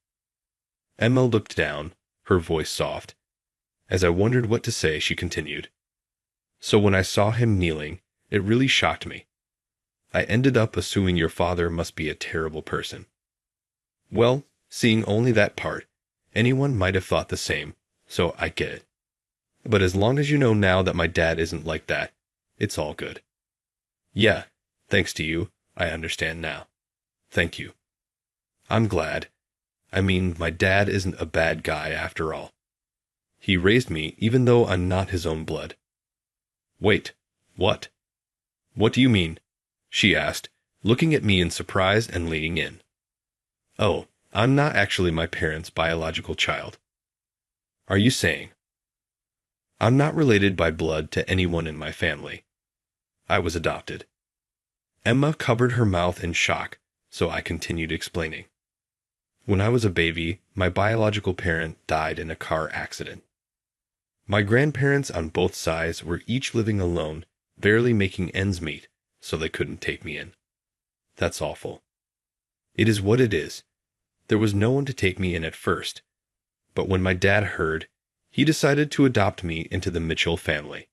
Emma looked down, her voice soft. As I wondered what to say, she continued. So when I saw him kneeling, it really shocked me. I ended up assuming your father must be a terrible person. Well, seeing only that part, anyone might have thought the same, so I get it. But as long as you know now that my dad isn't like that, it's all good. Yeah, thanks to you, I understand now. Thank you. I'm glad. I mean, my dad isn't a bad guy after all. He raised me even though I'm not his own blood. Wait, what? What do you mean? She asked, looking at me in surprise and leaning in. Oh, I'm not actually my parents' biological child. Are you saying? I'm not related by blood to anyone in my family. I was adopted. Emma covered her mouth in shock, so I continued explaining. When I was a baby, my biological parent died in a car accident. My grandparents on both sides were each living alone, barely making ends meet, so they couldn't take me in. That's awful. It is what it is. There was no one to take me in at first, but when my dad heard, he decided to adopt me into the Mitchell family.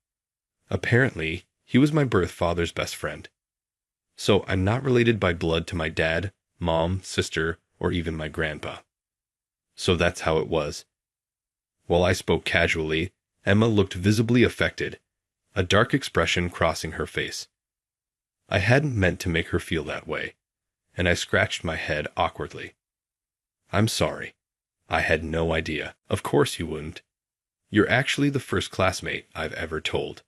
Apparently, he was my birth father's best friend. So I'm not related by blood to my dad, mom, sister, or even my grandpa. So that's how it was. While I spoke casually, Emma looked visibly affected, a dark expression crossing her face. I hadn't meant to make her feel that way, and I scratched my head awkwardly. I'm sorry. I had no idea. Of course you wouldn't. You're actually the first classmate I've ever told.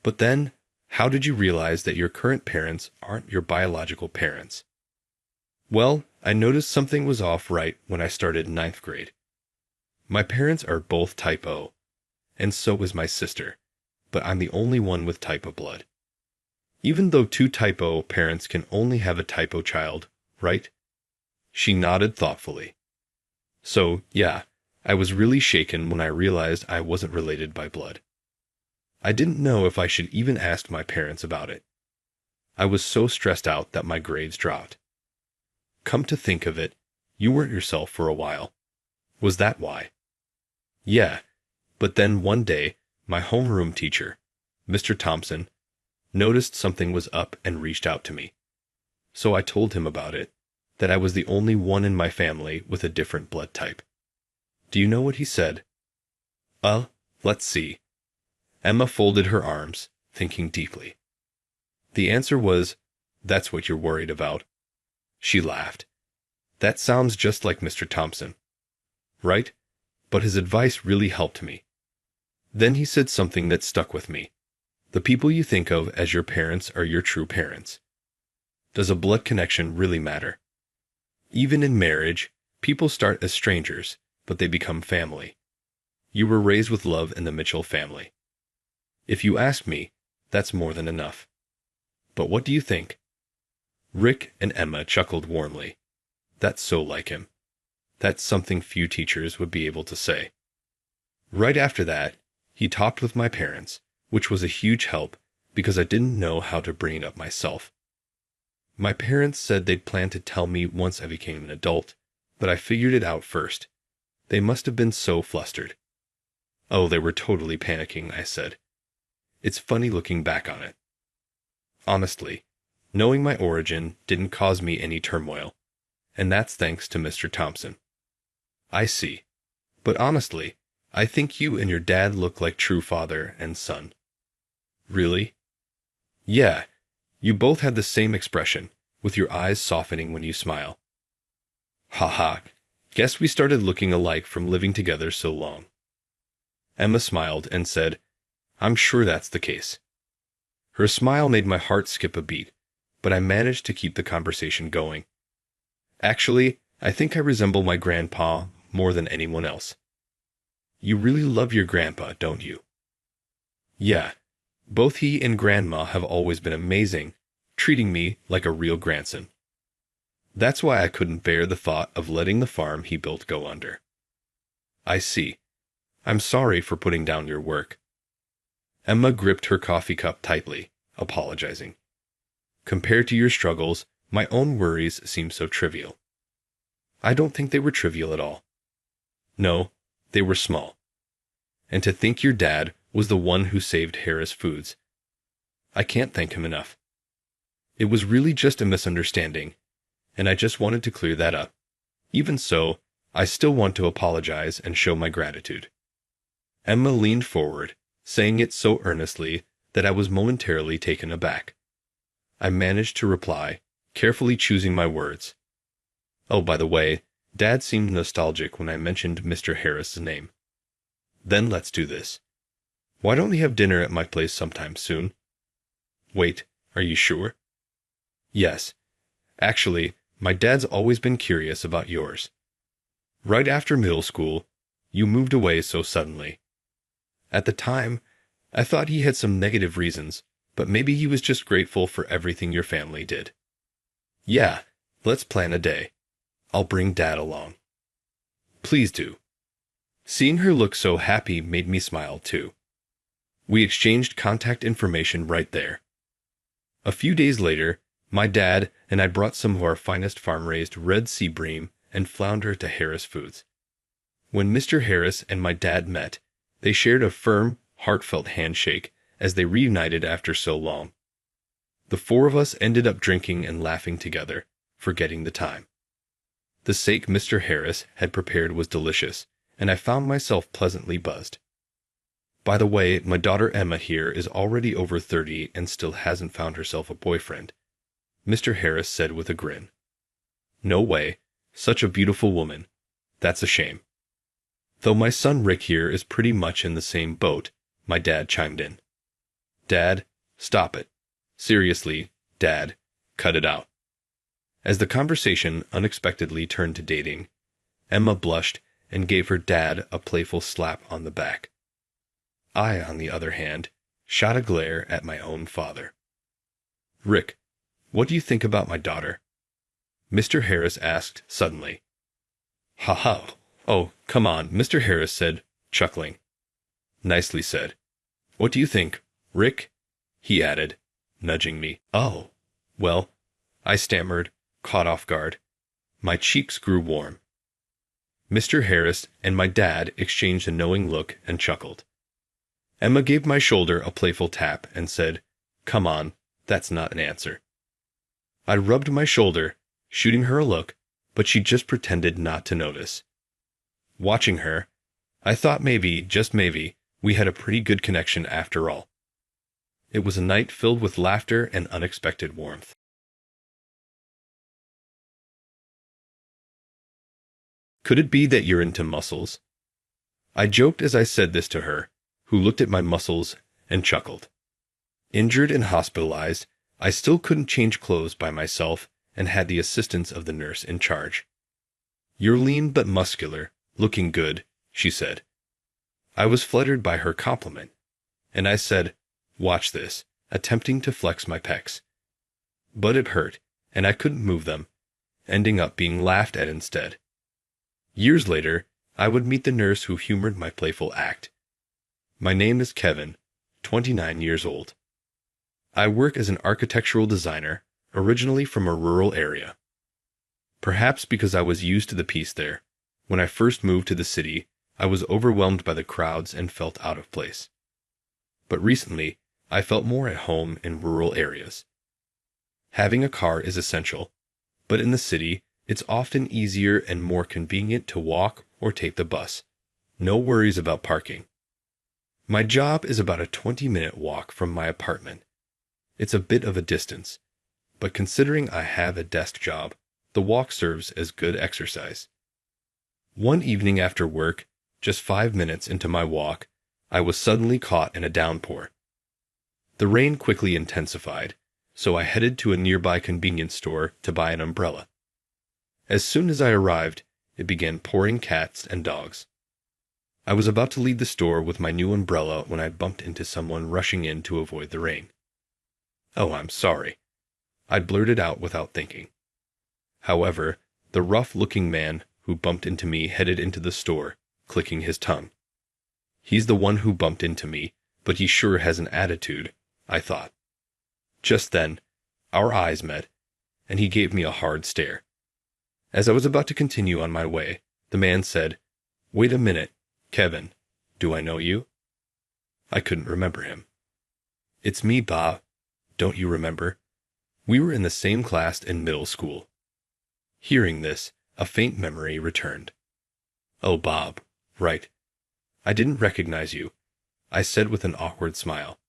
But then, how did you realize that your current parents aren't your biological parents? Well, I noticed something was off right when I started 9th grade. My parents are both type O, and so is my sister, but I'm the only one with type O blood. Even though 2 type O parents can only have a type O child, right? She nodded thoughtfully. So, yeah, I was really shaken when I realized I wasn't related by blood. I didn't know if I should even ask my parents about it. I was so stressed out that my grades dropped. Come to think of it, you weren't yourself for a while. Was that why? Yeah, but then one day, my homeroom teacher, Mr. Thompson, noticed something was up and reached out to me. So I told him about it, that I was the only one in my family with a different blood type. Do you know what he said? Let's see. Emma folded her arms, thinking deeply. The answer was, that's what you're worried about. She laughed. That sounds just like Mr. Thompson. Right? But his advice really helped me. Then he said something that stuck with me. The people you think of as your parents are your true parents. Does a blood connection really matter? Even in marriage, people start as strangers, but they become family. You were raised with love in the Mitchell family. If you ask me, that's more than enough. But what do you think?" Rick and Emma chuckled warmly. That's so like him. That's something few teachers would be able to say. Right after that, he talked with my parents, which was a huge help because I didn't know how to bring it up myself. My parents said they'd plan to tell me once I became an adult, but I figured it out first. They must have been so flustered. "Oh, they were totally panicking," I said. It's funny looking back on it. Honestly, knowing my origin didn't cause me any turmoil, and that's thanks to Mr. Thompson. "I see. But honestly, I think you and your dad look like true father and son." "Really?" "Yeah. You both had the same expression, with your eyes softening when you smile." "Ha ha. Guess we started looking alike from living together so long." Emma smiled and said, "I'm sure that's the case." Her smile made my heart skip a beat, but I managed to keep the conversation going. "Actually, I think I resemble my grandpa more than anyone else." "You really love your grandpa, don't you?" "Yeah. Both he and grandma have always been amazing, treating me like a real grandson. That's why I couldn't bear the thought of letting the farm he built go under." "I see. I'm sorry for putting down your work." Emma gripped her coffee cup tightly, apologizing. "Compared to your struggles, my own worries seem so trivial." "I don't think they were trivial at all." "No, they were small. And to think your dad was the one who saved Harris Foods. I can't thank him enough. It was really just a misunderstanding, and I just wanted to clear that up. Even so, I still want to apologize and show my gratitude." Emma leaned forward, saying it so earnestly that I was momentarily taken aback. I managed to reply, carefully choosing my words. "Oh, by the way, Dad seemed nostalgic when I mentioned Mr. Harris's name. Then let's do this. Why don't we have dinner at my place sometime soon?" "Wait, are you sure?" "Yes. Actually, my dad's always been curious about yours. Right after middle school, you moved away so suddenly. At the time, I thought he had some negative reasons, but maybe he was just grateful for everything your family did. Yeah, let's plan a day. I'll bring Dad along." "Please do." Seeing her look so happy made me smile too. We exchanged contact information right there. A few days later, my dad and I brought some of our finest farm-raised red sea bream and flounder to Harris Foods. When Mr. Harris and my dad met, they shared a firm, heartfelt handshake as they reunited after so long. The four of us ended up drinking and laughing together, forgetting the time. The steak Mr. Harris had prepared was delicious, and I found myself pleasantly buzzed. By the way, my daughter Emma here is already over 30 and still hasn't found herself a boyfriend," Mr. Harris said with a grin. "No way. Such a beautiful woman. That's a shame." "Though my son Rick here is pretty much in the same boat," my dad chimed in. "Dad, stop it. Seriously, Dad, cut it out." As the conversation unexpectedly turned to dating, Emma blushed and gave her dad a playful slap on the back. I, on the other hand, shot a glare at my own father. "Rick, what do you think about my daughter?" Mr. Harris asked suddenly. "Ha ha. Oh, come on," Mr. Harris said, chuckling. "Nicely said. What do you think, Rick?" he added, nudging me. "Oh, well," I stammered, caught off guard. My cheeks grew warm. Mr. Harris and my dad exchanged a knowing look and chuckled. Emma gave my shoulder a playful tap and said, "Come on, that's not an answer." I rubbed my shoulder, shooting her a look, but she just pretended not to notice. Watching her, I thought maybe, just maybe, we had a pretty good connection after all. It was a night filled with laughter and unexpected warmth. "Could it be that you're into muscles?" I joked as I said this to her, who looked at my muscles and chuckled. Injured and hospitalized, I still couldn't change clothes by myself and had the assistance of the nurse in charge. "You're lean but muscular, looking good," she said. I was fluttered by her compliment, and I said, "Watch this," attempting to flex my pecs. But it hurt, and I couldn't move them, ending up being laughed at instead. Years later, I would meet the nurse who humored my playful act. My name is Kevin, 29 years old. I work as an architectural designer, originally from a rural area. Perhaps because I was used to the peace there, when I first moved to the city, I was overwhelmed by the crowds and felt out of place. But recently, I felt more at home in rural areas. Having a car is essential, but in the city, it's often easier and more convenient to walk or take the bus. No worries about parking. My job is about a 20-minute walk from my apartment. It's a bit of a distance, but considering I have a desk job, the walk serves as good exercise. One evening after work, just 5 minutes into my walk, I was suddenly caught in a downpour. The rain quickly intensified, so I headed to a nearby convenience store to buy an umbrella. As soon as I arrived, it began pouring cats and dogs. I was about to leave the store with my new umbrella when I bumped into someone rushing in to avoid the rain. "Oh, I'm sorry," I blurted out without thinking. However, the rough-looking man who bumped into me headed into the store, clicking his tongue. He's the one who bumped into me, but he sure has an attitude, I thought. Just then, our eyes met, and he gave me a hard stare. As I was about to continue on my way, the man said, "Wait a minute, Kevin, do I know you?" I couldn't remember him. "It's me, Bob. Don't you remember? We were in the same class in middle school." Hearing this, a faint memory returned. "Oh, Bob, right. I didn't recognize you," I said with an awkward smile.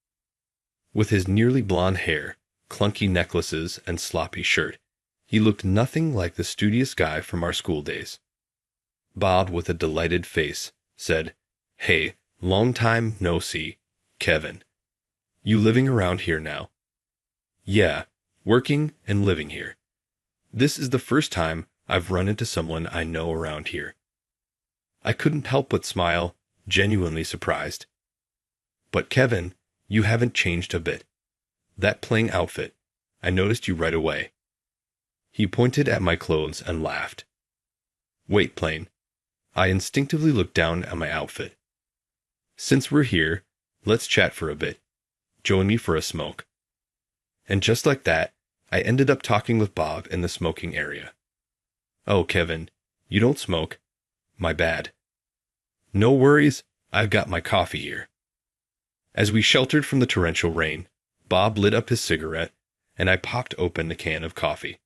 With his nearly blonde hair, clunky necklaces, and sloppy shirt, he looked nothing like the studious guy from our school days. Bob, with a delighted face, said, "Hey, long time no see, Kevin. You living around here now?" "Yeah, working and living here. This is the first time I've run into someone I know around here." I couldn't help but smile, genuinely surprised. "But Kevin, you haven't changed a bit. That plain outfit, I noticed you right away." He pointed at my clothes and laughed. "Wait, plain." I instinctively looked down at my outfit. "Since we're here, let's chat for a bit. Join me for a smoke." And just like that, I ended up talking with Bob in the smoking area. "Oh, Kevin, you don't smoke? My bad." "No worries, I've got my coffee here." As we sheltered from the torrential rain, Bob lit up his cigarette, and I popped open the can of coffee.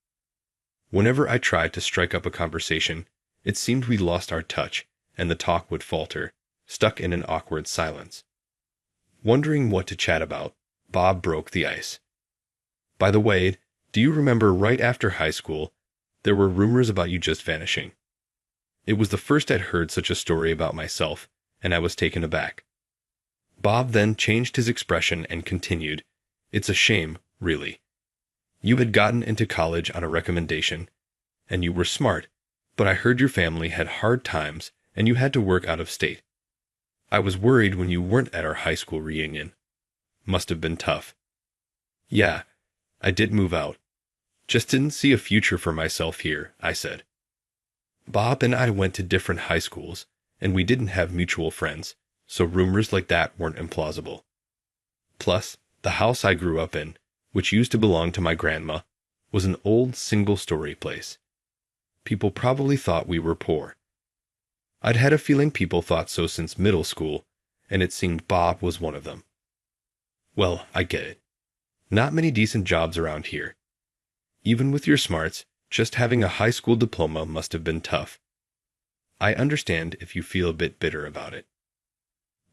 Whenever I tried to strike up a conversation, it seemed we lost our touch, and the talk would falter, stuck in an awkward silence. Wondering what to chat about, Bob broke the ice. "By the way, do you remember right after high school, there were rumors about you just vanishing?" It was the first I'd heard such a story about myself, and I was taken aback. Bob then changed his expression and continued, "It's a shame, really. You had gotten into college on a recommendation, and you were smart, but I heard your family had hard times and you had to work out of state. I was worried when you weren't at our high school reunion. Must have been tough." "Yeah, I did move out. Just didn't see a future for myself here," I said. Bob and I went to different high schools, and we didn't have mutual friends, so rumors like that weren't implausible. Plus, the house I grew up in, which used to belong to my grandma, was an old single-story place. People probably thought we were poor. I'd had a feeling people thought so since middle school, and it seemed Bob was one of them. "Well, I get it. Not many decent jobs around here. Even with your smarts, just having a high school diploma must have been tough. I understand if you feel a bit bitter about it."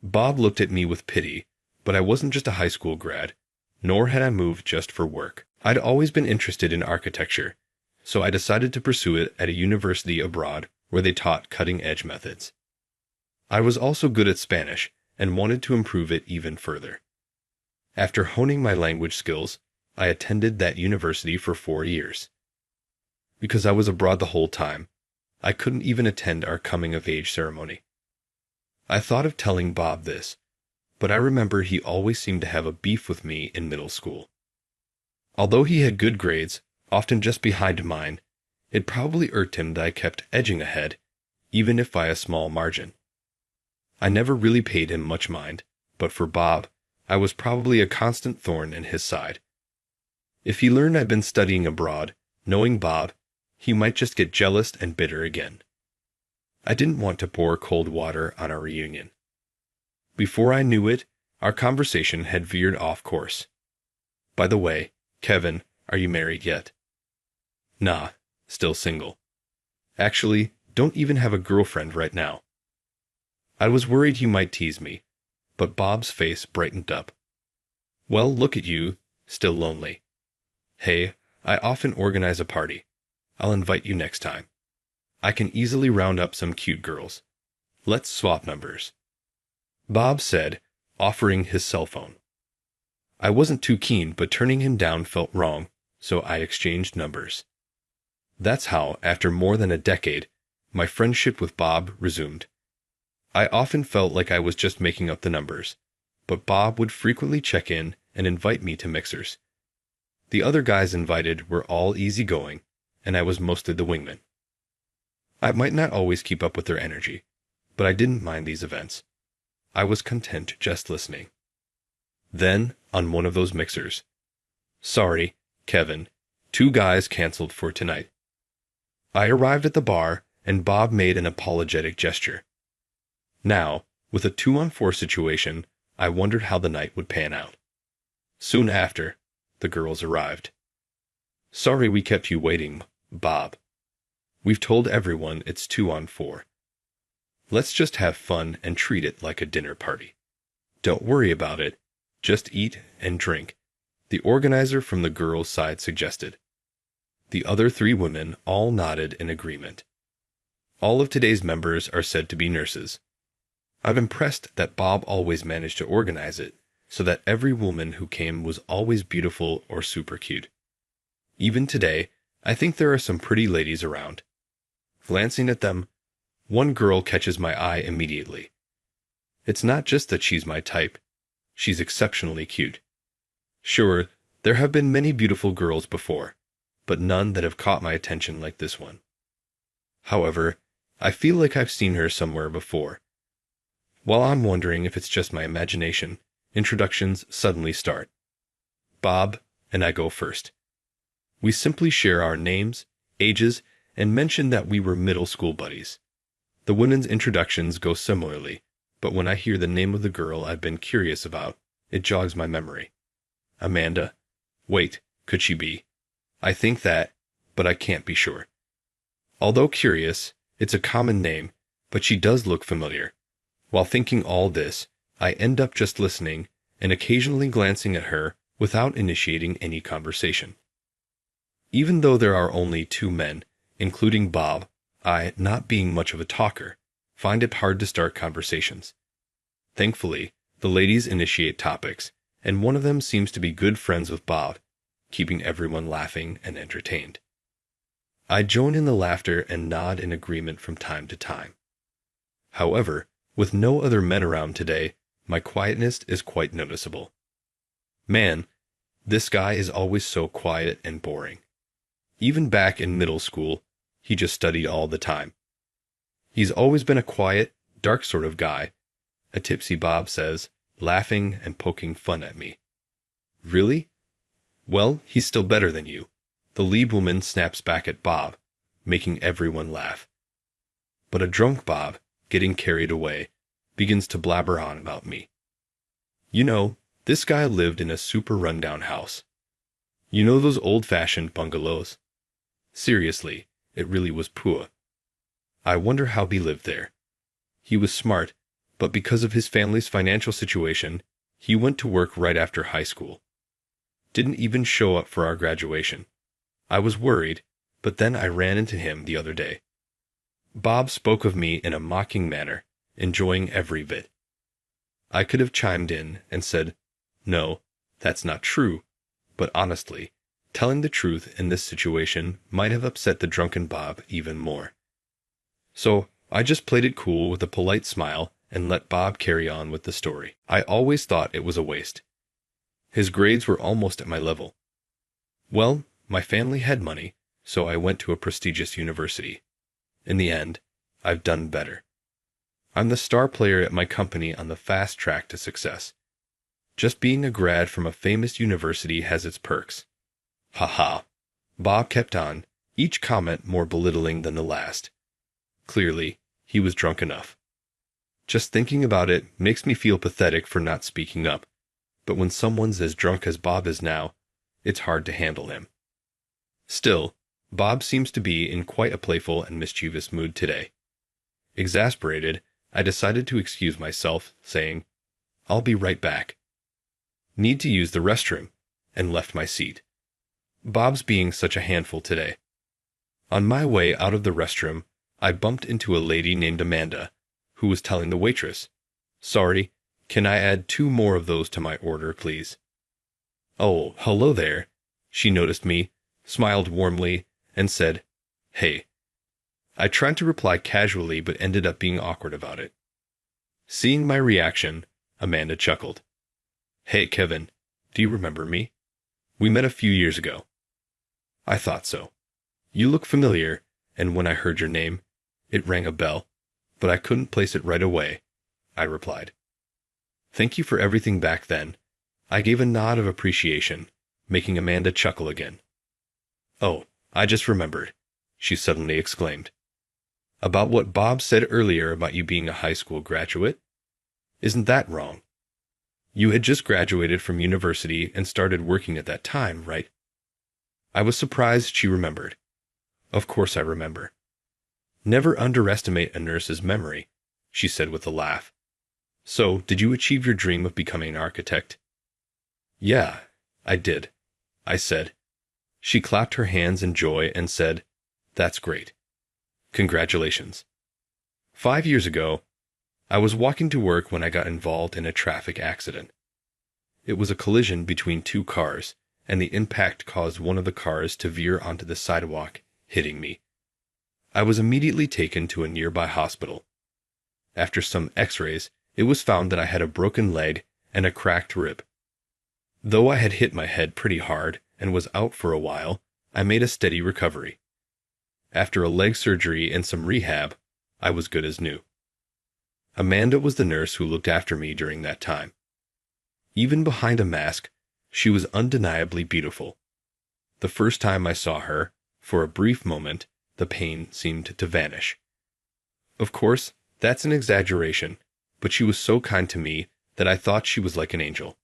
Bob looked at me with pity, but I wasn't just a high school grad, nor had I moved just for work. I'd always been interested in architecture, so I decided to pursue it at a university abroad where they taught cutting-edge methods. I was also good at Spanish and wanted to improve it even further. After honing my language skills, I attended that university for 4 years. Because I was abroad the whole time, I couldn't even attend our coming-of-age ceremony. I thought of telling Bob this, but I remember he always seemed to have a beef with me in middle school. Although he had good grades, often just behind mine, it probably irked him that I kept edging ahead, even if by a small margin. I never really paid him much mind, but for Bob, I was probably a constant thorn in his side. If he learned I'd been studying abroad, knowing Bob, he might just get jealous and bitter again. I didn't want to pour cold water on our reunion. Before I knew it, our conversation had veered off course. By the way, Kevin, are you married yet? Nah, still single. Actually, don't even have a girlfriend right now. I was worried you might tease me, but Bob's face brightened up. Well, look at you, still lonely. Hey, I often organize a party. I'll invite you next time. I can easily round up some cute girls. Let's swap numbers. Bob said, offering his cell phone. I wasn't too keen, but turning him down felt wrong, so I exchanged numbers. That's how, after more than a decade, my friendship with Bob resumed. I often felt like I was just making up the numbers, but Bob would frequently check in and invite me to mixers. The other guys invited were all easygoing, and I was mostly the wingman. I might not always keep up with their energy, but I didn't mind these events. I was content just listening. Then, on one of those mixers, sorry, Kevin, 2 guys canceled for tonight. I arrived at the bar, and Bob made an apologetic gesture. Now, with a 2-on-4 situation, I wondered how the night would pan out. Soon after, the girls arrived. Sorry we kept you waiting, Bob. We've told everyone it's 2-on-4. Let's just have fun and treat it like a dinner party. Don't worry about it. Just eat and drink, the organizer from the girls' side suggested. The other 3 women all nodded in agreement. All of today's members are said to be nurses. I'm impressed that Bob always managed to organize it so that every woman who came was always beautiful or super cute. Even today, I think there are some pretty ladies around. Glancing at them, one girl catches my eye immediately. It's not just that she's my type. She's exceptionally cute. Sure, there have been many beautiful girls before, but none that have caught my attention like this one. However, I feel like I've seen her somewhere before. While I'm wondering if it's just my imagination, introductions suddenly start. Bob and I go first. We simply share our names, ages, and mention that we were middle school buddies. The women's introductions go similarly, but when I hear the name of the girl I've been curious about, it jogs my memory. Amanda. Wait, could she be? I think that, but I can't be sure. Although curious, it's a common name, but she does look familiar. While thinking all this, I end up just listening and occasionally glancing at her without initiating any conversation. Even though there are only 2 men, including Bob, I, not being much of a talker, find it hard to start conversations. Thankfully, the ladies initiate topics, and one of them seems to be good friends with Bob, keeping everyone laughing and entertained. I join in the laughter and nod in agreement from time to time. However, with no other men around today, my quietness is quite noticeable. Man, this guy is always so quiet and boring. Even back in middle school, he just studied all the time. He's always been a quiet, dark sort of guy, a tipsy Bob says, laughing and poking fun at me. Really? Well, he's still better than you. The lead woman snaps back at Bob, making everyone laugh. But a drunk Bob, getting carried away, begins to blabber on about me. You know, this guy lived in a super rundown house. You know those old-fashioned bungalows? Seriously, it really was poor. I wonder how he lived there. He was smart, but because of his family's financial situation, he went to work right after high school. Didn't even show up for our graduation. I was worried, but then I ran into him the other day. Bob spoke of me in a mocking manner, enjoying every bit. I could have chimed in and said, "No, that's not true," but honestly, telling the truth in this situation might have upset the drunken Bob even more. So I just played it cool with a polite smile and let Bob carry on with the story. I always thought it was a waste. His grades were almost at my level. Well, my family had money, so I went to a prestigious university. In the end, I've done better. I'm the star player at my company on the fast track to success. Just being a grad from a famous university has its perks. Haha. Bob kept on, each comment more belittling than the last. Clearly, he was drunk enough. Just thinking about it makes me feel pathetic for not speaking up, but when someone's as drunk as Bob is now, it's hard to handle him. Still, Bob seems to be in quite a playful and mischievous mood today. Exasperated, I decided to excuse myself, saying, "I'll be right back. Need to use the restroom," and left my seat. Bob's being such a handful today. On my way out of the restroom, I bumped into a lady named Amanda, who was telling the waitress, "Sorry, can I add 2 more of those to my order, please?" "Oh, hello there." She noticed me, smiled warmly, and said, "Hey." I tried to reply casually but ended up being awkward about it. Seeing my reaction, Amanda chuckled. "Hey, Kevin, do you remember me? We met a few years ago." I thought so. You look familiar, and when I heard your name, it rang a bell, but I couldn't place it right away, I replied. "Thank you for everything back then." I gave a nod of appreciation, making Amanda chuckle again. "Oh, I just remembered," she suddenly exclaimed. "About what Bob said earlier about you being a high school graduate? Isn't that wrong? You had just graduated from university and started working at that time, right?" I was surprised she remembered. Of course I remember. "Never underestimate a nurse's memory," she said with a laugh. "So, did you achieve your dream of becoming an architect?" "Yeah, I did," I said. She clapped her hands in joy and said, "That's great. Congratulations." 5 years ago, I was walking to work when I got involved in a traffic accident. It was a collision between 2 cars, and the impact caused one of the cars to veer onto the sidewalk, hitting me. I was immediately taken to a nearby hospital. After some x-rays, it was found that I had a broken leg and a cracked rib. Though I had hit my head pretty hard and was out for a while, I made a steady recovery. After a leg surgery and some rehab, I was good as new. Amanda was the nurse who looked after me during that time. Even behind a mask, she was undeniably beautiful. The first time I saw her, for a brief moment, the pain seemed to vanish. Of course, that's an exaggeration, but she was so kind to me that I thought she was like an angel.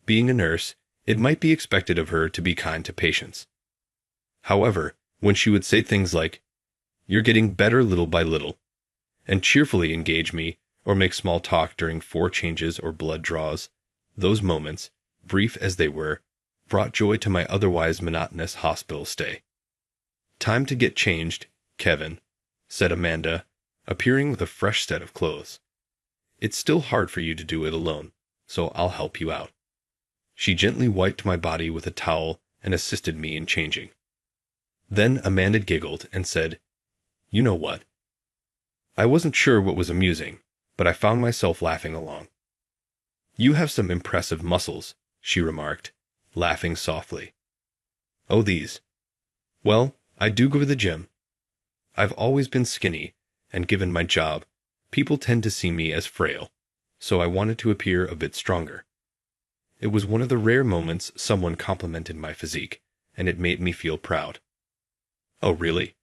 Being a nurse, it might be expected of her to be kind to patients. However, when she would say things like, "You're getting better little by little," and cheerfully engage me or make small talk during 4 changes or blood draws, those moments, brief as they were, brought joy to my otherwise monotonous hospital stay. "Time to get changed, Kevin," said Amanda, appearing with a fresh set of clothes. "It's still hard for you to do it alone, so I'll help you out." She gently wiped my body with a towel and assisted me in changing. Then Amanda giggled and said, "You know what?" I wasn't sure what was amusing, but I found myself laughing along. "You have some impressive muscles," she remarked, laughing softly. "Oh, these. Well, I do go to the gym. I've always been skinny, and given my job, people tend to see me as frail, so I wanted to appear a bit stronger. It was one of the rare moments someone complimented my physique, and it made me feel proud." "Oh, really?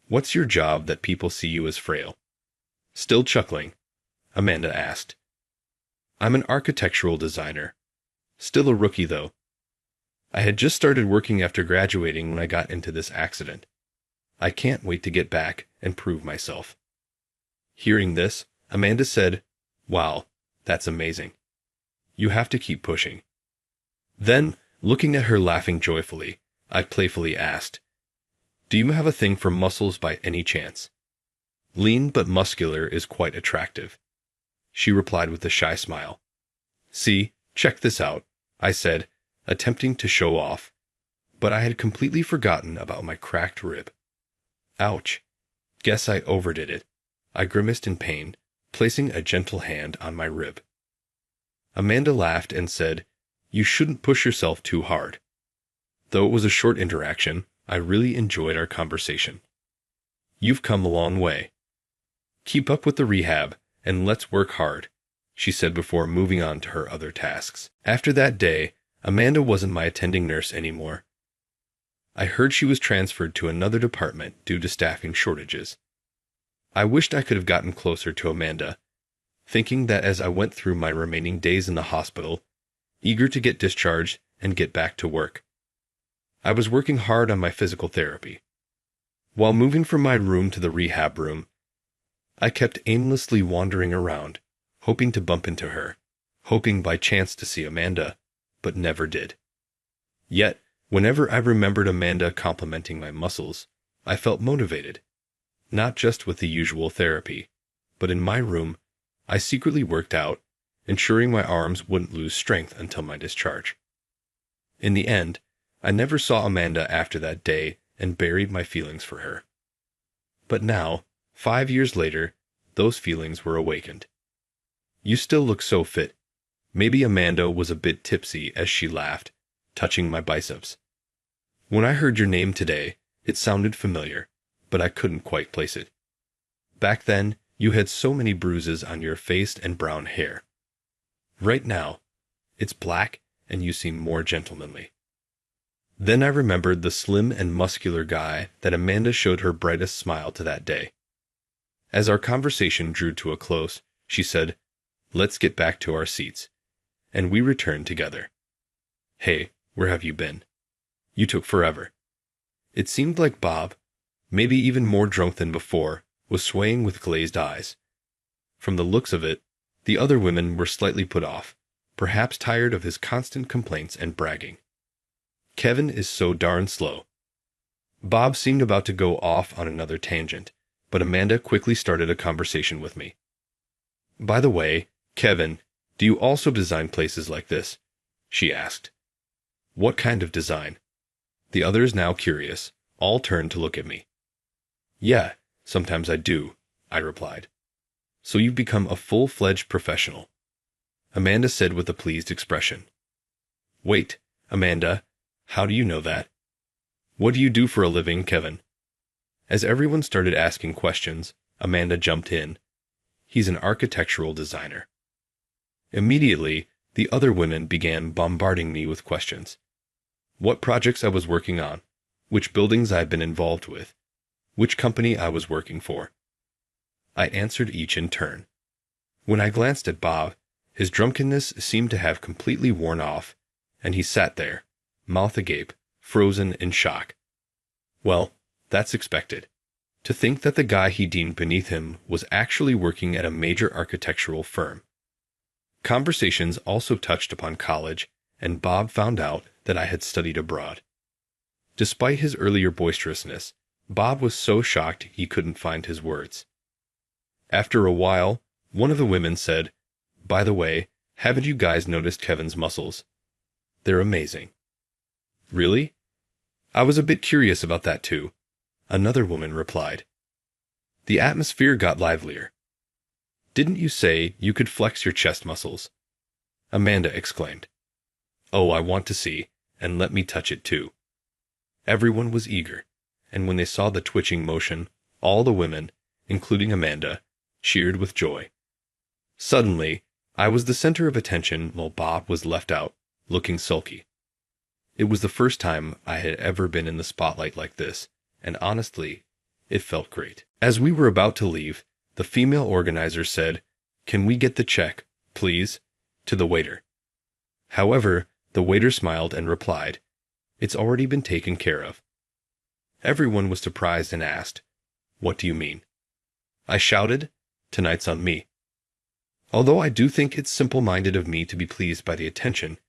What's your job that people see you as frail?" Still chuckling, Amanda asked. "I'm an architectural designer. Still a rookie, though. I had just started working after graduating when I got into this accident. I can't wait to get back and prove myself." Hearing this, Amanda said, "Wow, that's amazing. You have to keep pushing." Then, looking at her laughing joyfully, I playfully asked, "Do you have a thing for muscles by any chance? Lean but muscular is quite attractive." She replied with a shy smile. "See, check this out," I said, attempting to show off, but I had completely forgotten about my cracked rib. "Ouch. Guess I overdid it." I grimaced in pain, placing a gentle hand on my rib. Amanda laughed and said, "You shouldn't push yourself too hard." Though it was a short interaction, I really enjoyed our conversation. "You've come a long way. Keep up with the rehab, and let's work hard," she said before moving on to her other tasks. After that day, Amanda wasn't my attending nurse anymore. I heard she was transferred to another department due to staffing shortages. I wished I could have gotten closer to Amanda, thinking that as I went through my remaining days in the hospital, eager to get discharged and get back to work. I was working hard on my physical therapy. While moving from my room to the rehab room, I kept aimlessly wandering around, hoping to bump into her, hoping by chance to see Amanda, but never did. Yet, whenever I remembered Amanda complimenting my muscles, I felt motivated. Not just with the usual therapy, but in my room, I secretly worked out, ensuring my arms wouldn't lose strength until my discharge. In the end, I never saw Amanda after that day and buried my feelings for her. But now, 5 years later, those feelings were awakened. "You still look so fit." Maybe Amanda was a bit tipsy as she laughed, touching my biceps. "When I heard your name today, it sounded familiar, but I couldn't quite place it. Back then, you had so many bruises on your face and brown hair. Right now, it's black and you seem more gentlemanly." Then I remembered the slim and muscular guy that Amanda showed her brightest smile to that day. As our conversation drew to a close, she said, "Let's get back to our seats," and we returned together. "Hey, where have you been? You took forever." It seemed like Bob, maybe even more drunk than before, was swaying with glazed eyes. From the looks of it, the other women were slightly put off, perhaps tired of his constant complaints and bragging. Kevin is so darn slow. Bob seemed about to go off on another tangent, but Amanda quickly started a conversation with me. "By the way, Kevin, do you also design places like this?" she asked. "What kind of design?" The others, now curious, all turned to look at me. "Yeah, sometimes I do," I replied. "So you've become a full-fledged professional," Amanda said with a pleased expression. "Wait, Amanda, how do you know that? What do you do for a living, Kevin?" As everyone started asking questions, Amanda jumped in. "He's an architectural designer." Immediately, the other women began bombarding me with questions. What projects I was working on, which buildings I had been involved with, which company I was working for. I answered each in turn. When I glanced at Bob, his drunkenness seemed to have completely worn off, and he sat there, mouth agape, frozen in shock. Well, that's expected. To think that the guy he deemed beneath him was actually working at a major architectural firm. Conversations also touched upon college, and Bob found out that I had studied abroad. Despite his earlier boisterousness, Bob was so shocked he couldn't find his words. After a while, one of the women said, "By the way, haven't you guys noticed Kevin's muscles? They're amazing." "Really?" "I was a bit curious about that too," another woman replied. The atmosphere got livelier. "Didn't you say you could flex your chest muscles?" Amanda exclaimed. "Oh, I want to see, and let me touch it too." Everyone was eager, and when they saw the twitching motion, all the women, including Amanda, cheered with joy. Suddenly, I was the center of attention while Bob was left out, looking sulky. It was the first time I had ever been in the spotlight like this, and honestly, it felt great. As we were about to leave, the female organizer said, "Can we get the check, please?" to the waiter. However, the waiter smiled and replied, "It's already been taken care of." Everyone was surprised and asked, "What do you mean?" I shouted, "Tonight's on me." Although I do think it's simple-minded of me to be pleased by the attention,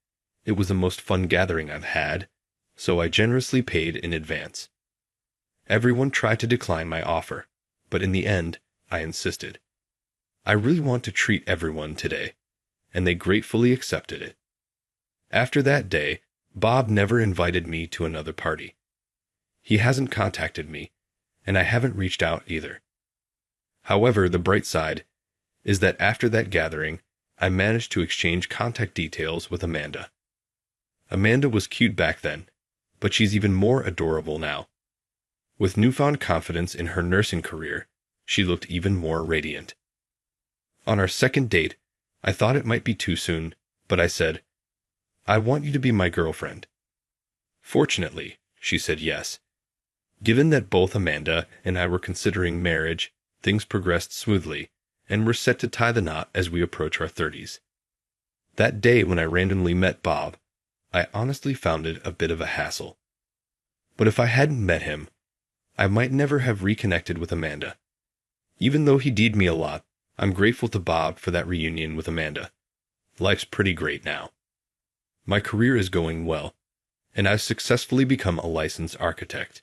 it was the most fun gathering I've had, so I generously paid in advance. Everyone tried to decline my offer, but in the end, I insisted. I really want to treat everyone today, and they gratefully accepted it. After that day, Bob never invited me to another party. He hasn't contacted me, and I haven't reached out either. However, the bright side, is that after that gathering, I managed to exchange contact details with Amanda. Amanda was cute back then, but she's even more adorable now. With newfound confidence in her nursing career, she looked even more radiant. On our second date, I thought it might be too soon, but I said, "I want you to be my girlfriend." Fortunately, she said yes. Given that both Amanda and I were considering marriage, things progressed smoothly, and we're set to tie the knot as we approach our 30s. That day when I randomly met Bob, I honestly found it a bit of a hassle. But if I hadn't met him, I might never have reconnected with Amanda. Even though he did me a lot, I'm grateful to Bob for that reunion with Amanda. Life's pretty great now. My career is going well, and I've successfully become a licensed architect.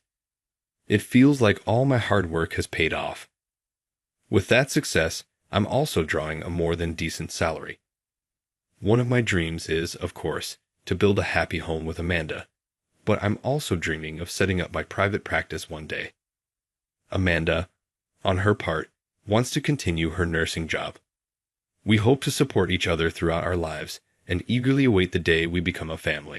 It feels like all my hard work has paid off. With that success, I'm also drawing a more than decent salary. One of my dreams is, of course, to build a happy home with Amanda, but I'm also dreaming of setting up my private practice one day. Amanda, on her part, wants to continue her nursing job. We hope to support each other throughout our lives and eagerly await the day we become a family.